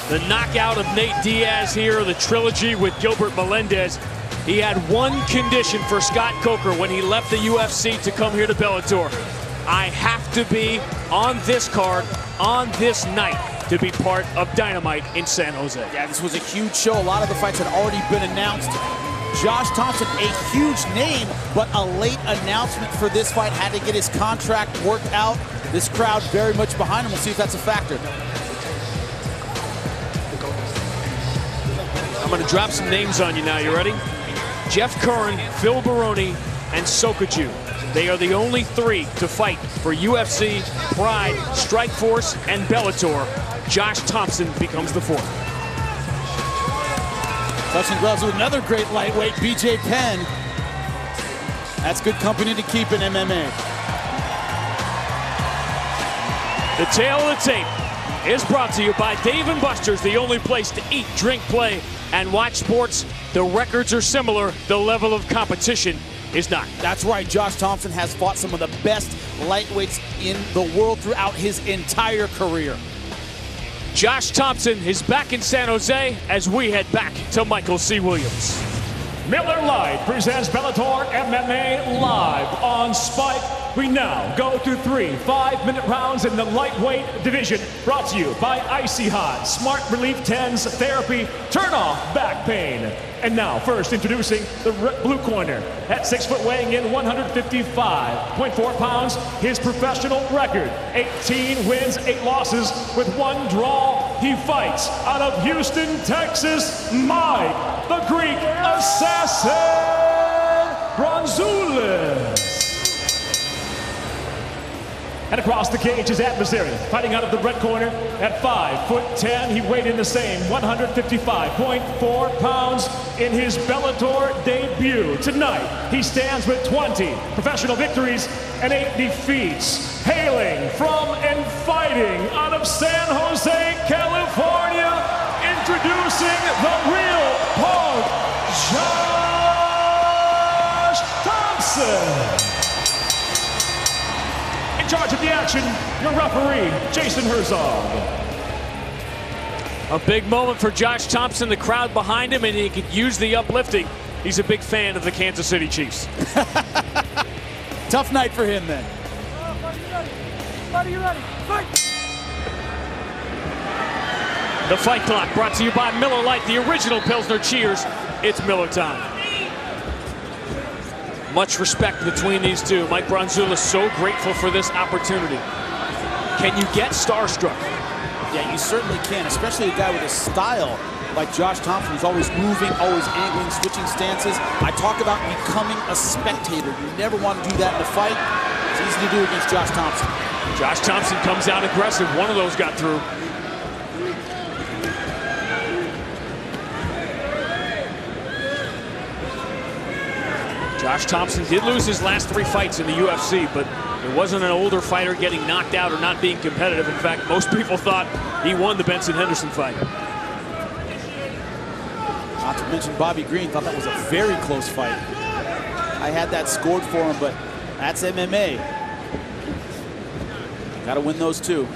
The knockout of Nate Diaz here, the trilogy with Gilbert Melendez. He had one condition for Scott Coker when he left the UFC to come here to Bellator. I have to be on this card, on this night, to be part of Dynamite in San Jose. Yeah, this was a huge show. A lot of the fights had already been announced. Josh Thomson, a huge name, but a late announcement for this fight. Had to get his contract worked out. This crowd very much behind him. We'll see if that's a factor. I'm going to drop some names on you now. You ready? Jeff Curran, Phil Baroni, and Sokaju. They are the only 3 to fight for UFC, Pride, Strikeforce, and Bellator. Josh Thomson becomes the 4th. Touching gloves with another great lightweight, BJ Penn. That's good company to keep in MMA. The tail of the tape is brought to you by Dave & Buster's, the only place to eat, drink, play, and watch sports. The records are similar. The level of competition is not. That's right. Josh Thomson has fought some of the best lightweights in the world throughout his entire career. Josh Thomson is back in San Jose as we head back to Michael C. Williams. Miller Lite presents Bellator MMA live on Spike. We now go through 3 5-minute rounds in the lightweight division. Brought to you by Icy Hot, Smart Relief 10's Therapy, Turn Off Back Pain. And now, first introducing the blue corner. At 6 foot, weighing in 155.4 pounds, his professional record, 18 wins, 8 losses with 1 draw. He fights out of Houston, Texas, Mike, the Greek Assassin, Bronzoulis. And across the cage, his adversary, fighting out of the red corner at 5'10". He weighed in the same 155.4 pounds in his Bellator debut. Tonight, he stands with 20 professional victories and 8 defeats. Hailing from and fighting out of San Jose, California, introducing the real Punk, Josh Thomson. In charge of the action, your referee, Jason Herzog. A big moment for Josh Thomson, the crowd behind him, and he could use the uplifting. He's a big fan of the Kansas City Chiefs. Tough night for him then. Buddy, you ready? Fight! The fight clock brought to you by Miller Lite, the original Pilsner Cheers. It's Miller time. Much respect between these two. Mike Bronzoulis so grateful for this opportunity. Can you get starstruck? Yeah, you certainly can, especially a guy with a style like Josh Thomson, who's always moving, always angling, switching stances. I talk about becoming a spectator. You never want to do that in a fight. It's easy to do against Josh Thomson. Josh Thomson comes out aggressive. One of those got through. Josh Thomson did lose his last 3 fights in the UFC, but it wasn't an older fighter getting knocked out or not being competitive. In fact, most people thought he won the Benson Henderson fight. Not to mention Bobby Green thought that was a very close fight. I had that scored for him, but that's MMA. Got to win those too.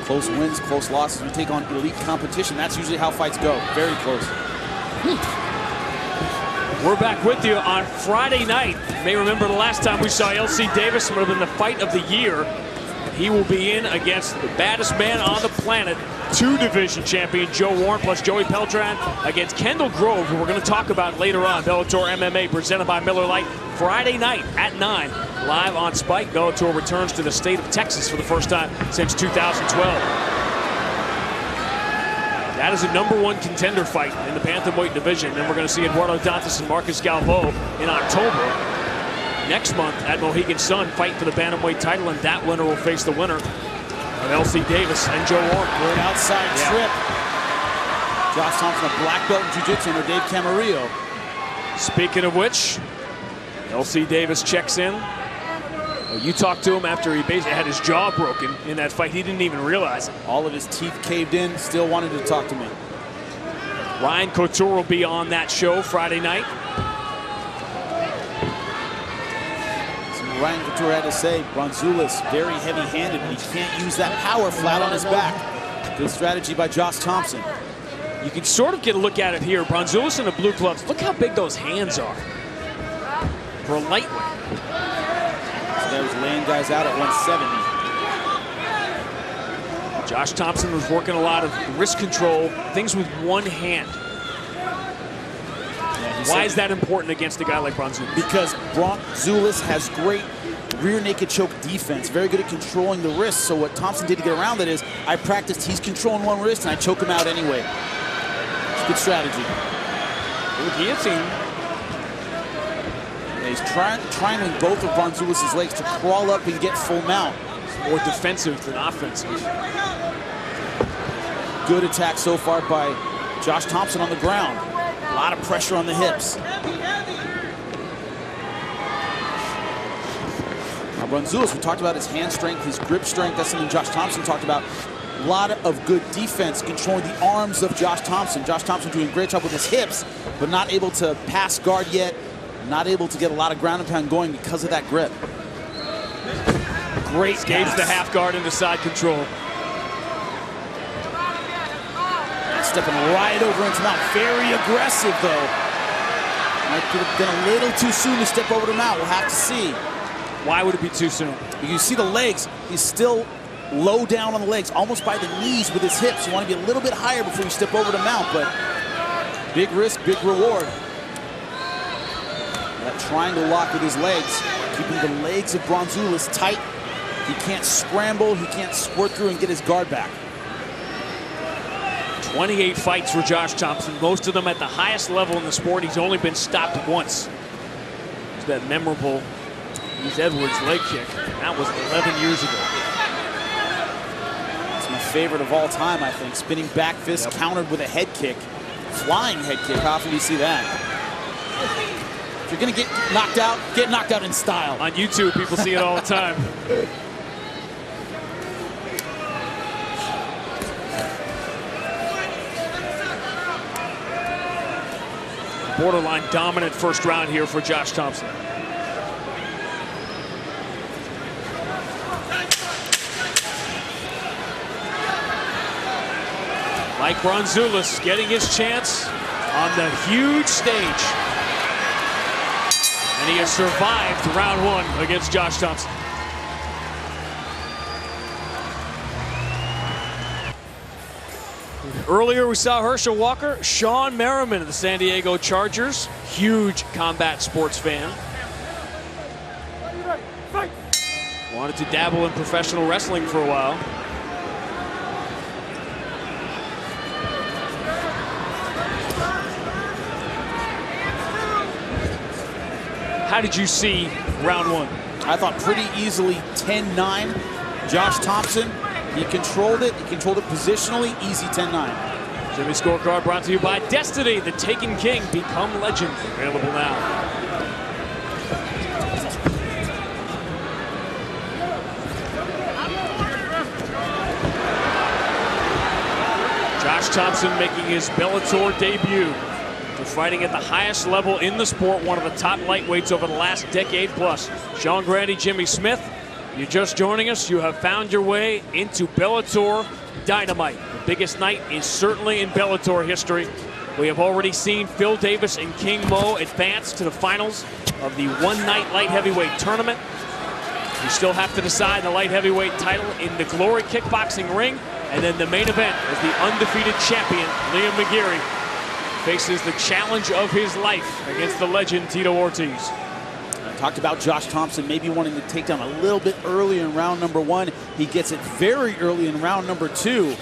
Close wins, close losses. We take on elite competition. That's usually how fights go. Very close. We're back with you on Friday night. You may remember the last time we saw LC Davis would have been the fight of the year. He will be in against the baddest man on the planet, 2-division champion Joe Warren plus Joey Peltran against Kendall Grove, who we're going to talk about later on. Bellator MMA presented by Miller Lite. Friday night at 9, live on Spike. Bellator returns to the state of Texas for the first time since 2012. That is a #1 contender fight in the bantamweight division. Then we're going to see Eduardo Dantas and Marcus Galvo in October. Next month at Mohegan Sun, fight for the bantamweight title, and that winner will face the winner of LC Davis and Joe Warren. We're an outside trip. Josh Thomson, a black belt in jiu-jitsu under Dave Camarillo. Speaking of which, LC Davis checks in. You talked to him after he basically had his jaw broken in that fight. He didn't even realize it. All of his teeth caved in, still wanted to talk to me. Ryan Couture will be on that show Friday night. Ryan Couture had to say, Bronzoulis very heavy-handed, but he can't use that power flat on his back. Good strategy by Josh Thomson. You can sort of get a look at it here. Bronzoulis in the blue gloves. Look how big those hands are for a lightweight. So that was laying guys out at 170. Josh Thomson was working a lot of wrist control, things with one hand. Why is that important against a guy like Bronzoulis? Because Bronzoulis has great rear naked choke defense, very good at controlling the wrist. So what Thomson did to get around that is, I practiced, he's controlling one wrist and I choke him out anyway. It's a good strategy. Good guillotine. Yeah, he's triangling both of Bronzoulis' legs to crawl up and get full mount. More defensive than offensive. Good attack so far by Josh Thomson on the ground. A lot of pressure on the hips. Now Bronzoulis, we talked about his hand strength, his grip strength. That's something Josh Thomson talked about. A lot of good defense controlling the arms of Josh Thomson. Josh Thomson doing a great job with his hips, but not able to pass guard yet. Not able to get a lot of ground and pound going because of that grip. Great Escapes the half guard into side control. Stepping right over into mount. Very aggressive, though. Might have been a little too soon to step over to mount. We'll have to see. Why would it be too soon? You see the legs. He's still low down on the legs, almost by the knees with his hips. You want to be a little bit higher before you step over to mount, but big risk, big reward. That triangle lock with his legs, keeping the legs of Bronzoulis tight. He can't scramble, he can't squirt through and get his guard back. 28 fights for Josh Thomson, most of them at the highest level in the sport. He's only been stopped once. It's that memorable Keith Edwards leg kick. That was 11 years ago. It's my favorite of all time, I think. Spinning back fist countered with a head kick. Flying head kick. How often do you see that? If you're going to get knocked out in style. On YouTube, people see it all the time. Borderline dominant first round here for Josh Thomson. Mike Bronzoulis getting his chance on the huge stage. And he has survived round one against Josh Thomson. Earlier, we saw Herschel Walker, Sean Merriman of the San Diego Chargers, huge combat sports fan. Wanted to dabble in professional wrestling for a while. How did you see round one? I thought pretty easily 10-9. Josh Thomson, he controlled it. He controlled it positionally. Easy 10-9. Jimmy Scorecard brought to you by Destiny, the Taken King. Become legend. Available now. Josh Thomson making his Bellator debut. Fighting at the highest level in the sport, one of the top lightweights over the last decade plus. Sean Grande, Jimmy Smith, you're just joining us. You have found your way into Bellator Dynamite. The biggest night is certainly in Bellator history. We have already seen Phil Davis and King Mo advance to the finals of the one-night light heavyweight tournament. You still have to decide the light heavyweight title in the Glory Kickboxing ring, and then the main event as the undefeated champion, Liam McGeary, faces the challenge of his life against the legend Tito Ortiz. I talked about Josh Thomson maybe wanting to take down a little bit early in round number one. He gets it very early in round number two.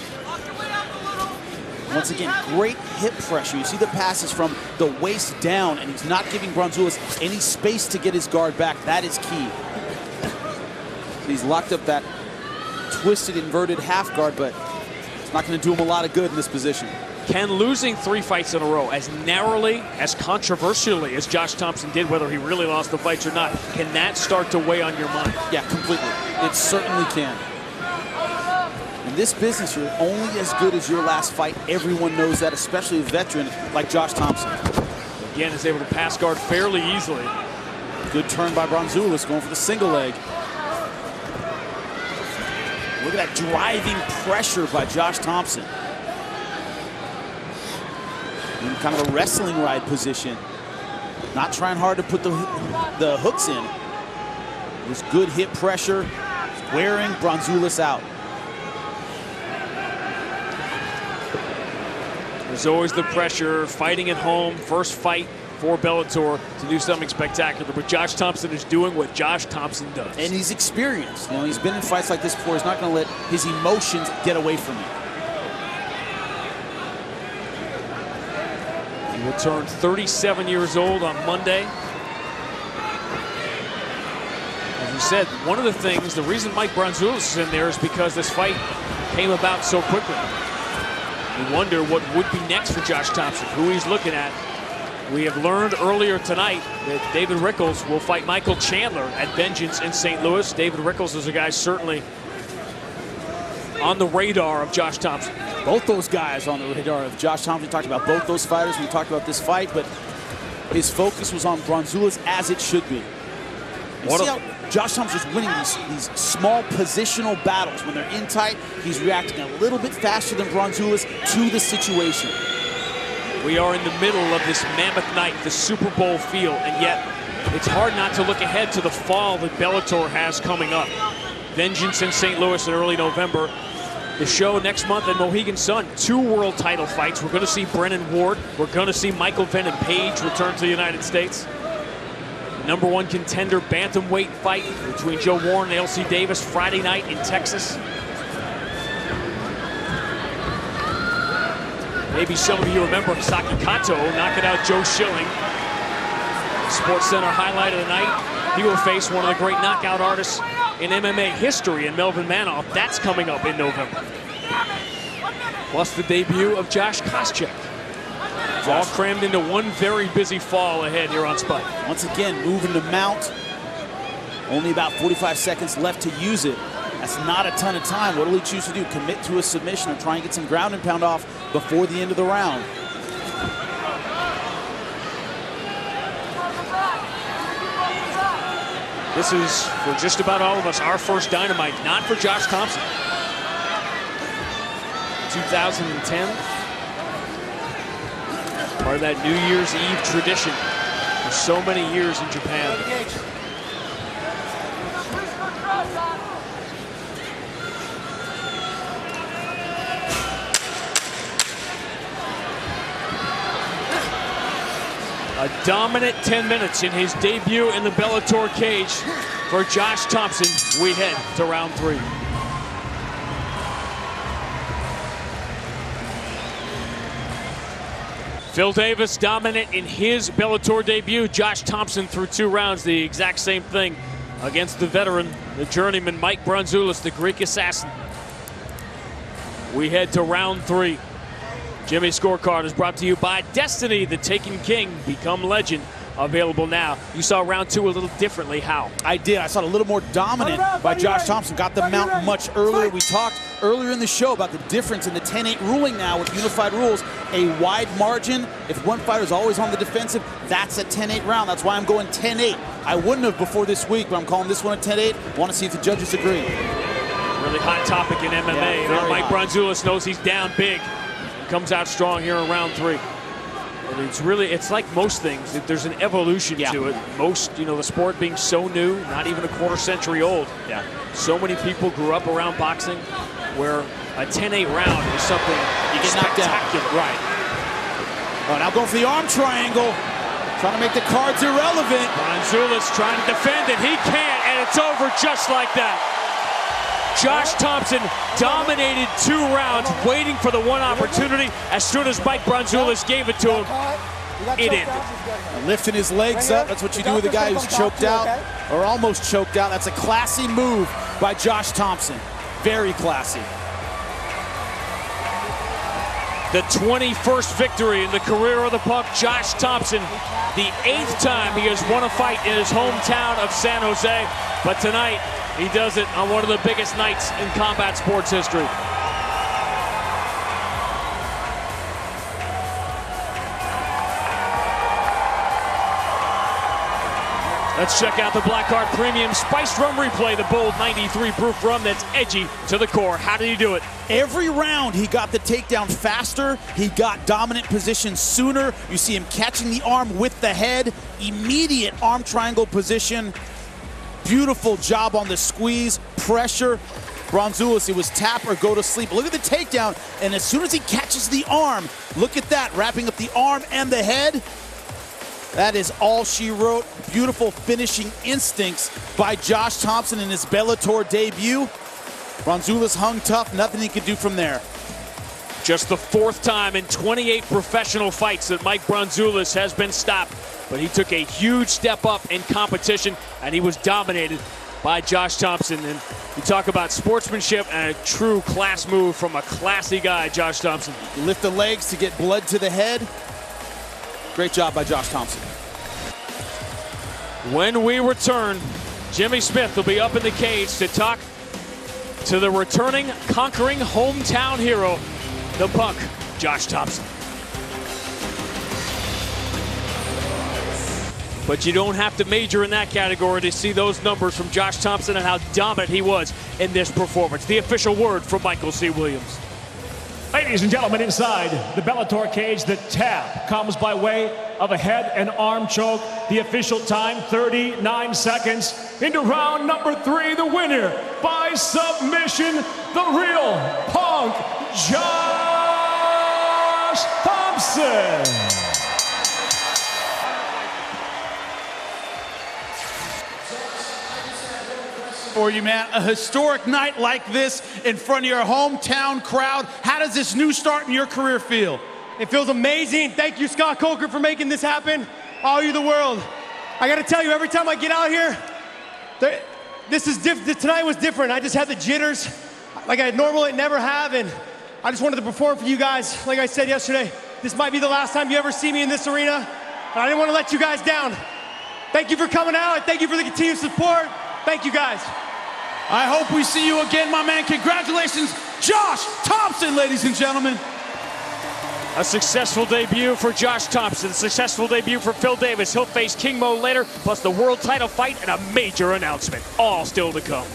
Once again, great hip pressure. You see the passes from the waist down, and he's not giving Bronzoulis any space to get his guard back. That is key. He's locked up that twisted, inverted half guard, but it's not going to do him a lot of good in this position. Can losing 3 fights in a row, as narrowly, as controversially as Josh Thomson did, whether he really lost the fights or not, can that start to weigh on your mind? Yeah, completely. It certainly can. In this business, you're only as good as your last fight. Everyone knows that, especially a veteran like Josh Thomson. Again, is able to pass guard fairly easily. Good turn by Bronzoulis, going for the single leg. Look at that driving pressure by Josh Thomson. In kind of a wrestling ride position. Not trying hard to put the hooks in. It was good hip pressure, wearing Bronzoulis out. There's always the pressure, fighting at home, first fight for Bellator to do something spectacular. But Josh Thomson is doing what Josh Thomson does. And he's experienced. You know, he's been in fights like this before. He's not going to let his emotions get away from him. He will turn 37 years old on Monday. As you said, one of the things, the reason Mike Bronzoulis is in there is because this fight came about so quickly. You wonder what would be next for Josh Thomson, who he's looking at. We have learned earlier tonight that David Rickles will fight Michael Chandler at Vengeance in St. Louis. David Rickles is a guy certainly on the radar of Josh Thomson. Both those guys on the radar of Josh Thomson. We talked about both those fighters. We talked about this fight, but his focus was on Bronzoulis, as it should be. You see how Josh Thomson's winning these small positional battles. When they're in tight, he's reacting a little bit faster than Bronzoulis to the situation. We are in the middle of this mammoth night, the Super Bowl feel, and yet it's hard not to look ahead to the fall that Bellator has coming up. Vengeance in St. Louis in early November. The show next month at Mohegan Sun, 2 world title fights. We're going to see Brennan Ward. We're going to see Michael Venom Page return to the United States. #1 contender bantamweight fight between Joe Warren and L.C. Davis Friday night in Texas. Maybe some of you remember Saki Kato knocking out Joe Schilling. Sports Center highlight of the night. He will face one of the great knockout artists in MMA history in Melvin Manoff. That's coming up in November. Plus the debut of Josh Koscheck. All crammed into one very busy fall ahead here on Spike. Once again, moving to mount. Only about 45 seconds left to use it. That's not a ton of time. What will he choose to do? Commit to a submission or try and get some ground and pound off before the end of the round? This is, for just about all of us, our first Dynamite, not for Josh Thomson. 2010. Part of that New Year's Eve tradition for so many years in Japan. A dominant 10 minutes in his debut in the Bellator cage for Josh Thomson. We head to round 3. Phil Davis dominant in his Bellator debut. Josh Thomson through 2 rounds, the exact same thing against the veteran, the journeyman Mike Bronzoulis, the Greek assassin. We head to round 3. Jimmy's scorecard is brought to you by Destiny, the Taken King, Become Legend. Available now. You saw round 2 a little differently. How? I did. I saw it a little more dominant by Josh Thomson. Got the mount much earlier. We talked earlier in the show about the difference in the 10-8 ruling now with unified rules. A wide margin. If one fighter is always on the defensive, that's a 10-8 round. That's why I'm going 10-8. I wouldn't have before this week, but I'm calling this one a 10-8. Want to see if the judges agree. Really hot topic in MMA. Yeah, Mike Bronzoulis knows he's down big. Comes out strong here in round 3. And it's like most things, there's an evolution to it. Most, the sport being so new, not even a quarter century old. Yeah. So many people grew up around boxing where a 10-8 round is something you get knocked spectacular. Down. Right. Oh, now going for the arm triangle. Trying to make the cards irrelevant. Bronzoulis trying to defend it. He can't, and it's over just like that. Josh Thomson dominated 2 rounds, waiting for the one opportunity. As soon as Mike Bronzoulis gave it to him, it ended. Lifting his legs up, that's what you do with a guy who's choked out or almost choked out. That's a classy move by Josh Thomson. Very classy. The 21st victory in the career of the punk, Josh Thomson. The 8th time he has won a fight in his hometown of San Jose. But tonight, he does it on one of the biggest nights in combat sports history. Let's check out the Black Heart Premium Spiced Rum Replay, the bold 93 proof rum that's edgy to the core. How did he do it? Every round he got the takedown faster, he got dominant position sooner. You see him catching the arm with the head, immediate arm triangle position. Beautiful job on the squeeze, pressure. Bronzoulis, it was tap or go to sleep. Look at the takedown, and as soon as he catches the arm, look at that, wrapping up the arm and the head. That is all she wrote. Beautiful finishing instincts by Josh Thomson in his Bellator debut. Bronzoulis hung tough, nothing he could do from there. Just the 4th time in 28 professional fights that Mike Bronzoulis has been stopped. But he took a huge step up in competition, and he was dominated by Josh Thomson. And you talk about sportsmanship and a true class move from a classy guy, Josh Thomson. You lift the legs to get blood to the head. Great job by Josh Thomson. When we return, Jimmy Smith will be up in the cage to talk to the returning, conquering hometown hero, the punk, Josh Thomson. But you don't have to major in that category to see those numbers from Josh Thomson and how dominant he was in this performance. The official word from Michael C. Williams. Ladies and gentlemen, inside the Bellator cage, the tap comes by way of a head and arm choke. The official time, 39 seconds. Into round number 3, the winner by submission, the real punk, Josh Thomson. For you, man, a historic night like this in front of your hometown crowd. How does this new start in your career feel? It feels amazing. Thank you, Scott Coker, for making this happen. All you the world. I got to tell you, every time I get out here, tonight was different. I just had the jitters like I normally never have, and I just wanted to perform for you guys. Like I said yesterday, this might be the last time you ever see me in this arena, and I didn't want to let you guys down. Thank you for coming out, and thank you for the continued support. Thank you, guys. I hope we see you again, my man. Congratulations, Josh Thomson, ladies and gentlemen. A successful debut for Josh Thomson, a successful debut for Phil Davis. He'll face King Mo later, plus the world title fight and a major announcement. All still to come.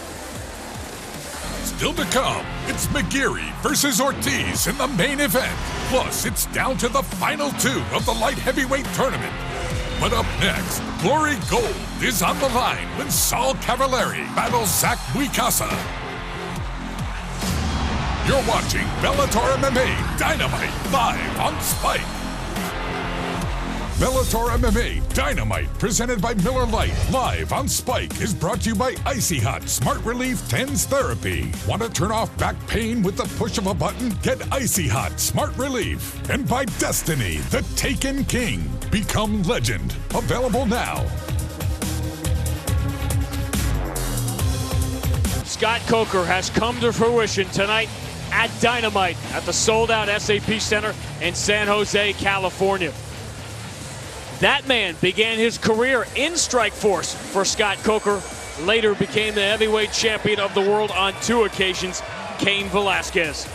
Still to come, it's McGeary versus Ortiz in the main event. Plus, it's down to the final two of the light heavyweight tournament. But up next, Glory Gold is on the line when Saul Cavalieri battles Zach Muikasa. You're watching Bellator MMA Dynamite live on Spike. Bellator MMA Dynamite, presented by Miller Lite, live on Spike, is brought to you by Icy Hot Smart Relief TENS Therapy. Want to turn off back pain with the push of a button? Get Icy Hot Smart Relief. And by Destiny, the Taken King. Become legend. Available now. Scott Coker has come to fruition tonight at Dynamite at the sold-out SAP Center in San Jose, California. That man began his career in Strikeforce for Scott Coker, later became the heavyweight champion of the world on 2 occasions, Cain Velasquez.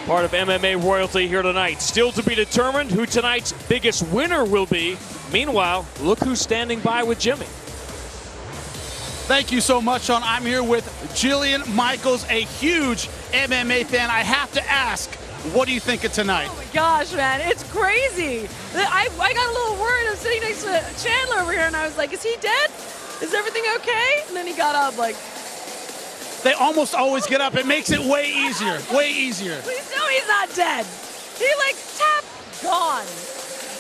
Part of MMA royalty here tonight. Still to be determined who tonight's biggest winner will be. Meanwhile, look who's standing by with Jimmy. Thank you so much, Sean. I'm here with Jillian Michaels, a huge MMA fan. I have to ask, what do you think of tonight? Oh my gosh, man, it's crazy. I got a little worried. I'm sitting next to Chandler over here, and I was like, is he dead? Is everything okay? And then he got up like... They almost always get up. It makes it way easier, way easier. Please tell me he's not dead. He like tapped, gone.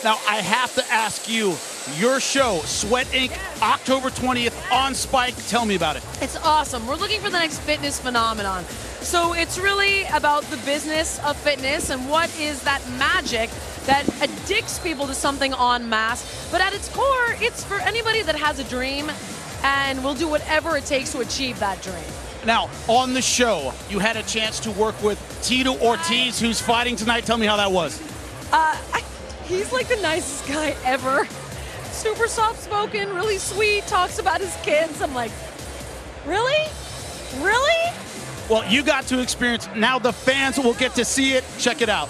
Now, I have to ask you, your show, Sweat Inc., October 20th on Spike. Tell me about it. It's awesome. We're looking for the next fitness phenomenon. So it's really about the business of fitness and what is that magic that addicts people to something en masse. But at its core, it's for anybody that has a dream and will do whatever it takes to achieve that dream. Now, on the show, you had a chance to work with Tito Ortiz, who's fighting tonight. Tell me how that was. He's like the nicest guy ever. Super soft-spoken, really sweet, talks about his kids. I'm like, really? Really? Well, you got to experience. Now the fans will get to see it. Check it out.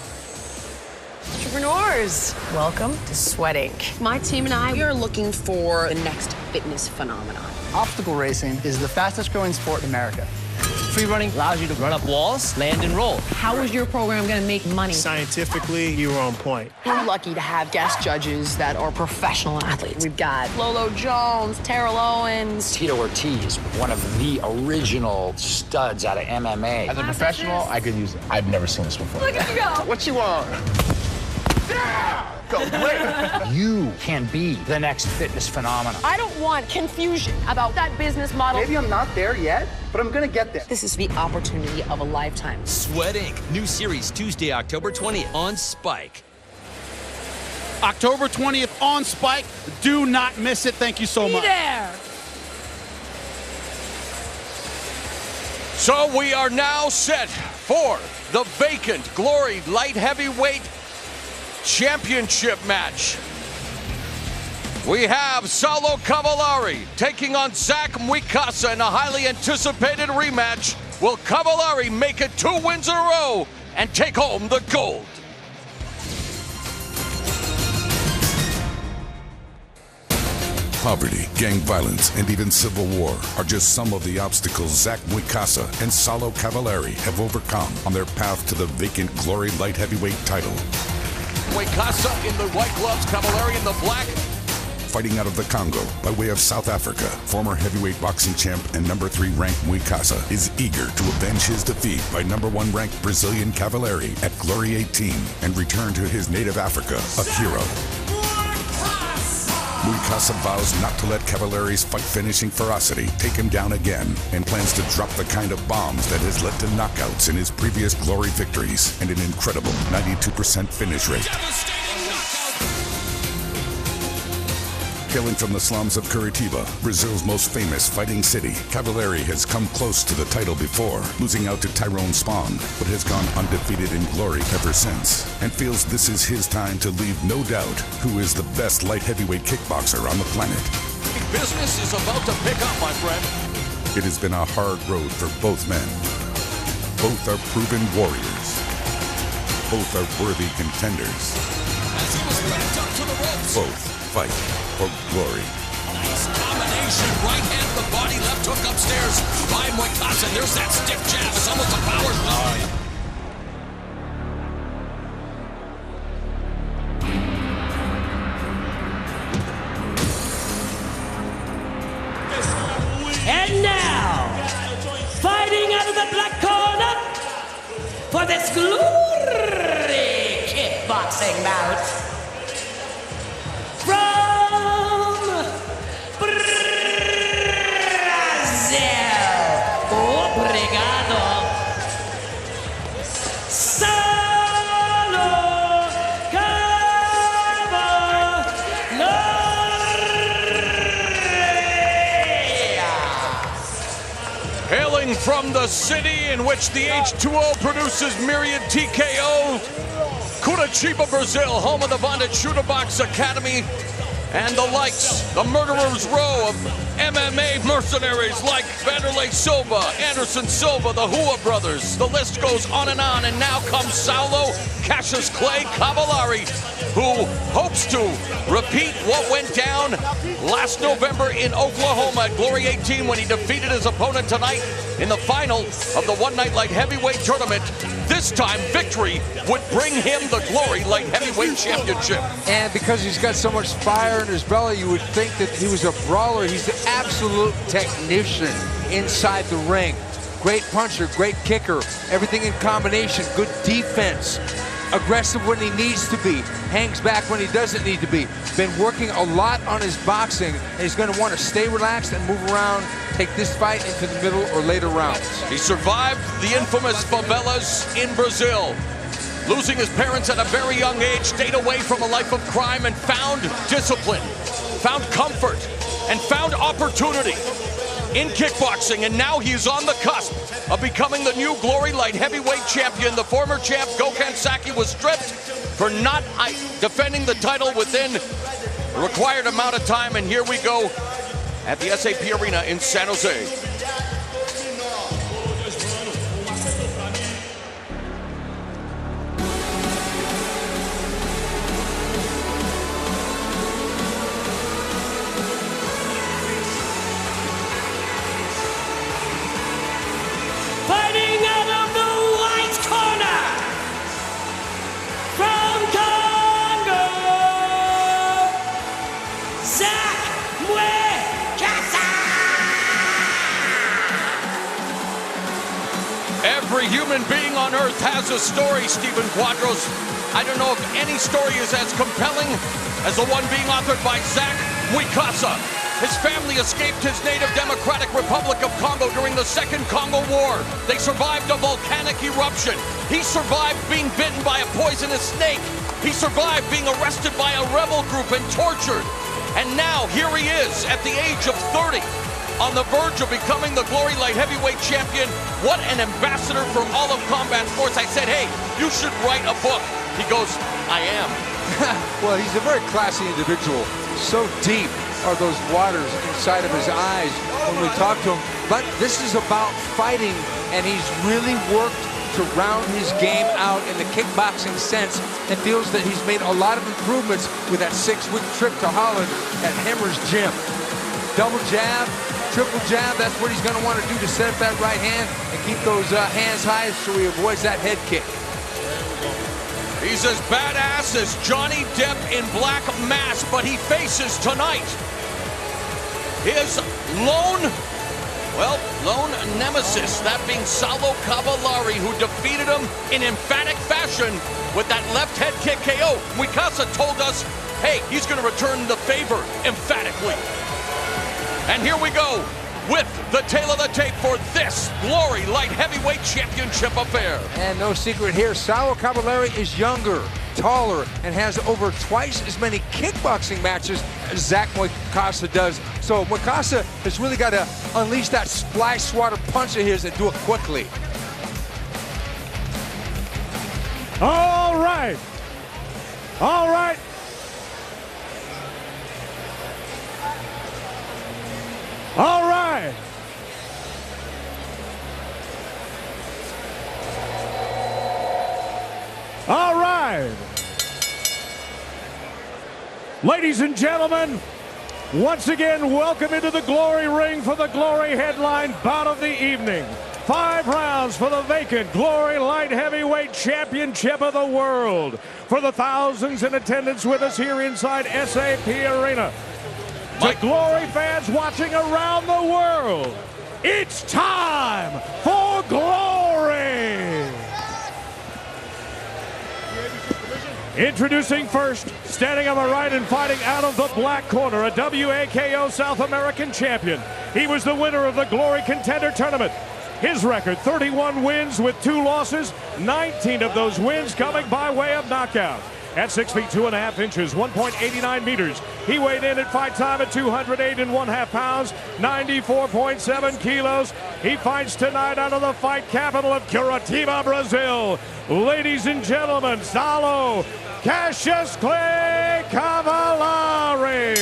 Entrepreneurs, welcome to Sweat Inc. My team and I, we are looking for the next fitness phenomenon. Obstacle racing is the fastest growing sport in America. Free running allows you to run up walls, land and roll. How is your program going to make money? Scientifically, you were on point. We're lucky to have guest judges that are professional athletes. We've got Lolo Jones, Terrell Owens. Tito Ortiz, one of the original studs out of MMA. As a professional, I could use it. I've never seen this before. Look at you go. What you want? Yeah! Go great. You can be the next fitness phenomenon. I don't want confusion about that business model. Maybe I'm not there yet, but I'm gonna get there. This is the opportunity of a lifetime. Sweat Inc. New series Tuesday, October 20th on Spike. October 20th on Spike. Do not miss it. Thank you so much. Be there. So we are now set for the vacant Glory Light Heavyweight Championship match. We have Saulo Cavalieri taking on Zach Muikasa in a highly anticipated rematch. Will Cavalieri make it 2 wins in a row and take home the gold? Poverty, gang violence, and even civil war are just some of the obstacles Zach Muikasa and Saulo Cavalieri have overcome on their path to the vacant Glory Light Heavyweight title. Muikasa in the white gloves, Cavalieri in the black. Fighting out of the Congo by way of South Africa, former heavyweight boxing champ and number 3 ranked Muikasa is eager to avenge his defeat by number 1 ranked Brazilian Cavalieri at Glory 18 and return to his native Africa a hero. Mukasa vows not to let Cavallari's fight-finishing ferocity take him down again and plans to drop the kind of bombs that has led to knockouts in his previous Glory victories and an incredible 92% finish rate. Hailing from the slums of Curitiba, Brazil's most famous fighting city, Cavallari has come close to the title before, losing out to Tyrone Spong, but has gone undefeated in Glory ever since, and feels this is his time to leave no doubt who is the best light heavyweight kickboxer on the planet. Business is about to pick up, my friend. It has been a hard road for both men. Both are proven warriors. Both are worthy contenders. As he was backed up to the ropes. Both fight for glory. Nice combination. Right hand to the body, left hook upstairs by Mukasa. There's that stiff jab. It's almost a power shot. And now, fighting out of the black corner for this glory kickboxing bout. From Brazil, obrigado, Saulo Cavallari. Hailing from the city in which the H2O produces myriad TKO, Curitiba, Brazil, home of the Vonda Shooter Box Academy, and the likes, the murderer's row of MMA mercenaries like Vanderlei Silva, Anderson Silva, the Hua brothers. The list goes on, and now comes Saulo Cassius Clay Cavallari, who hopes to repeat what went down last November in Oklahoma at Glory 18 when he defeated his opponent tonight in the final of the One Night Light Heavyweight Tournament. This time, victory would bring him the Glory Light Heavyweight Championship. And because he's got so much fire in his belly, you would think that he was a brawler. He's the absolute technician inside the ring. Great puncher, great kicker, everything in combination, good defense. Aggressive when he needs to be, hangs back when he doesn't need to be. Been working a lot on his boxing, and he's going to want to stay relaxed and move around, take this fight into the middle or later rounds. He survived the infamous favelas in Brazil. Losing his parents at a very young age, stayed away from a life of crime and found discipline, found comfort, and found opportunity in kickboxing, and now he's on the cusp of becoming the new Glory Light Heavyweight Champion. The former champ, Gokhan Saki, was stripped for not defending the title within the required amount of time, and here we go at the SAP Arena in San Jose. Fighting out of the white corner from Congo, Zach Mukasa. Every human being on earth has a story, Stephen Quadros. I don't know if any story is as compelling as the one being authored by Zach Mukasa. His family escaped his native Democratic Republic of Congo during the Second Congo War. They survived a volcanic eruption. He survived being bitten by a poisonous snake. He survived being arrested by a rebel group and tortured. And now, here he is, at the age of 30, on the verge of becoming the Glory Light Heavyweight Champion. What an ambassador for all of combat sports. I said, hey, you should write a book. He goes, I am. Well, he's a very classy individual. So deep are those waters inside of his eyes when we talk to him. But this is about fighting, and he's really worked to round his game out in the kickboxing sense, and feels that he's made a lot of improvements with that 6-week trip to Holland at Hemmer's gym. Double jab, triple jab, that's what he's going to want to do to set up that right hand and keep those hands high so he avoids that head kick. He's as badass as Johnny Depp in Black Mass, but he faces tonight his lone nemesis, that being Saulo Cavallari, who defeated him in emphatic fashion with that left head kick KO. Mukasa told us hey, he's going to return the favor emphatically. And here we go with the tail of the tape for this Glory Light Heavyweight Championship affair. And no secret here, Saulo Caballero is younger, taller, and has over twice as many kickboxing matches as Zach Muikasa does. So Muikasa has really got to unleash that splash swatter punch of his and do it quickly. All right. All right. All right. All right. Ladies and gentlemen, once again, welcome into the Glory Ring for the Glory headline bout of the evening. 5 rounds for the vacant Glory Light Heavyweight Championship of the world. For the thousands in attendance with us here inside SAP Arena. To Glory fans watching around the world, it's time for Glory! Introducing first, standing on my right and fighting out of the black corner, a WAKO South American champion. He was the winner of the Glory Contender Tournament. His record, 31 wins with 2 losses, 19 of those wins coming by way of knockout. At 6 feet 2.5 inches, 1.89 meters, he weighed in at fight time at 208.5 pounds, 94.7 kilos. He fights tonight out of the fight capital of Curitiba, Brazil. Ladies and gentlemen, Saulo Cassius Clay Caballero.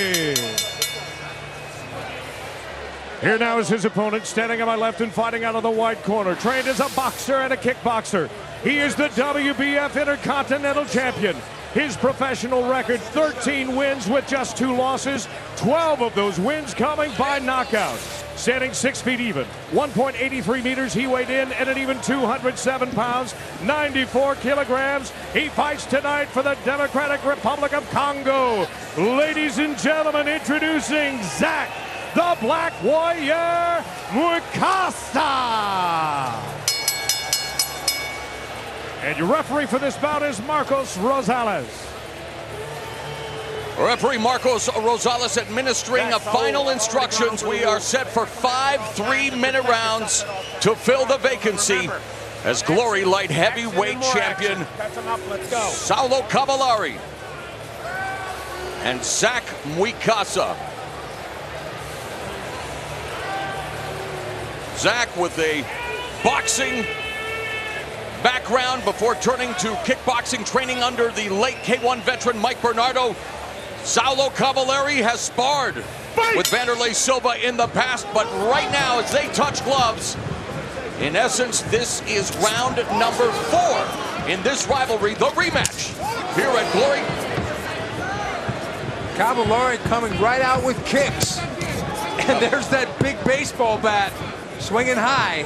Here now is his opponent, standing on my left and fighting out of the white corner. Trained as a boxer and a kickboxer. He is the WBF Intercontinental Champion. His professional record, 13 wins with just 2 losses, 12 of those wins coming by knockout. Standing 6 feet even, 1.83 meters, he weighed in at an even 207 pounds, 94 kilograms. He fights tonight for the Democratic Republic of Congo. Ladies and gentlemen, introducing Zach, the Black Warrior Muikasa. And your referee for this bout is Marcos Rosales. Referee Marcos Rosales administering final instructions. We are set for 5 3-minute rounds to fill the vacancy as Glory Light Heavyweight Champion Saulo Caballero and Zach Muikasa. Zach with a boxing background before turning to kickboxing training under the late K1 veteran Mike Bernardo. Saulo Caballero has sparred with Vanderlei Silva in the past, but right now as they touch gloves, in essence, this is round number 4 in this rivalry, the rematch here at Glory. Caballero coming right out with kicks. And there's that big baseball bat swinging high.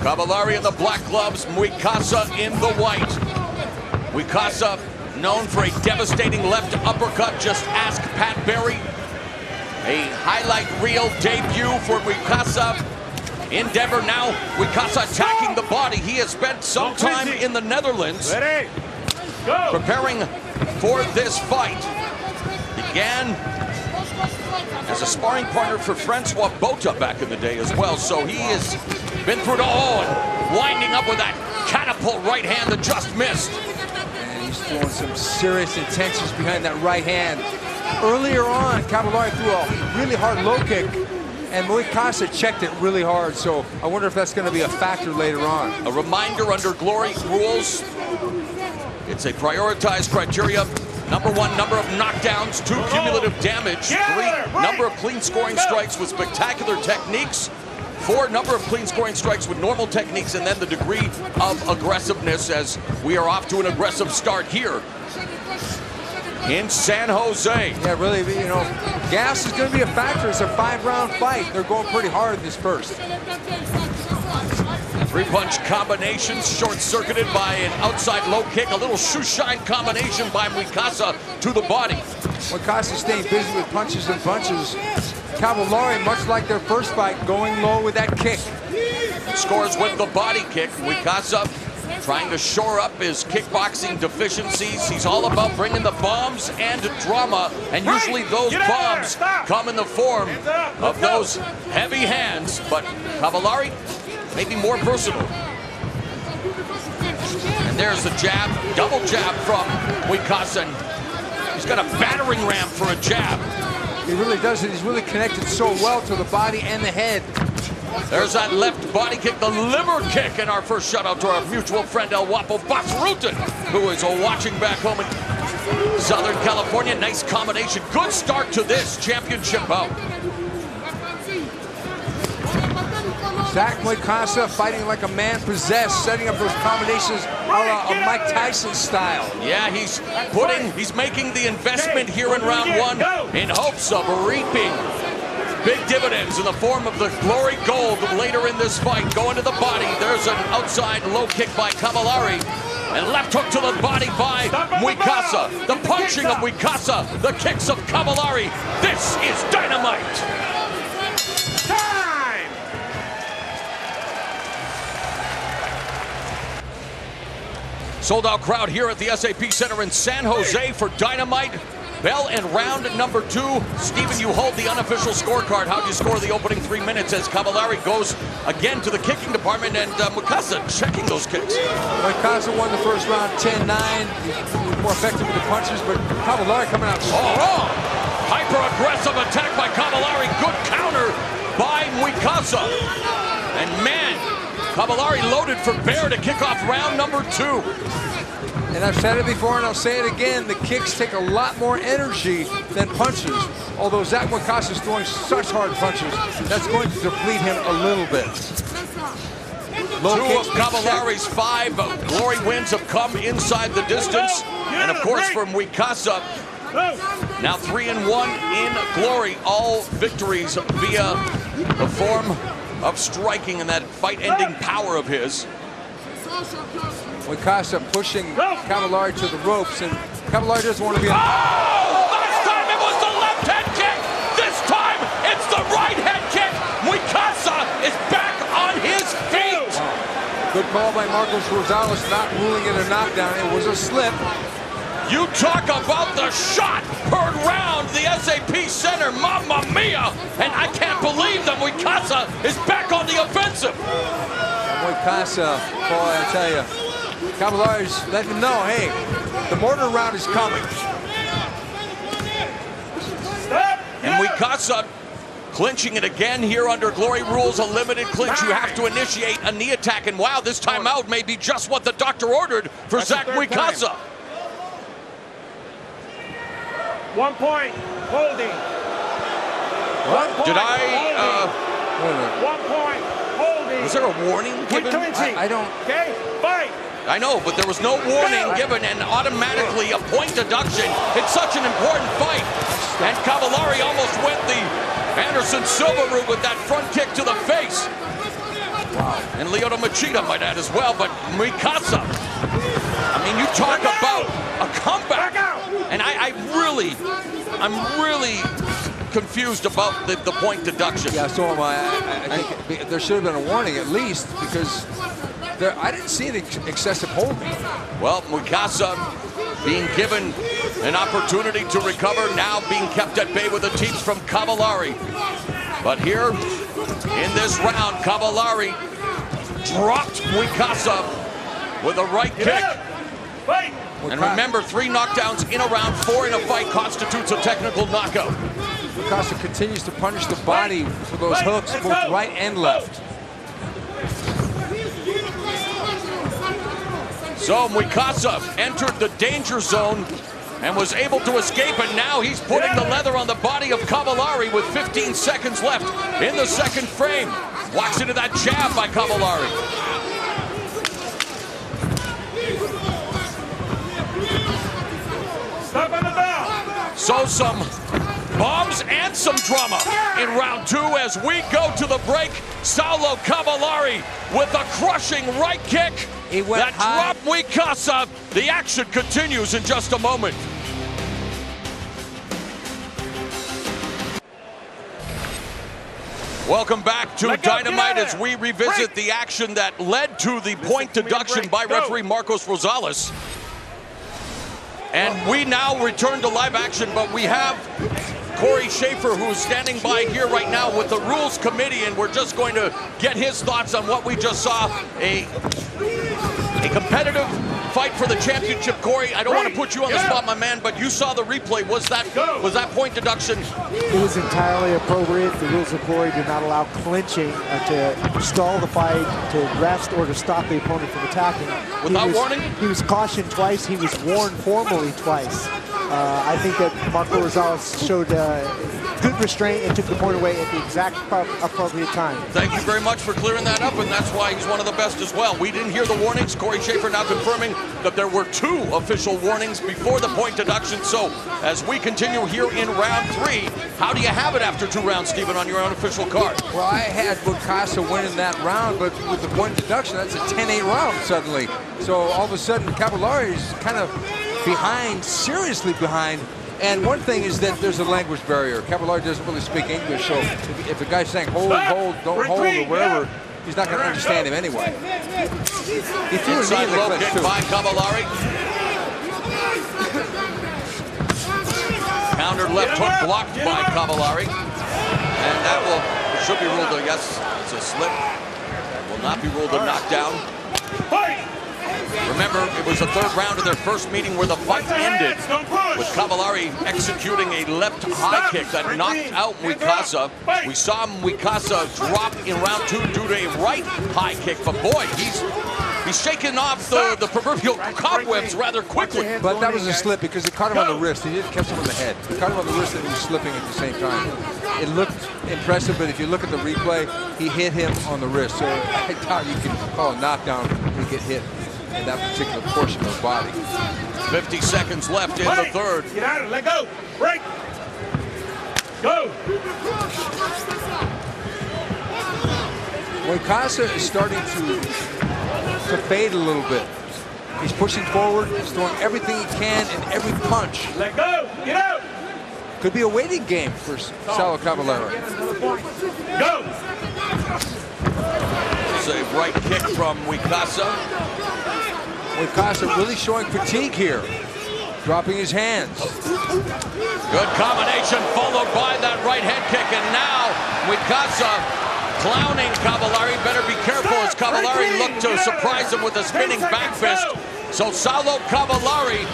Caballero in the black gloves, Muikasa in the white. Muikasa known for a devastating left uppercut, just ask Pat Barry. A highlight reel debut for Muikasa in Denver. Now Muikasa attacking the body. He has spent some time in the Netherlands preparing for this fight. Began as a sparring partner for Francois Bota back in the day as well. So he has been through it all and winding up with that catapult right hand that just missed. And he's throwing some serious intentions behind that right hand. Earlier on, Caballero threw a really hard low kick, and Muikasa checked it really hard. So I wonder if that's going to be a factor later on. A reminder under Glory rules, it's a prioritized criteria. Number 1, number of knockdowns, 2 cumulative damage, 3, number of clean scoring strikes with spectacular techniques, 4, number of clean scoring strikes with normal techniques, and then the degree of aggressiveness as we are off to an aggressive start here in San Jose. Yeah, really, you know, gas is going to be a factor. It's a 5-round fight. They're going pretty hard in this first. 3-punch combinations, short-circuited by an outside low kick, a little shoe-shine combination by Muikasa to the body. Muikasa staying busy with punches and punches. Caballero, much like their first fight, going low with that kick. Scores with the body kick. Muikasa trying to shore up his kickboxing deficiencies. He's all about bringing the bombs and drama, and usually those bombs come in the form of those heavy hands, but Cavallari may be more versatile. And there's the jab, double jab from Wicasa. He's got a battering ram for a jab. He really does it. He's really connected so well to the body and the head. There's that left body kick, the liver kick, and our first shout out to our mutual friend El Guapo Basrutan, who is watching back home in Southern California. Nice combination. Good start to this championship bout. Zach Wicasa fighting like a man possessed, setting up those combinations a la Mike Tyson style. Yeah, he's making the investment here in round one in hopes of reaping big dividends in the form of the glory gold later in this fight. Going to the body, there's an outside low kick by Cavallari. And left hook to the body by Wicasa. The punching of Wicasa, the kicks of Cavallari. This is Dynamite. Sold out crowd here at the SAP Center in San Jose for Dynamite. Bell and round number 2. Steven, you hold the unofficial scorecard. How'd you score the opening 3 minutes as Cavallari goes again to the kicking department, and Wicasa checking those kicks? Wicasa won the first round 10-9. He was more effective with the punches, but Cavallari coming out strong. Hyper-aggressive attack by Cavallari. Good counter by Wicasa. And man, Cavallari loaded for bear to kick off round number 2. And I've said it before and I'll say it again, the kicks take a lot more energy than punches. Although Zach Wicasa is throwing such hard punches, that's going to deplete him a little bit. Two of Cavallari's 5 glory wins have come inside the distance. And of course from Wicasa, now 3-1 in glory. All victories via the form of striking and that fight-ending power of his. Wicasa pushing Cavallari to the ropes, and Cavallari doesn't want to be on. Last time it was the left head kick. This time it's the right head kick. Wicasa is back on his feet. Good call by Marcos Rosales, not ruling it a knockdown. It was a slip. You talk about the shot per round, the SAP Center, mamma mia! And I can't believe that Wicasa is back on the offensive. Wicasa, boy, I tell you, Cavallari's letting him know, hey, the mortar round is coming. And Wicasa clinching it again here under Glory rules, a limited clinch. You have to initiate a knee attack, and wow, this time out may be just what the doctor ordered for Zach Wicasa. 1 point, holding. What? 1 point, Did I, 1 point, holding. Was there a warning given? I don't. Okay, fight. I know, but there was no warning given, and automatically a point deduction. It's such an important fight. And Cavallari almost went the Anderson Silva route with that front kick to the face. Wow. And Lyoto Machida might add as well, but Wicasa, I mean, you talk about a comeback. And I'm really confused about the point deduction. Yeah, so am I. I think there should have been a warning at least, because I didn't see any excessive holding. Well, Wicasa being given an opportunity to recover, now being kept at bay with the teeps from Cavallari. But here in this round, Cavallari dropped Wicasa with a right kick. Fight. And remember, 3 knockdowns in a round, 4 in a fight constitutes a technical knockout. Wicasa continues to punish the body for those hooks, both right and left. So Wicasa entered the danger zone and was able to escape, and now he's putting the leather on the body of Cavallari with 15 seconds left in the second frame. Walks into that jab by Cavallari. So some bombs and some drama in round 2 as we go to the break. Saulo Cavallari with a crushing right kick that dropped Wicasa. The action continues in just a moment. Welcome back to Dynamite as we revisit the action that led to the point deduction by referee Marcos Rosales. And we now return to live action, but we have Corey Schaefer, who's standing by here right now with the Rules Committee, and we're just going to get his thoughts on what we just saw, a competitive fight for the championship. Corey, I don't want to put you on the spot, my man, but you saw the replay. Was that point deduction? It was entirely appropriate. The rules of glory do not allow clinching to stall the fight, to rest, or to stop the opponent from attacking. Without warning? He was cautioned twice. He was warned formally twice. I think that Marco Rosales showed good restraint and took the point away at the exact appropriate time. Thank you very much for clearing that up, and that's why he's one of the best as well. We didn't hear the warnings. Corey Schaefer now confirming that there were 2 official warnings before the point deduction. So as we continue here in round 3, how do you have it after 2 rounds, Stephen, on your unofficial card? Well, I had Bukasa winning that round, but with the point deduction, that's a 10-8 round suddenly. So all of a sudden, Caballari is kind of behind, seriously behind. And one thing is that there's a language barrier. Caballari doesn't really speak English, so if a guy's saying hold, hold, don't hold, or whatever, he's not going to understand him anyway. He threw a knee in the low clinch, kick too. by Caballari. Counter left hook blocked by Caballari. And that should be ruled, I guess, it's a slip. Will not be ruled a knockdown. Remember, it was the 3rd round of their first meeting where the fight ended with Caballari executing a left high kick that knocked out Muikasa. We saw Muikasa drop in round 2 due to a right high kick, but boy, he's shaking off the proverbial cobwebs rather quickly. But that was a slip because he caught him on the wrist. He didn't catch him on the head. He caught him on the wrist and he was slipping at the same time. It looked impressive, but if you look at the replay, he hit him on the wrist. So I doubt you can call a knockdown when he get hit in that particular portion of the body. 50 seconds left in the 3rd. Get out of it, let go, break, go. Muikasa is starting to fade a little bit. He's pushing forward, he's throwing everything he can in every punch. Let go, get out. Could be a waiting game for Saulo Caballari. Go. It's a right kick from Muikasa. Muikasa really showing fatigue here, dropping his hands. Good combination followed by that right head kick, and now Muikasa clowning Caballari. Better be careful as Caballari looked to surprise him with a spinning back fist. So Saulo Caballari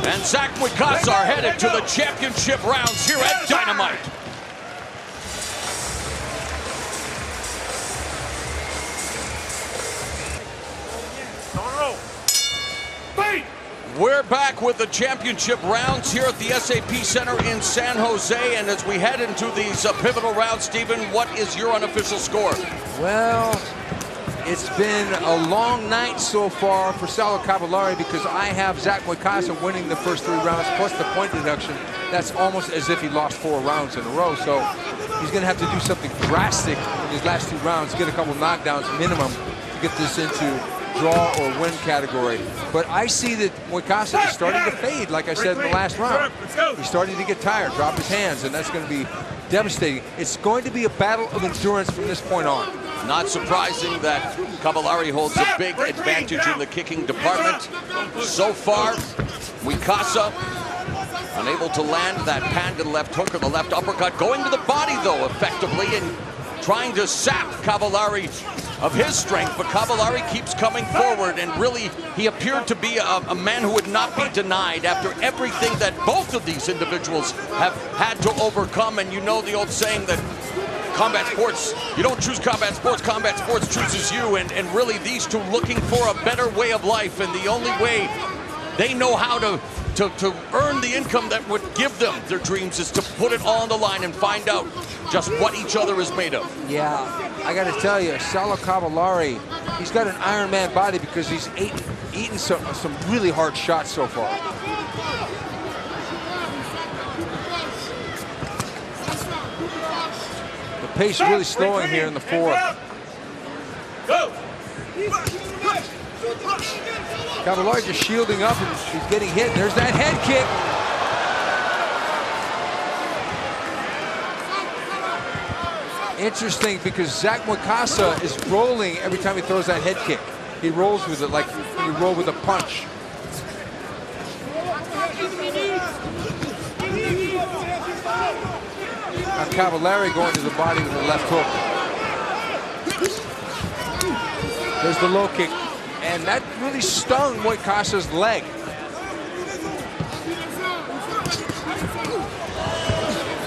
and Zach Muikasa are headed to the championship rounds here at Dynamite. We're back with the championship rounds here at the SAP Center in San Jose, and as we head into these pivotal rounds, Stephen, what is your unofficial score? Well, it's been a long night so far for Saulo Caballari because I have Zach Muikasa winning the first 3 rounds plus the point deduction. That's almost as if he lost 4 rounds in a row, so he's going to have to do something drastic in his last 2 rounds, get a couple knockdowns minimum to get this into draw or win category. But I see that Muikasa is starting to fade, like I said in the last round. He's starting to get tired, drop his hands, and that's going to be devastating. It's going to be a battle of endurance from this point on. Not surprising that Caballari holds a big advantage in the kicking department. So far, Muikasa unable to land that panda left hook or the left uppercut. Going to the body, though, effectively, and trying to sap Caballari of his strength, but Caballari keeps coming forward, and really he appeared to be a man who would not be denied after everything that both of these individuals have had to overcome. And you know the old saying that combat sports, you don't choose combat sports chooses you, and really these two looking for a better way of life, and the only way they know how to earn the income that would give them their dreams is to put it all on the line and find out just what each other is made of. Yeah, I got to tell you, Saulo Caballari, he's got an Iron Man body because he's eaten some really hard shots so far. The pace really slowing here in the 4th. Go. Caballari just shielding up and he's getting hit. There's that head kick. Interesting, because Zach Mucasa is rolling every time he throws that head kick. He rolls with it like you roll with a punch. Now Cavallari going to the body with the left hook. There's the low kick, and that really stung Mucasa's leg.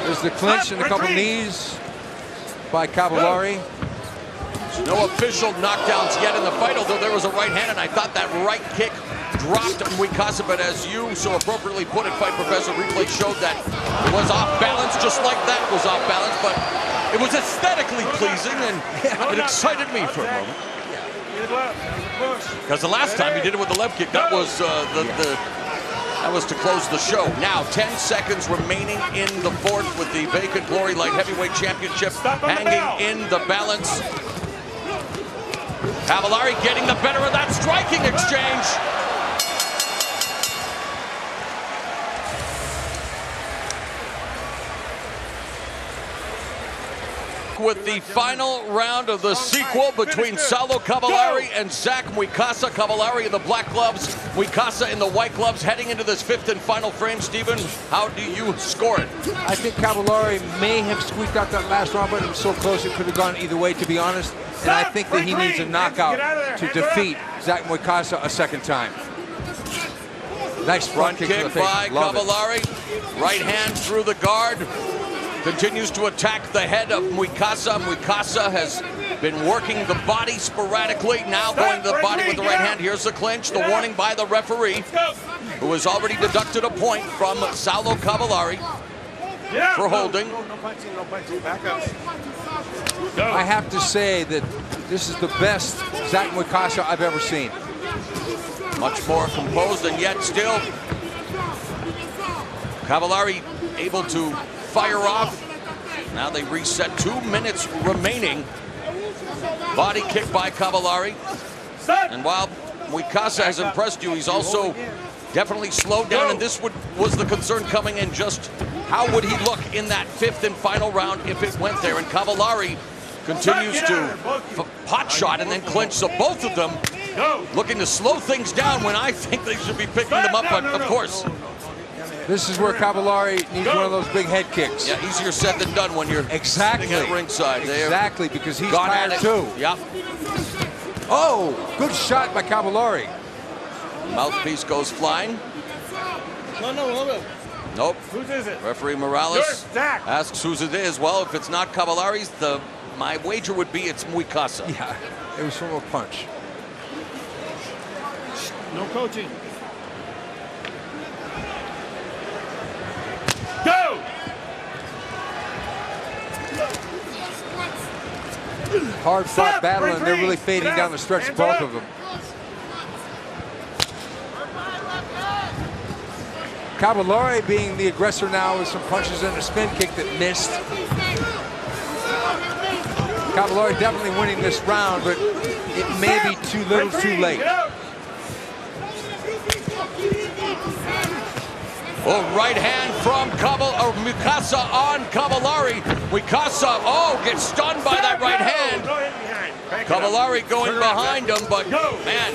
There's the clinch and a couple knees by Cavallari. No official knockdowns yet in the fight, although there was a right hand, and I thought that right kick dropped Mucasa, but as you so appropriately put it, Fight Professor, replay showed that it was off balance, just like that was off balance, but it was aesthetically pleasing, and it excited me for a moment. Because the last time he did it with the left kick, that was that was to close the show. Now, 10 seconds remaining in the fourth with the vacant Glory Light Heavyweight Championship hanging in the balance. Cavallari getting the better of that striking exchange. With the final round of the sequel between Saulo Cavallari and Zach Mucasa. Cavallari in the black gloves, Mucasa in the white gloves. Heading into this fifth and final frame, Stephen, how do you score it? I think Cavallari may have squeaked out that last round, but it was so close it could have gone either way, to be honest. And I think that he needs a knockout to defeat Zach Mucasa a second time. Nice front kick by Cavallari. Right hand through the guard. Continues to attack the head of Mucasa. Mucasa has been working the body sporadically. Now going to the body with the right hand. Here's the clinch. The warning by the referee, who has already deducted a point from Saulo Cavallari for holding. I have to say that this is the best Zach Mucasa I've ever seen. Much more composed, and yet still Cavallari able to fire off. Now they reset, 2 minutes remaining. Body kick by Cavallari. And while Mucasa has impressed you, he's also definitely slowed down, and this was the concern coming in. Just how would he look in that fifth and final round if it went there? And Cavallari continues to pot shot and then clinch. So both of them looking to slow things down when I think they should be picking them up, but of course. This is where Cavallari needs one of those big head kicks. Yeah, easier said than done when you're sitting at ringside. Exactly, because he's tired too. Yep. Oh, good shot by Cavallari. Mouthpiece goes flying. No. Nope. Whose is it? Referee Morales asks whose it is. Well, if it's not Cavallari's, my wager would be it's Mucasa. Yeah, it was from a punch. No coaching. Go! Hard-fought battle, and they're really fading down the stretch, both of them. Cavallari being the aggressor now with some punches and a spin kick that missed. Cavallari definitely winning this round, but it may be too little too late. Oh, right hand from Mucasa on Cavallari. Mucasa, gets stunned by that right hand. Cavallari going behind him, but man.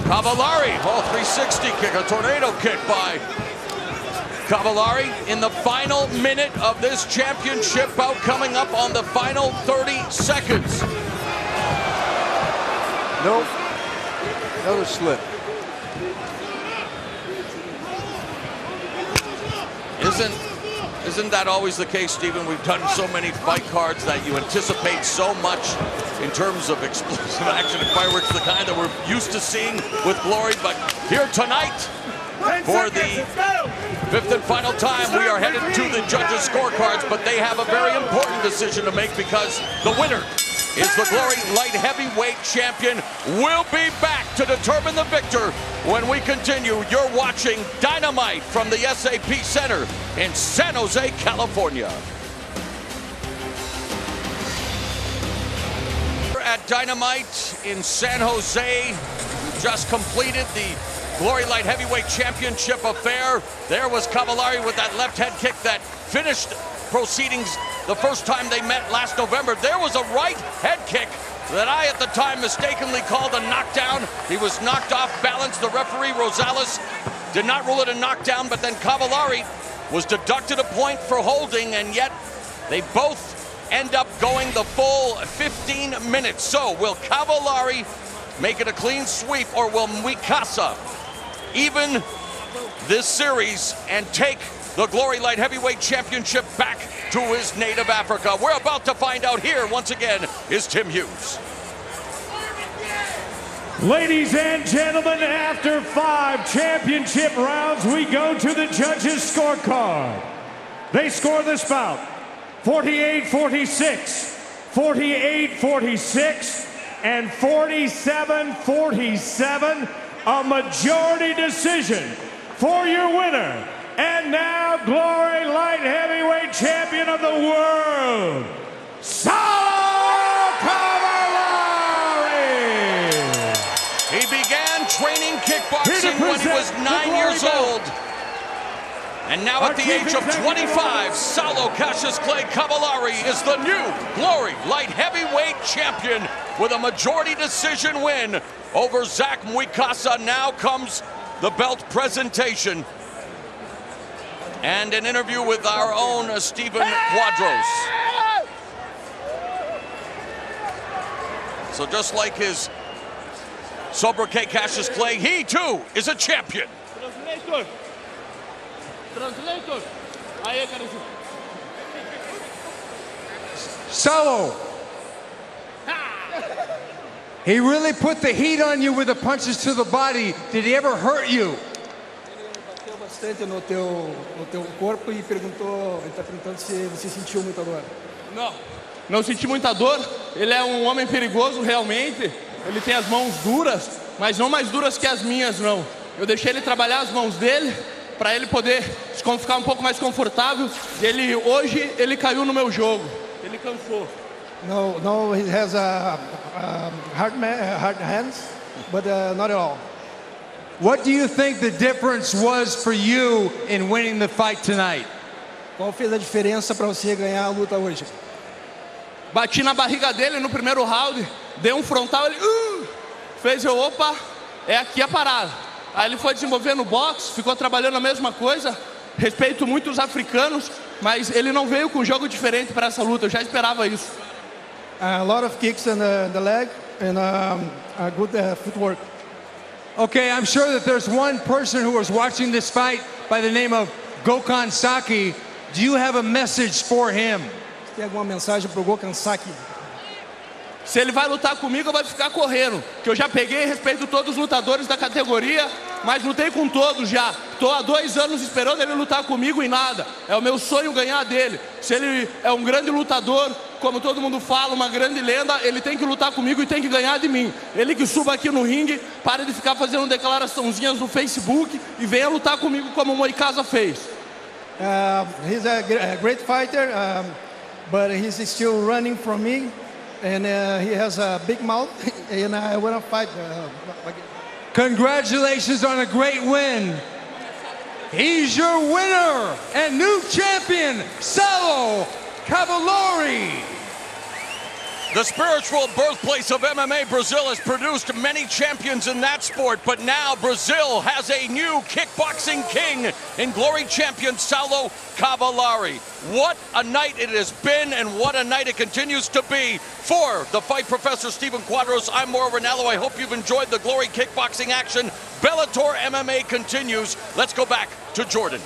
Cavallari, 360 kick, a tornado kick by Cavallari in the final minute of this championship bout, coming up on the final 30 seconds. Nope. Another slip. Isn't that always the case, Stephen? We've done so many fight cards that you anticipate so much in terms of explosive action and fireworks, the kind that we're used to seeing with Glory. But here tonight, for the fifth and final time, we are headed to the judges' scorecards, but they have a very important decision to make, because the winner is the Glory Light Heavyweight Champion. We'll be back to determine the victor when we continue. You're watching Dynamite from the SAP Center in San Jose, California. We're at Dynamite in San Jose. Just completed the Glory Light Heavyweight Championship affair. There was Cavallari with that left head kick that finished proceedings the first time they met last November. There was a right head kick that I at the time mistakenly called a knockdown. He was knocked off balance. The referee, Rosales, did not rule it a knockdown, but then Cavallari was deducted a point for holding, and yet they both end up going the full 15 minutes. So will Cavallari make it a clean sweep, or will Muikasa even this series and take the Glory Light Heavyweight Championship back to his native Africa? We're about to find out. Here, once again, is Tim Hughes. Ladies and gentlemen, after 5 championship rounds, we go to the judges' scorecard. They score this bout 48-46, 48-46, and 47-47, a majority decision for your winner. And now, Glory Light Heavyweight Champion of the World, Saulo Cavallari! He began training kickboxing when he was 9 years old. And now at the age of 25, Saulo Cassius Clay Cavallari is the new Glory Light Heavyweight Champion with a majority decision win over Zach Muikasa. Now comes the belt presentation and an interview with our own Stephen Quadros. So just like his sobriquet Cassius Clay, he too is a champion. Translator. Saulo. He really put the heat on you with the punches to the body. Did he ever hurt you? Bateu bastante no teu corpo e perguntou, ele está perguntando se você sentiu muita dor. Não senti muita dor. Ele é um homem perigoso realmente. Ele tem as mãos duras, mas não mais duras que as minhas, não. Eu deixei ele trabalhar as mãos dele para ele poder ficar um pouco mais confortável. Hoje ele caiu no meu jogo. Ele cansou. No, he has hard hands, but not at all. What do you think the difference was for you in winning the fight tonight? Qual fez a diferença para você ganhar a luta hoje? Bati na barriga dele no primeiro round, dei um frontal, ele fez opa, é aqui a parada. Aí ele foi desenvolvendo boxe, ficou trabalhando a mesma coisa. Respeito muito os africanos, mas ele não veio com um jogo diferente para essa luta. Eu já esperava isso. A lot of kicks in the leg and good footwork. Okay, I'm sure that there's one person who was watching this fight by the name of Gokhan Saki. Do you have a message for him? Tem alguma mensagem para o Gokhan Saki? Se ele vai lutar comigo, eu vou ficar correndo. Que eu já peguei, respeito todos os lutadores da categoria, mas lutei com todos já. Estou há 2 anos esperando ele lutar comigo e nada. É o meu sonho ganhar dele. Se ele é um grande lutador, como todo mundo fala, uma grande lenda, ele tem que lutar comigo e tem que ganhar de mim. Ele que suba aqui no ringue, pare de ficar fazendo declaraçãozinhas no Facebook e venha lutar comigo como o Muikasa fez. He's a great fighter, but he's still running from me. And he has a big mouth, and I want to fight. Congratulations on a great win. He's your winner and new champion, Saulo Cavallari. The spiritual birthplace of MMA, Brazil has produced many champions in that sport, but now Brazil has a new kickboxing king in glory champion Saulo Cavallari. What a night it has been, and what a night it continues to be. For the Fight Professor Stephen Quadros, I'm Mauro Ranallo. I hope you've enjoyed the glory kickboxing action. Bellator MMA continues. Let's go back to Jordan.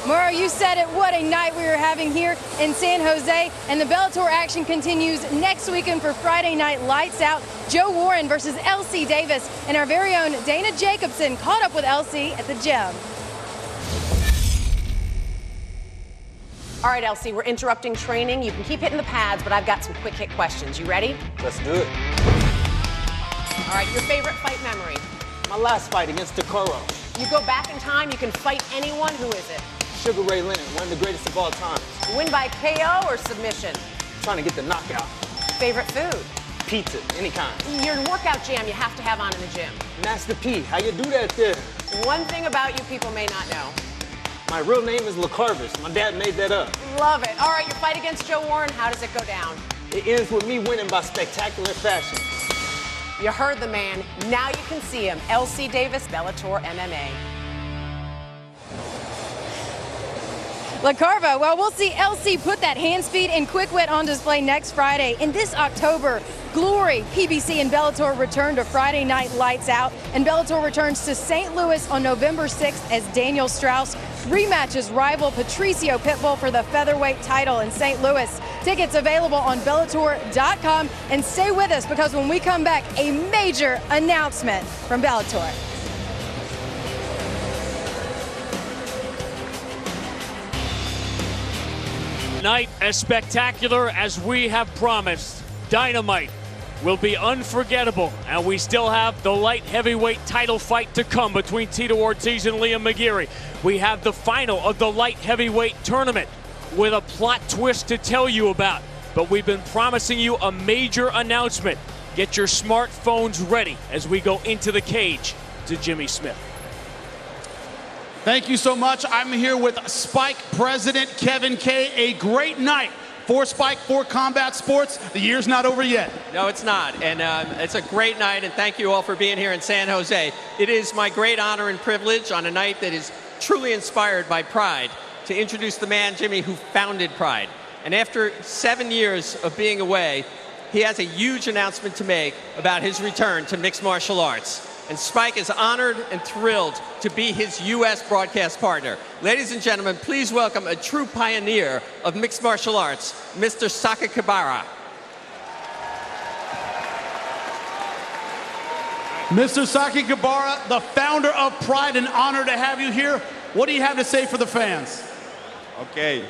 Mauro, you said it. What a night we were having here in San Jose. And the Bellator action continues next weekend for Friday Night Lights Out. Joe Warren versus LC Davis. And our very own Dana Jacobson caught up with LC at the gym. All right, LC, we're interrupting training. You can keep hitting the pads, but I've got some quick hit questions. You ready? Let's do it. All right, your favorite fight memory? My last fight against Takoro. You go back in time, you can fight anyone. Who is it? Sugar Ray Leonard, one of the greatest of all time. Win by KO or submission? Trying to get the knockout. Favorite food? Pizza, any kind. Your workout jam you have to have on in the gym? Master P, how you do that there? One thing about you people may not know. My real name is LaCarvis. My dad made that up. Love it. All right, your fight against Joe Warren, how does it go down? It ends with me winning by spectacular fashion. You heard the man. Now you can see him. LC Davis, Bellator MMA. LaCarva, well, we'll see LC put that hand speed and quick wit on display next Friday. And this October, Glory, PBC, and Bellator return to Friday Night Lights Out. And Bellator returns to St. Louis on November 6th as Daniel Straus rematches rival Patricio Pitbull for the featherweight title in St. Louis. Tickets available on Bellator.com. And stay with us because when we come back, a major announcement from Bellator. Night as spectacular as we have promised. Dynamite will be unforgettable, and we still have the light heavyweight title fight to come between Tito Ortiz and Liam McGeary. We have the final of the light heavyweight tournament with a plot twist to tell you about, but we've been promising you a major announcement. Get your smartphones ready as we go into the cage to Jimmy Smith. Thank you so much. I'm here with Spike President Kevin Kay. A great night for Spike, for combat sports. The year's not over yet. No, it's not. And it's a great night, and thank you all for being here in San Jose. It is my great honor and privilege on a night that is truly inspired by Pride to introduce the man, Jimmy, who founded Pride. And after 7 years of being away, he has a huge announcement to make about his return to mixed martial arts. And Spike is honored and thrilled to be his U.S. broadcast partner. Ladies and gentlemen, please welcome a true pioneer of mixed martial arts, Mr. Sakakibara. Mr. Sakakibara, the founder of Pride, an honor to have you here. What do you have to say for the fans? Okay.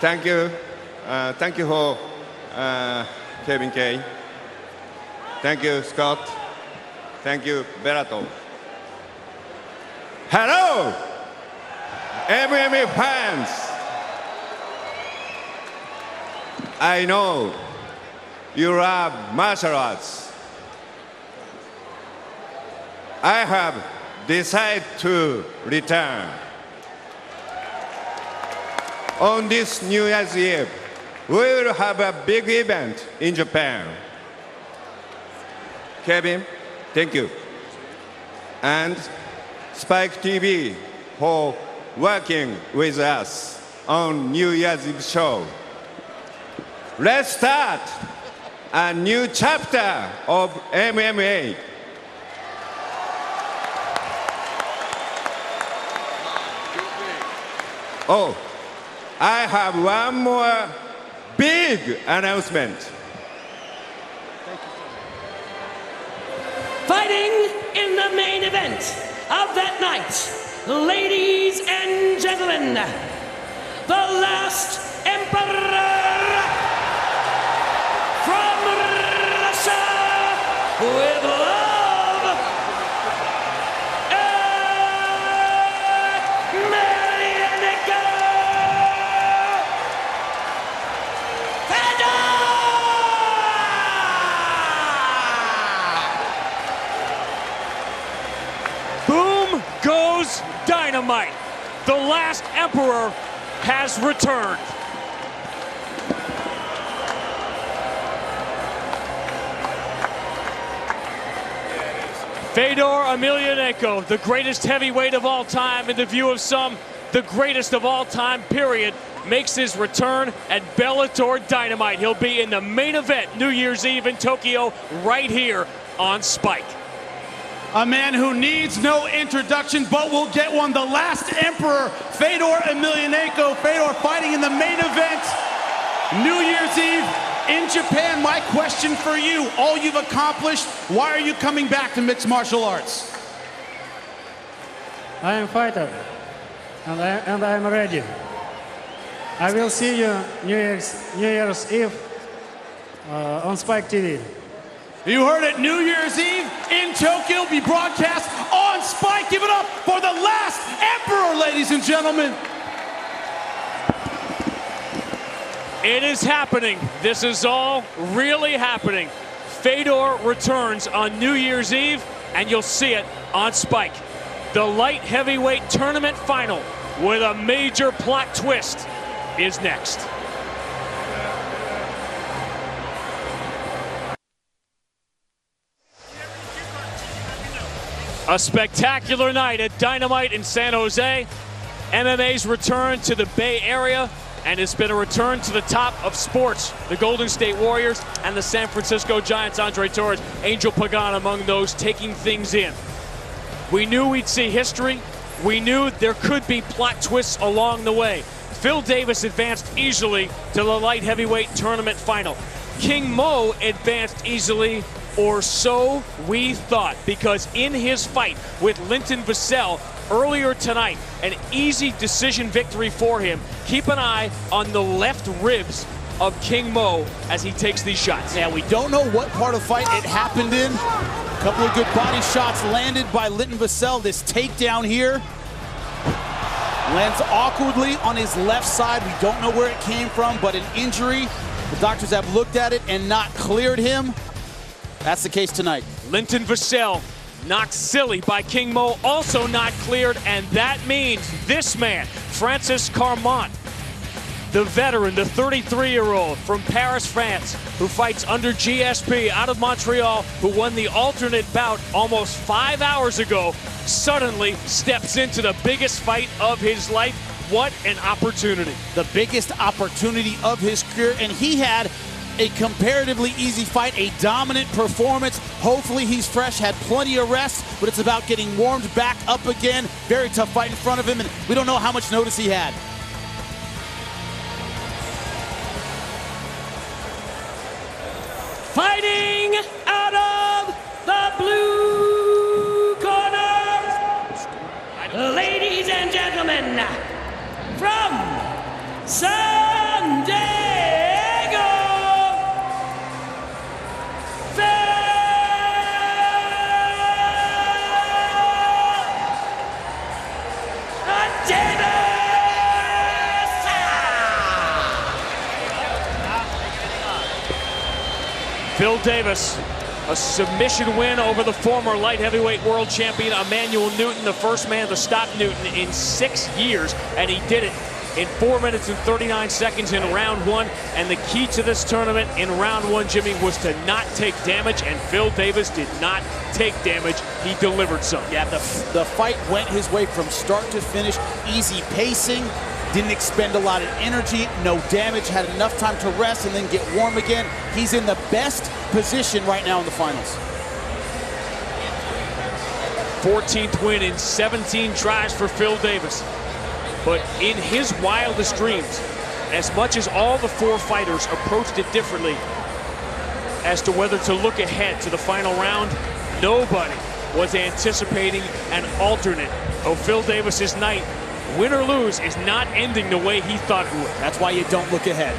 Thank you. Thank you for Kevin Kay. Thank you, Scott. Thank you, Bellator. Hello, MMA fans. I know you love martial arts. I have decided to return. On this New Year's Eve, we will have a big event in Japan. Kevin, thank you. And Spike TV for working with us on New Year's Eve show. Let's start a new chapter of MMA. Oh, I have one more big announcement. Fighting in the main event of that night, ladies and gentlemen, the last emperor from Russia with love, goes Dynamite. The last emperor has returned. Fedor Emelianenko, the greatest heavyweight of all time, in the view of some, the greatest of all time, period, makes his return at Bellator Dynamite. He'll be in the main event New Year's Eve in Tokyo, right here on Spike. A man who needs no introduction, but will get one. The last emperor, Fedor Emelianenko. Fedor fighting in the main event, New Year's Eve in Japan. My question for you, all you've accomplished, why are you coming back to mixed martial arts? I am a fighter, and I am ready. I will see you New Year's Eve on Spike TV. You heard it, New Year's Eve in Tokyo, be broadcast on Spike. Give it up for the last emperor, ladies and gentlemen. It is happening. This is all really happening. Fedor returns on New Year's Eve and you'll see it on Spike. The light heavyweight tournament final with a major plot twist is next. A spectacular night at Dynamite in San Jose. MMA's return to the Bay Area, and it's been a return to the top of sports. The Golden State Warriors and the San Francisco Giants, Andre Torres, Angel Pagan among those taking things in. We knew we'd see history. We knew there could be plot twists along the way. Phil Davis advanced easily to the light heavyweight tournament final. King Mo advanced easily, or so we thought, because in his fight with Linton Vassell earlier tonight, an easy decision victory for him. Keep an eye on the left ribs of King Mo as he takes these shots. Yeah, we don't know what part of the fight it happened in. A couple of good body shots landed by Linton Vassell. This takedown here lands awkwardly on his left side. We don't know where it came from, but an injury. The doctors have looked at it and not cleared him. That's the case tonight. Linton Vassell knocked silly by King Mo, also not cleared, and that means this man, Francis Carmont, the veteran, the 33-year-old from Paris, France, who fights under GSP out of Montreal, who won the alternate bout almost 5 hours ago, suddenly steps into the biggest fight of his life. What an opportunity. The biggest opportunity of his career, and he had a comparatively easy fight, a dominant performance. Hopefully he's fresh, had plenty of rest, but it's about getting warmed back up again. Very tough fight in front of him, and we don't know how much notice he had. Fighting out of the blue corner, ladies and gentlemen, from San Diego, Phil Davis, a submission win over the former light heavyweight world champion Emanuel Newton, the first man to stop Newton in 6 years, and he did it in 4 minutes and 39 seconds in round one. And the key to this tournament in round one, Jimmy, was to not take damage, and Phil Davis did not take damage. He delivered some. Yeah, the fight went his way from start to finish. Easy pacing, didn't expend a lot of energy, no damage, had enough time to rest and then get warm again. He's in the best position right now in the finals. 14th win in 17 tries for Phil Davis. But in his wildest dreams, as much as all the four fighters approached it differently as to whether to look ahead to the final round, nobody was anticipating an alternate. Oh, Phil Davis's night, win or lose, is not ending the way he thought it would. That's why you don't look ahead.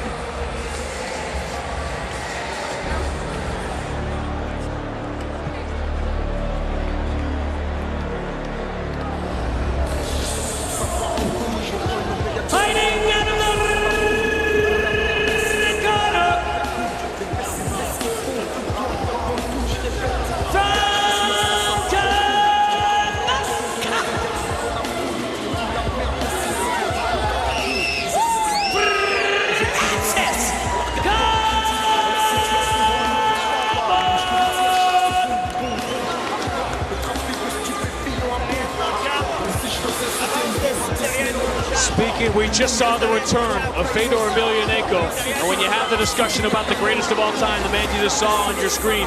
We just saw the return of Fedor Emelianenko, and when you have the discussion about the greatest of all time, the man you just saw on your screen,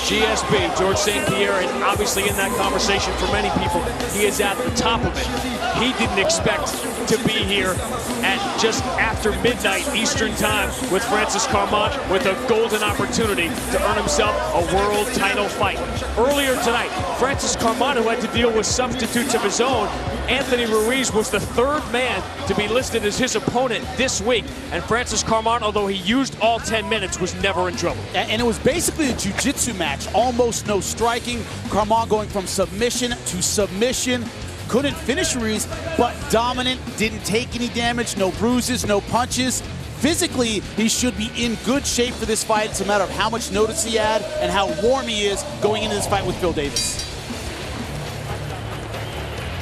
GSP, George St. Pierre, and obviously in that conversation for many people, he is at the top of it. He didn't expect to be here at just after midnight Eastern time with Francis Carmont with a golden opportunity to earn himself a world title fight. Earlier tonight, Francis Carmont, who had to deal with substitutes of his own, Anthony Ruiz was the third man to be listed as his opponent this week. And Francis Carmont, although he used all 10 minutes, was never in trouble. And it was basically a jiu-jitsu match. Almost no striking. Carmont going from submission to submission. Couldn't finish Ruiz, but dominant. Didn't take any damage. No bruises, no punches. Physically, he should be in good shape for this fight. It's a matter of how much notice he had and how warm he is going into this fight with Phil Davis.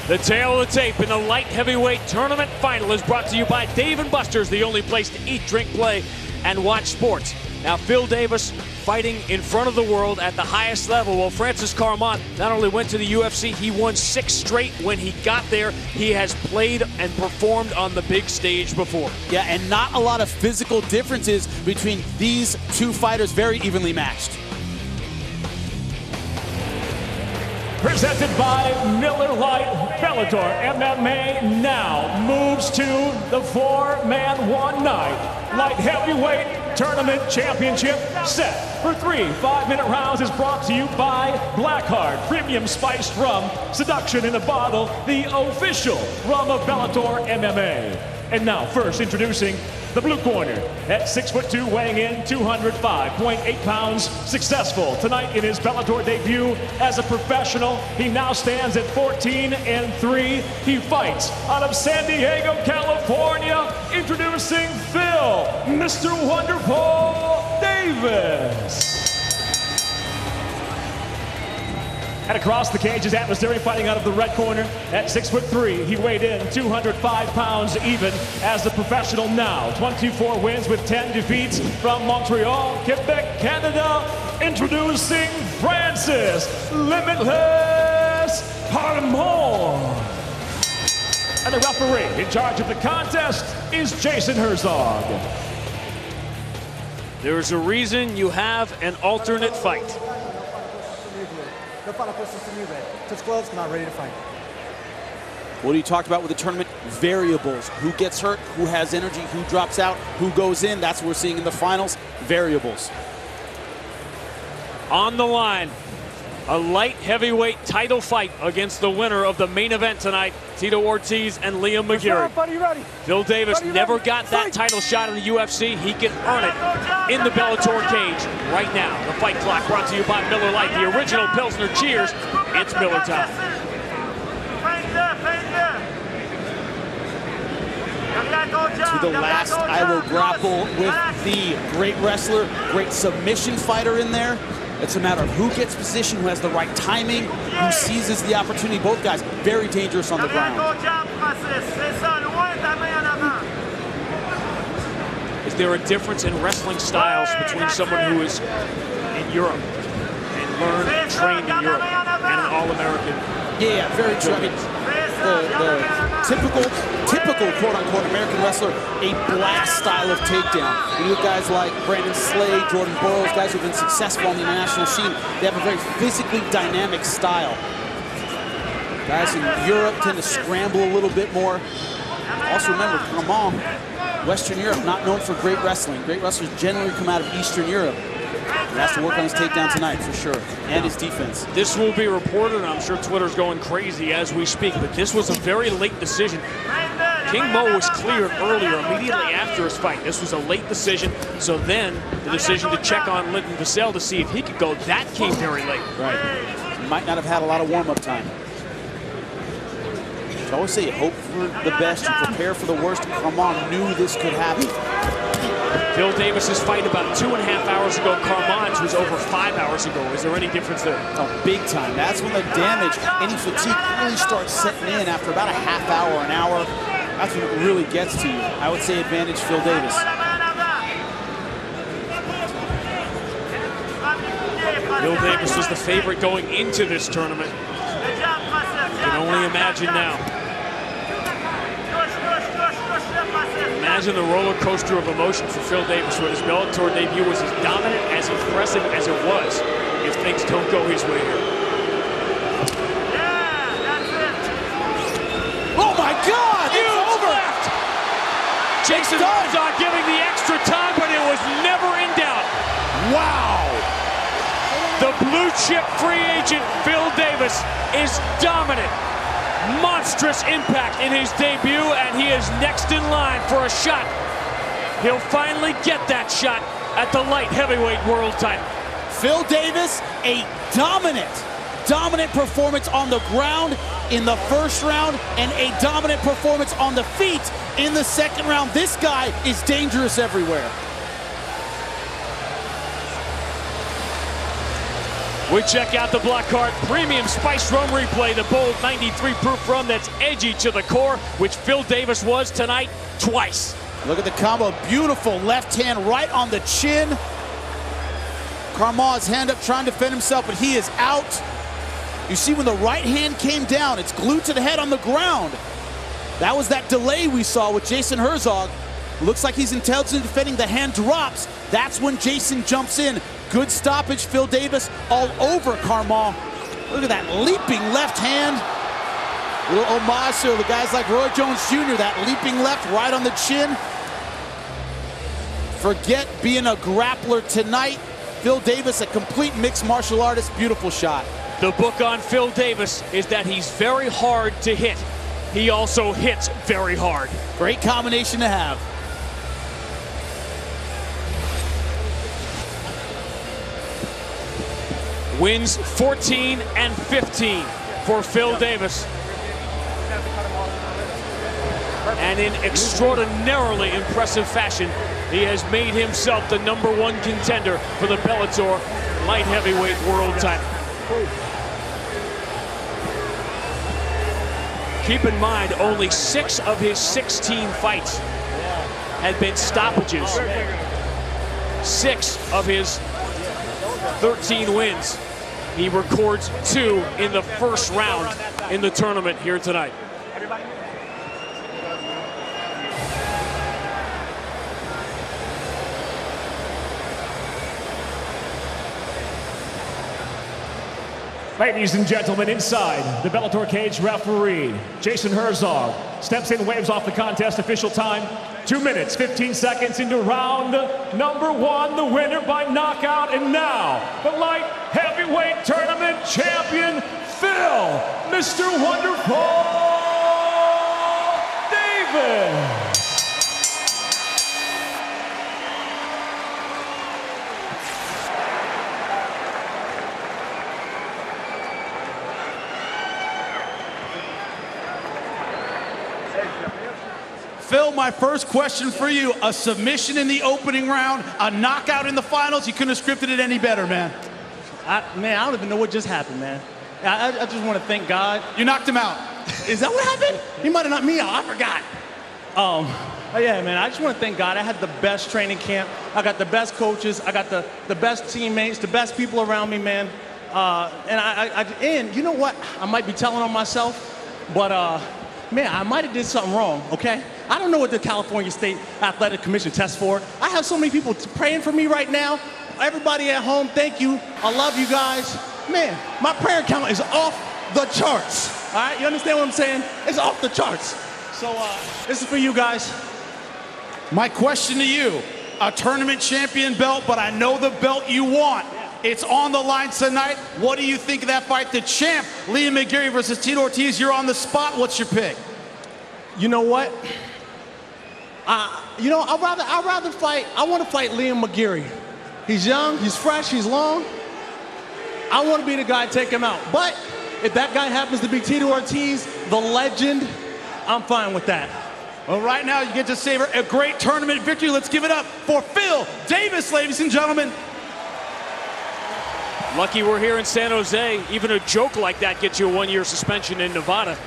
The tail of the tape in the light heavyweight tournament final is brought to you by Dave & Buster's, the only place to eat, drink, play, and watch sports. Now, Phil Davis fighting in front of the world at the highest level. Well, Francis Carmont not only went to the UFC, he won 6 straight when he got there. He has played and performed on the big stage before. Yeah, and not a lot of physical differences between these two fighters, very evenly matched. Presented by Miller Lite, Bellator MMA now moves to the 4-man one-night light heavyweight tournament championship set for 3 5-minute rounds is brought to you by Blackheart Premium Spiced Rum, Seduction in a Bottle, the official rum of Bellator MMA. And now first introducing the blue corner at 6'2", weighing in 205.8 pounds, successful tonight in his Bellator debut as a professional. He now stands at 14-3. He fights out of San Diego, California. Introducing Phil, Mr. Wonderful Davis. And across the cage is adversary fighting out of the red corner at 6'3". He weighed in 205 pounds even as a professional now. 24 wins with 10 defeats from Montreal, Quebec, Canada. Introducing Francis Limitless Carmont. And the referee in charge of the contest is Jason Herzog. There's a reason you have an alternate fight. Not ready to fight. What do you talk about with the tournament? Variables. Who gets hurt, who has energy, who drops out, who goes in. That's what we're seeing in the finals. Variables. On the line, a light heavyweight title fight against the winner of the main event tonight, Tito Ortiz and Liam McGeary. Phil Davis never got that title shot in the UFC. He can earn it in the Bellator cage right now. The fight clock brought to you by Miller Lite, the original Pilsner. Cheers. It's Miller time. To the last, I will grapple with the great wrestler, great submission fighter in there. It's a matter of who gets position, who has the right timing, who seizes the opportunity. Both guys very dangerous on the ground. Is there a difference in wrestling styles between someone who is in Europe and learned and trained in Europe and an All-American? Yeah, very true. I mean, the typical quote-unquote American wrestler, a blast style of takedown. You look at guys like Brandon Slade, Jordan Burroughs, guys who've been successful on the international scene. They have a very physically dynamic style. Guys in Europe tend to scramble a little bit more. Also remember, Carmont, Western Europe, not known for great wrestling. Great wrestlers generally come out of Eastern Europe. He has to work on his takedown tonight for sure, and his defense. This will be reported, and I'm sure Twitter's going crazy as we speak, but this was a very late decision. King Mo was cleared earlier, immediately after his fight. This was a late decision, so then the decision to check on Linton Vassell to see if he could go, that came very late. Right. He might not have had a lot of warm-up time. I always say you hope for the best, you prepare for the worst. Carmont knew this could happen. Phil Davis's fight about 2.5 hours ago. Carmont's was over 5 hours ago. Is there any difference there? Oh, big time. That's when the damage, any fatigue really starts setting in after about a half hour, an hour. That's when it really gets to you. I would say advantage Phil Davis. Phil Davis was the favorite going into this tournament. You can only imagine now. Imagine the roller coaster of emotion for Phil Davis when his Bellator debut was as dominant, as impressive as it was, if things don't go his way here. Oh my God! It's over! Left. Jason Herzog giving the extra time, but it was never in doubt. Wow! The blue chip free agent Phil Davis is dominant. Monstrous impact in his debut, and he is next in line for a shot. He'll finally get that shot at the light heavyweight world title. Phil Davis, a dominant performance on the ground in the first round and a dominant performance on the feet in the second round. This guy is dangerous everywhere. We check out the Black Card Premium Spiced Rum Replay, the bold 93 proof rum that's edgy to the core, which Phil Davis was tonight twice. Look at the combo, beautiful left hand right on the chin. Carmont's hand up trying to defend himself, but he is out. You see when the right hand came down, it's glued to the head on the ground. That was that delay we saw with Jason Herzog. Looks like he's intelligent defending, the hand drops. That's when Jason jumps in. Good stoppage, Phil Davis all over Carmont. Look at that leaping left hand. Little homage to the guys like Roy Jones Jr., that leaping left right on the chin. Forget being a grappler tonight. Phil Davis, a complete mixed martial artist, beautiful shot. The book on Phil Davis is that he's very hard to hit. He also hits very hard. Great combination to have. Wins 14 and 15 for Phil Davis. And in extraordinarily impressive fashion, he has made himself the #1 contender for the Bellator light heavyweight world title. Keep in mind, only 6 of his 16 fights had been stoppages. 6 of his 13 wins. He records 2 in the first round in the tournament here tonight. Ladies and gentlemen, inside the Bellator cage, referee Jason Herzog steps in, waves off the contest. Official time, 2 minutes, 15 seconds into round number 1. The winner by knockout, and now the light heavyweight tournament champion, Phil, Mr. Wonderful Davis. Phil, my first question for you, a submission in the opening round, a knockout in the finals. You couldn't have scripted it any better, man. Man, I don't even know what just happened, man. I just want to thank God. You knocked him out. Is that what happened? He might have knocked me out. I forgot. But yeah, man, I just want to thank God. I had the best training camp. I got the best coaches. I got the best teammates, the best people around me, man. And you know what? I might be telling on myself, but man, I might have did something wrong, okay? I don't know what the California State Athletic Commission tests for. I have so many people praying for me right now. Everybody at home, thank you. I love you guys. Man, my prayer count is off the charts. All right, you understand what I'm saying? It's off the charts. So this is for you guys. My question to you, a tournament champion belt, but I know the belt you want. It's on the line tonight. What do you think of that fight? The champ, Liam McGeary versus Tito Ortiz. You're on the spot. What's your pick? You know what? I'd rather fight. I want to fight Liam McGeary. He's young, he's fresh, he's long. I want to be the guy to take him out. But if that guy happens to be Tito Ortiz, the legend, I'm fine with that. Well, right now you get to savor a great tournament victory. Let's give it up for Phil Davis, ladies and gentlemen. Lucky we're here in San Jose. Even a joke like that gets you a 1-year suspension in Nevada.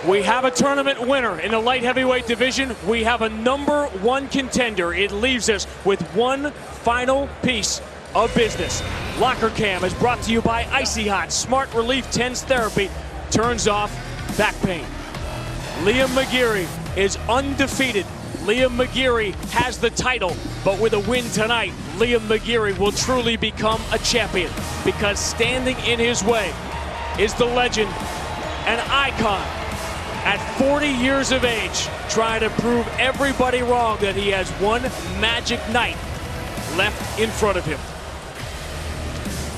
We have a tournament winner in the light heavyweight division. We have a #1 contender. It leaves us with one final piece of business. Locker Cam is brought to you by Icy Hot. Smart Relief Tens Therapy turns off back pain. Liam McGeary is undefeated. Liam McGeary has the title, but with a win tonight, Liam McGeary will truly become a champion, because standing in his way is the legend, an icon, at 40 years of age, trying to prove everybody wrong that he has one magic night left in front of him.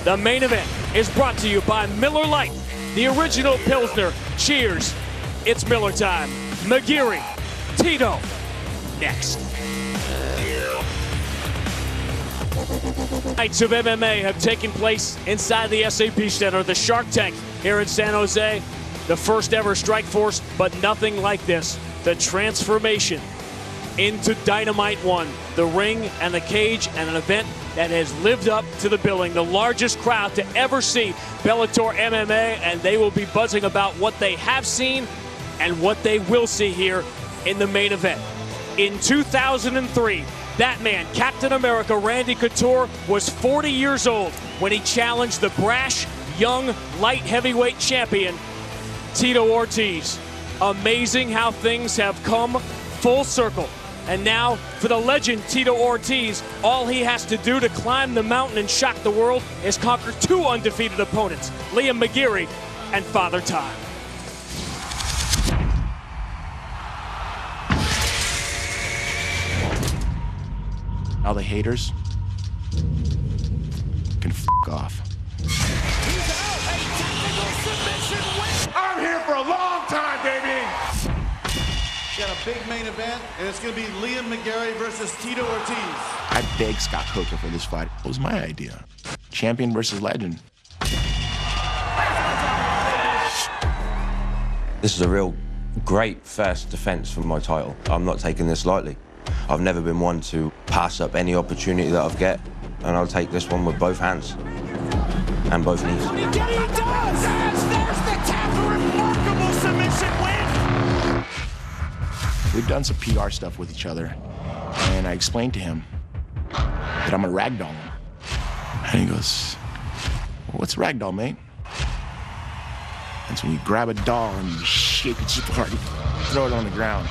The main event is brought to you by Miller Lite, the original Pilsner. Cheers, it's Miller time. McGeary, Tito, next. Nights of MMA have taken place inside the SAP Center, the Shark Tank here in San Jose. The first ever Strike Force, but nothing like this. The transformation into Dynamite 1, the ring and the cage, and an event that has lived up to the billing. The largest crowd to ever see Bellator MMA, and they will be buzzing about what they have seen and what they will see here in the main event. In 2003, that man, Captain America Randy Couture, was 40 years old when he challenged the brash, young, light heavyweight champion, Tito Ortiz. Amazing how things have come full circle. And now, for the legend Tito Ortiz, all he has to do to climb the mountain and shock the world is conquer 2 undefeated opponents, Liam McGeary and Father Time. All the haters can f*** off. I'm here for a long time, baby. Got a big main event, and it's going to be Liam McGeary versus Tito Ortiz. I begged Scott Coker for this fight. It was my idea. Champion versus legend. This is a real great first defense for my title. I'm not taking this lightly. I've never been one to pass up any opportunity that I've get, and I'll take this one with both hands and both knees. He does! There's the tap, a remarkable submission win! We've done some PR stuff with each other, and I explained to him that I'm a ragdoll him. And he goes, well, what's ragdoll, mate? That's when you grab a doll and you shake it super hard, you throw it on the ground.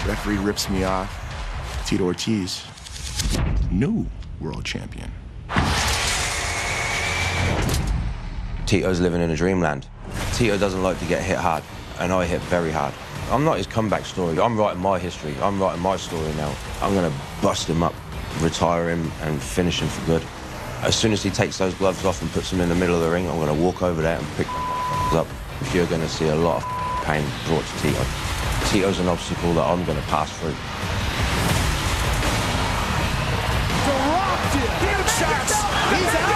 Referee rips me off. Tito Ortiz, new world champion. Tito's living in a dreamland. Tito doesn't like to get hit hard, and I hit very hard. I'm not his comeback story. I'm writing my history. I'm writing my story now. I'm going to bust him up, retire him, and finish him for good. As soon as he takes those gloves off and puts them in the middle of the ring, I'm going to walk over there and pick up. You're going to see a lot of pain brought to Tito. Tito's an obstacle that I'm going to pass through. Dropped it! Huge shots! He's out!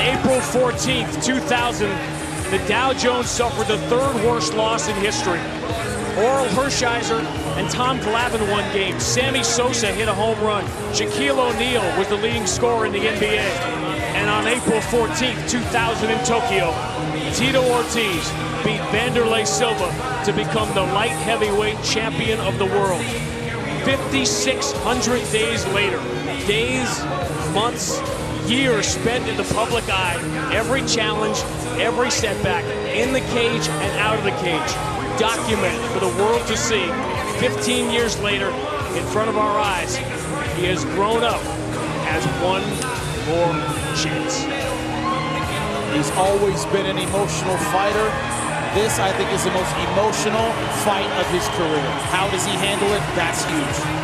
April 14th, 2000, the Dow Jones suffered the 3rd worst loss in history. Oral Hershiser and Tom Glavine won games. Sammy Sosa hit a home run. Shaquille O'Neal was the leading scorer in the NBA. And on April 14th, 2000 in Tokyo, Tito Ortiz beat Vanderlei Silva to become the light heavyweight champion of the world. 5,600 days later, days, months, years spent in the public eye, every challenge, every setback, in the cage and out of the cage, documented for the world to see. 15 years later, in front of our eyes, he has grown up, has one more chance. He's always been an emotional fighter. This, I think, is the most emotional fight of his career. How does he handle it? That's huge.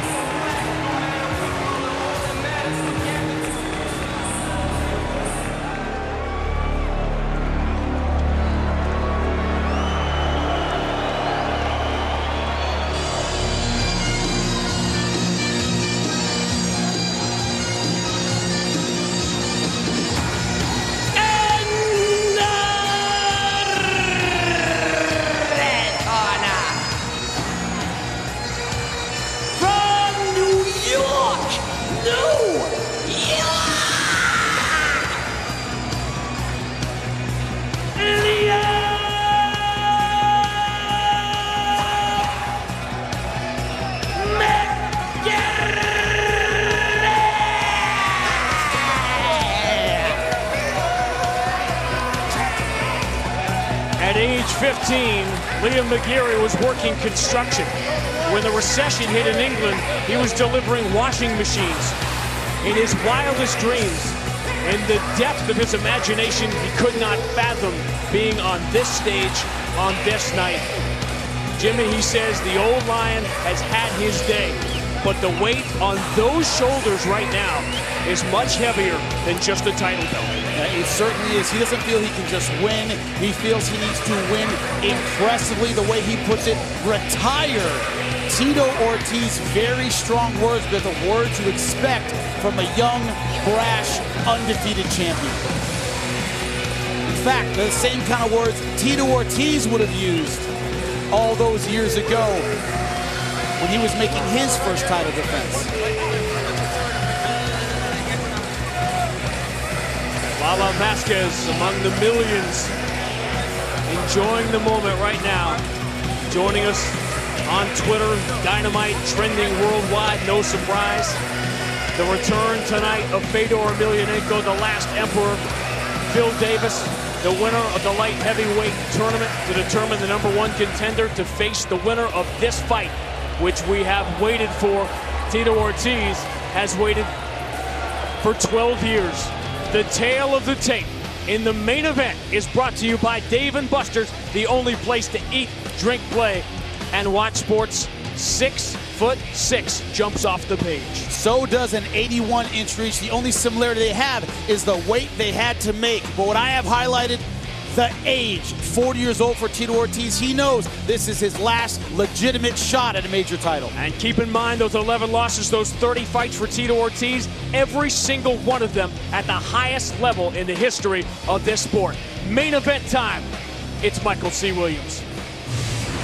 At age 15, Liam McGeary was working construction. When the recession hit in England, he was delivering washing machines. In his wildest dreams, in the depth of his imagination, he could not fathom being on this stage on this night. Jimmy, he says, the old lion has had his day, but the weight on those shoulders right now is much heavier than just a title belt. It certainly is. He doesn't feel he can just win. He feels he needs to win impressively, the way he puts it, retire. Tito Ortiz, very strong words, but the words you expect from a young, brash, undefeated champion. In fact, the same kind of words Tito Ortiz would have used all those years ago when he was making his first title defense. Lala Vasquez among the millions enjoying the moment right now. Joining us on Twitter, Dynamite trending worldwide, no surprise. The return tonight of Fedor Emelianenko, the last emperor. Phil Davis, the winner of the light heavyweight tournament, to determine the #1 contender to face the winner of this fight, which we have waited for. Tito Ortiz has waited for 12 years. The tale of the tape in the main event is brought to you by Dave & Buster's, the only place to eat, drink, play, and watch sports. 6'6" jumps off the page. So does an 81-inch reach. The only similarity they have is the weight they had to make. But what I have highlighted, the age. 40 years old for Tito Ortiz. He knows this is his last legitimate shot at a major title. And keep in mind those 11 losses, those 30 fights for Tito Ortiz, every single one of them at the highest level in the history of this sport. Main event time. It's Michael C. Williams.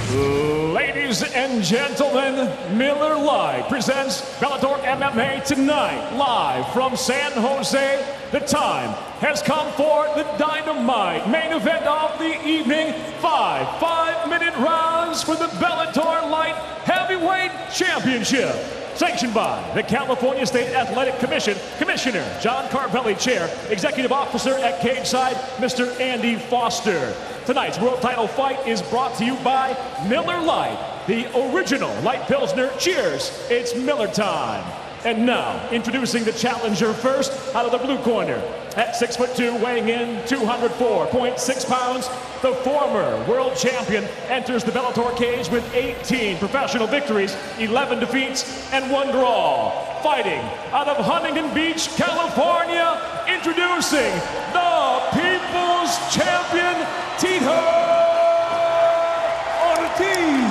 Ladies and gentlemen, Miller Lite presents Bellator MMA tonight, live from San Jose. The time has come for the Dynamite main event of the evening. 5-minute rounds for the Bellator Light Heavyweight Championship. Sanctioned by the California State Athletic Commission, Commissioner John Carvelli, Chair, Executive Officer at Cageside, Mr. Andy Foster. Tonight's world title fight is brought to you by Miller Lite, the original light Pilsner. Cheers, it's Miller time. And now, introducing the challenger first, out of the blue corner. At 6'2", weighing in 204.6 pounds, the former world champion enters the Bellator cage with 18 professional victories, 11 defeats, and 1 draw. Fighting out of Huntington Beach, California, introducing the People's Champion, Tito Ortiz.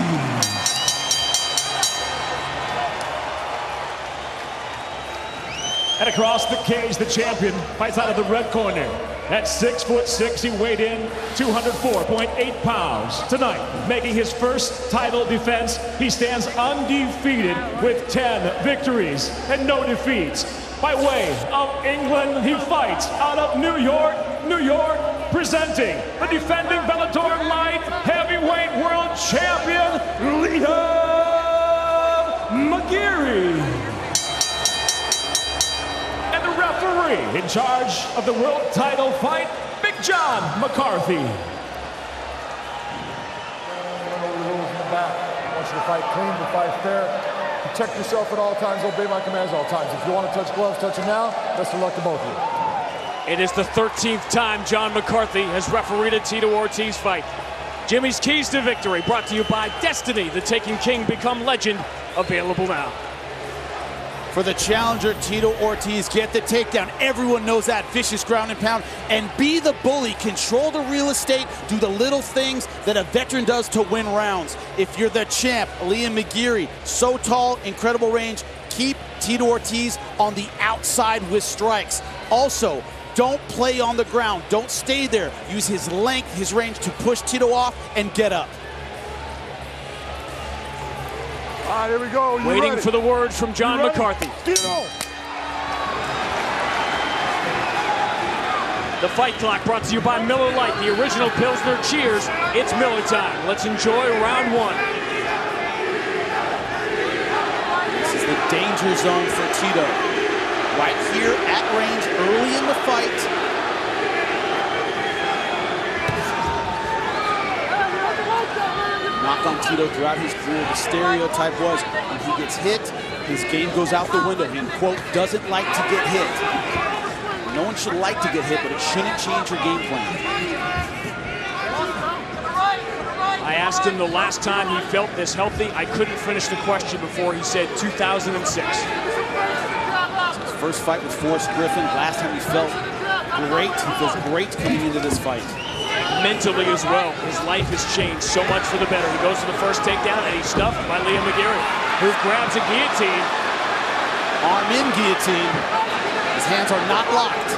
And across the cage, the champion fights out of the red corner. At 6'6", he weighed in 204.8 pounds. Tonight, making his first title defense, he stands undefeated with 10 victories and no defeats. By way of England, he fights out of New York, presenting the defending Bellator Light Heavyweight World Champion, Liam McGeary. Referee in charge of the world title fight, Big John McCarthy. I want you to fight clean, to fight fair. Protect yourself at all times, obey my commands at all times. If you want to touch gloves, touch them now. Best of luck to both of you. It is the 13th time John McCarthy has refereed a Tito Ortiz fight. Jimmy's Keys to Victory, brought to you by Destiny, the Taken King Become Legend, available now. For the challenger, Tito Ortiz, get the takedown. Everyone knows that. Vicious ground and pound. And be the bully. Control the real estate. Do the little things that a veteran does to win rounds. If you're the champ, Liam McGeary, so tall, incredible range. Keep Tito Ortiz on the outside with strikes. Also, don't play on the ground. Don't stay there. Use his length, his range to push Tito off and get up. All right, here we go. Waiting ready? For the words from John McCarthy. Tito. The fight clock brought to you by Miller Lite, the original Pilsner. Cheers, it's Miller time. Let's enjoy round 1. This is the danger zone for Tito. Right here at range early in the fight. knock on Tito throughout his career. The stereotype was when he gets hit, his game goes out the window. He, quote, doesn't like to get hit. No one should like to get hit, but it shouldn't change your game plan. I asked him the last time he felt this healthy. I couldn't finish the question before he said 2006. His first fight with Forrest Griffin. Last time he felt great. He feels great coming into this fight. Mentally as well, his life has changed so much for the better. He goes for the first takedown and he's stuffed by Liam McGeary, who grabs a guillotine. Arm in guillotine. His hands are not locked.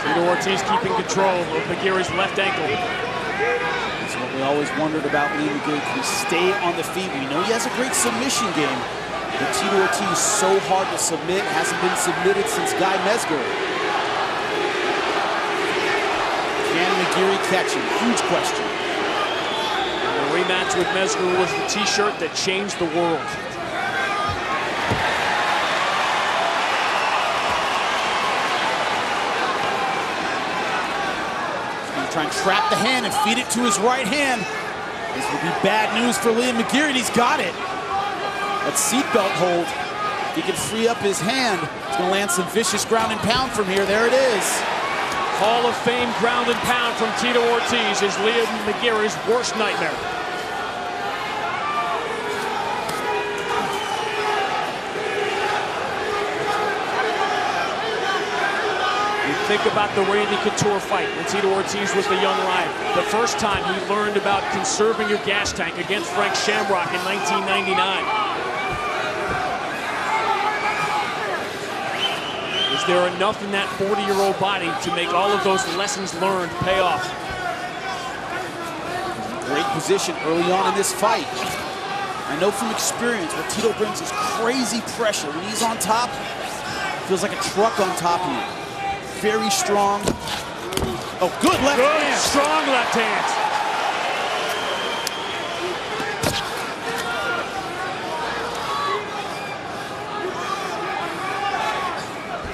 Tito Ortiz keeping control of McGeary's left ankle. That's what we always wondered about Liam McGeary. Can he stay on the feet? We know he has a great submission game, but Tito Ortiz is so hard to submit. Hasn't been submitted since Guy Mesger. Can McGeary catch him? Huge question. The rematch with Mesger was the t-shirt that changed the world. Try and trap the hand and feed it to his right hand. This will be bad news for Liam McGeary, and he's got it. That seatbelt hold. If he can free up his hand, he's going to land some vicious ground and pound from here. There it is. Hall of Fame ground and pound from Tito Ortiz is Liam McGeary's worst nightmare. Think about the Randy Couture fight when Tito Ortiz was the young lion. The first time he learned about conserving your gas tank against Frank Shamrock in 1999. Is there enough in that 40-year-old body to make all of those lessons learned pay off? Great position early on in this fight. I know from experience what Tito brings is crazy pressure. When he's on top, it feels like a truck on top of you. Very strong. Oh, good left hand. Strong left hand.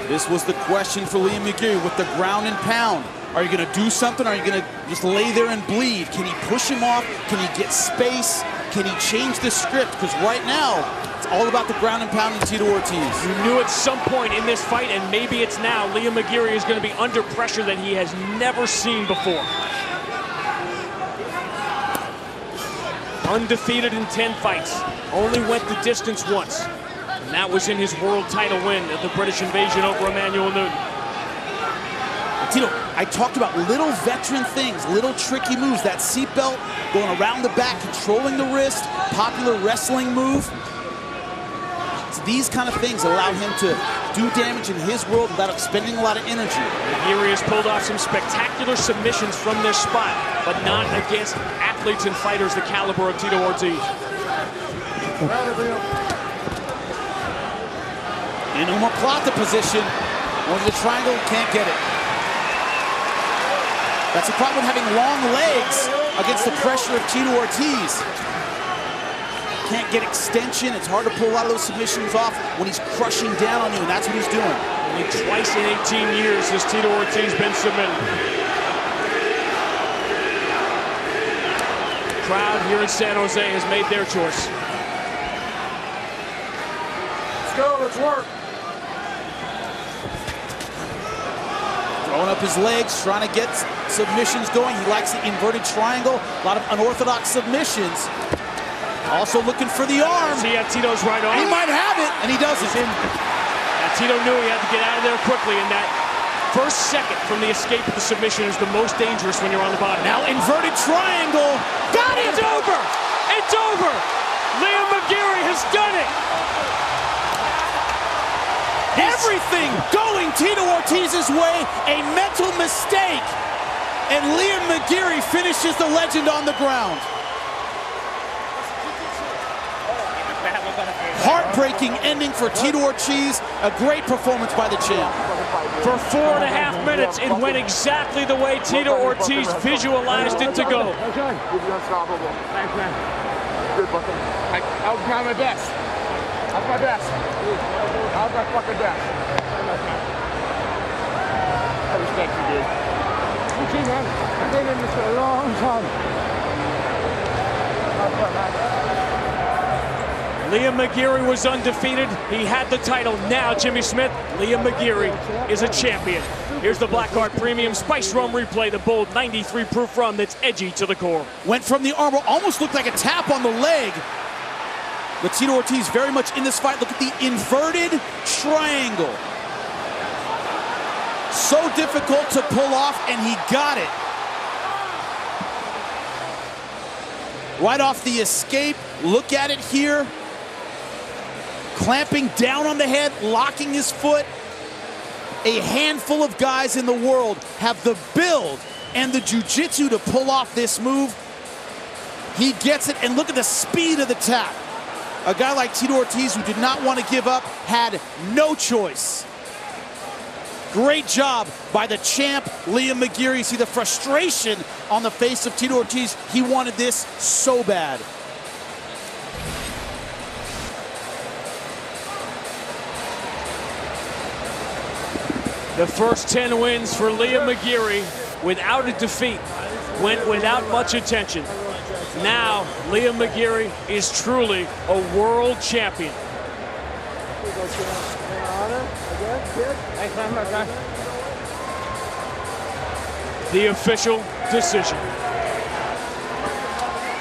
This was the question for Liam McGeary with the ground and pound. Are you going to do something? Or are you going to just lay there and bleed? Can he push him off? Can he get space? Can he change the script? Because right now, it's all about the ground and pound and Tito Ortiz. You knew at some point in this fight, and maybe it's now, Liam McGeary is going to be under pressure that he has never seen before. Undefeated in 10 fights. Only went the distance once. And that was in his world title win at the British Invasion over Emanuel Newton. Tito, I talked about little veteran things, little tricky moves. That seatbelt going around the back, controlling the wrist, popular wrestling move. It's these kind of things that allow him to do damage in his world without expending a lot of energy. McGeary has pulled off some spectacular submissions from this spot, but not against athletes and fighters the caliber of Tito Ortiz. In omoplata position, going to the triangle, can't get it. That's the problem with having long legs against the pressure of Tito Ortiz. Can't get extension. It's hard to pull a lot of those submissions off when he's crushing down on you, and that's what he's doing. Only twice in 18 years has Tito Ortiz been submitted. The crowd here in San Jose has made their choice. Let's go, let's work. Throwing up his legs, trying to get submissions going. He likes the inverted triangle. A lot of unorthodox submissions. Also looking for the arm. See Tito's right arm. He might have it, and he doesn't. Tito knew he had to get out of there quickly, and that first second from the escape of the submission is the most dangerous when you're on the bottom. Now inverted triangle. Got it! It's over! It's over! Liam McGeary has done it! Everything going Tito Ortiz's way, a mental mistake. And Liam McGeary finishes the legend on the ground. Heartbreaking ending for Tito Ortiz. A great performance by the champ. For 4.5 minutes, it went exactly the way Tito Ortiz visualized it to go. Okay. Thanks, man. Good, brother. I'll try my best. That's my best. How's my fucking best? I respect you, dude. You too, man. I've been in this for a long time. Liam McGeary was undefeated. He had the title. Now, Jimmy Smith, Liam McGeary is a champion. Here's the Blackheart Premium Spice Rum Replay, the bold 93 proof rum that's edgy to the core. Went from the armbar, almost looked like a tap on the leg. But Tito Ortiz very much in this fight. Look at the inverted triangle. So difficult to pull off, and he got it. Right off the escape, look at it here. Clamping down on the head, locking his foot. A handful of guys in the world have the build and the jiu-jitsu to pull off this move. He gets it, and look at the speed of the tap. A guy like Tito Ortiz, who did not want to give up, had no choice. Great job by the champ, Liam McGeary. See the frustration on the face of Tito Ortiz. He wanted this so bad. The first 10 wins for Liam McGeary without a defeat. Went without much attention. Now, Liam McGeary is truly a world champion. The official decision.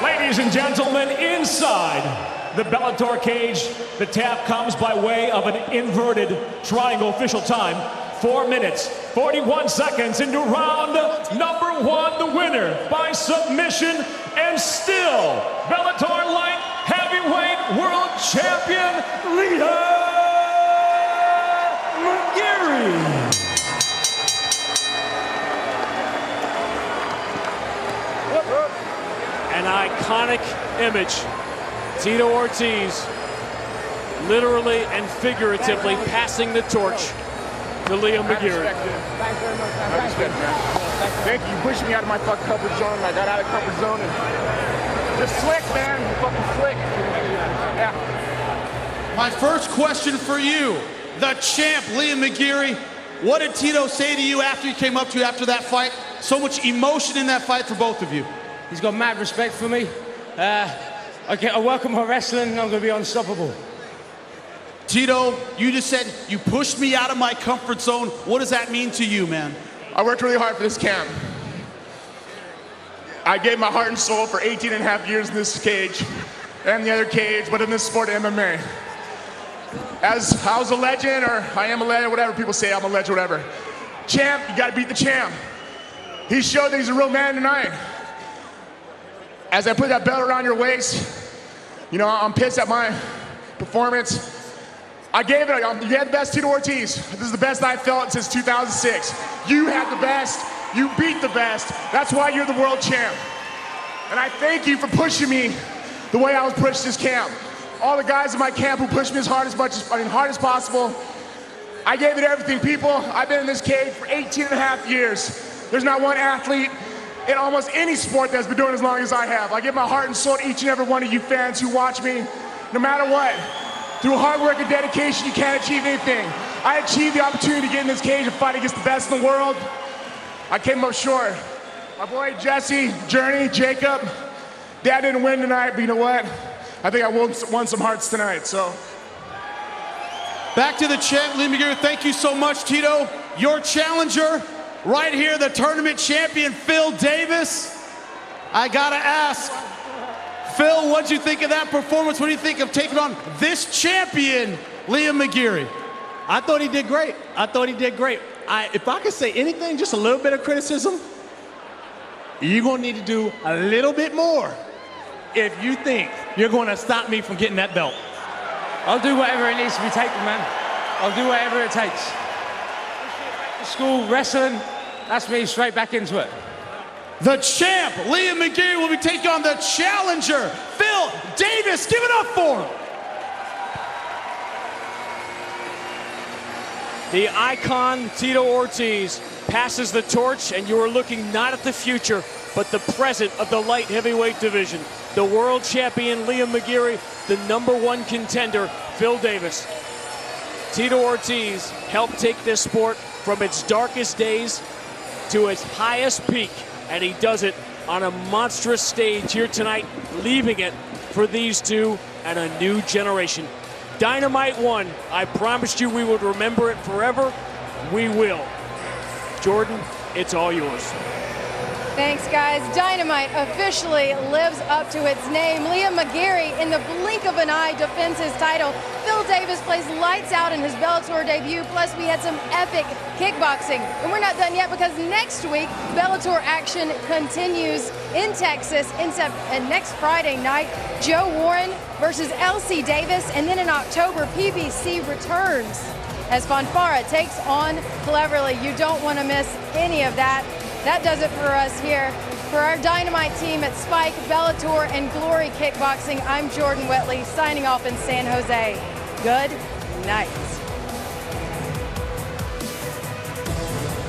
Ladies and gentlemen, inside the Bellator cage, the tap comes by way of an inverted triangle. Official time, 4 minutes, 41 seconds into round number 1. The winner by submission and still Bellator Light Heavyweight World Champion, Liam McGeary. An iconic image. Tito Ortiz literally and figuratively passing the torch to Liam McGeary. Thanks very much. I respect, man. Thank you. You pushed me out of my fucking comfort zone. I got out of comfort zone and just slick, man. Fucking slick. Yeah. My first question for you, the champ, Liam McGeary. What did Tito say to you after he came up to you after that fight? So much emotion in that fight for both of you. He's got mad respect for me. I welcome my wrestling, and I'm going to be unstoppable. Tito, you just said you pushed me out of my comfort zone. What does that mean to you, man? I worked really hard for this camp. I gave my heart and soul for 18 and a half years in this cage and the other cage, but in this sport, MMA. As I was a legend, or I am a legend, whatever people say, I'm a legend, whatever. Champ, you gotta beat the champ. He showed that he's a real man tonight. As I put that belt around your waist, you know, I'm pissed at my performance. I gave it, you had the best Tito Ortiz. This is the best I've felt since 2006. You had the best, you beat the best. That's why you're the world champ. And I thank you for pushing me the way I was pushed this camp. All the guys in my camp who pushed me as hard as possible. I gave it everything, people. I've been in this cage for 18 and a half years. There's not one athlete in almost any sport that's been doing as long as I have. I give my heart and soul to each and every one of you fans who watch me, no matter what. Through hard work and dedication, you can't achieve anything. I achieved the opportunity to get in this cage and fight against the best in the world. I came up short. My boy Jesse, Journey, Jacob, Dad didn't win tonight, but you know what? I think I won some hearts tonight, so. Back to the champ, Liam McGeary. Thank you so much, Tito. Your challenger, right here, the tournament champion, Phil Davis. I gotta ask, Phil, what'd you think of that performance? What do you think of taking on this champion, Liam McGeary? I thought he did great. If I could say anything, just a little bit of criticism, you're gonna need to do a little bit more if you think you're gonna stop me from getting that belt. I'll do whatever it needs to be taken, man. I'll do whatever it takes. School wrestling, that's me straight back into it. The champ, Liam McGeary, will be taking on the challenger, Phil Davis. Give it up for him. The icon, Tito Ortiz, passes the torch, and you are looking not at the future, but the present of the light heavyweight division. The world champion, Liam McGeary, the #1 contender, Phil Davis. Tito Ortiz helped take this sport from its darkest days to its highest peak and he does it on a monstrous stage here tonight, leaving it for these two and a new generation. Dynamite won. I promised you we would remember it forever. We will. Jordan, it's all yours. Thanks, guys. Dynamite officially lives up to its name. Liam McGeary, in the blink of an eye, defends his title. Phil Davis plays lights out in his Bellator debut. Plus, we had some epic kickboxing. And we're not done yet, because next week, Bellator action continues in Texas. And next Friday night, Joe Warren versus LC Davis. And then in October, PBC returns as Fonfara takes on Cleverly. You don't want to miss any of that. That does it for us here. For our Dynamite team at Spike, Bellator, and Glory Kickboxing, I'm Jordan Whitley, signing off in San Jose. Good night.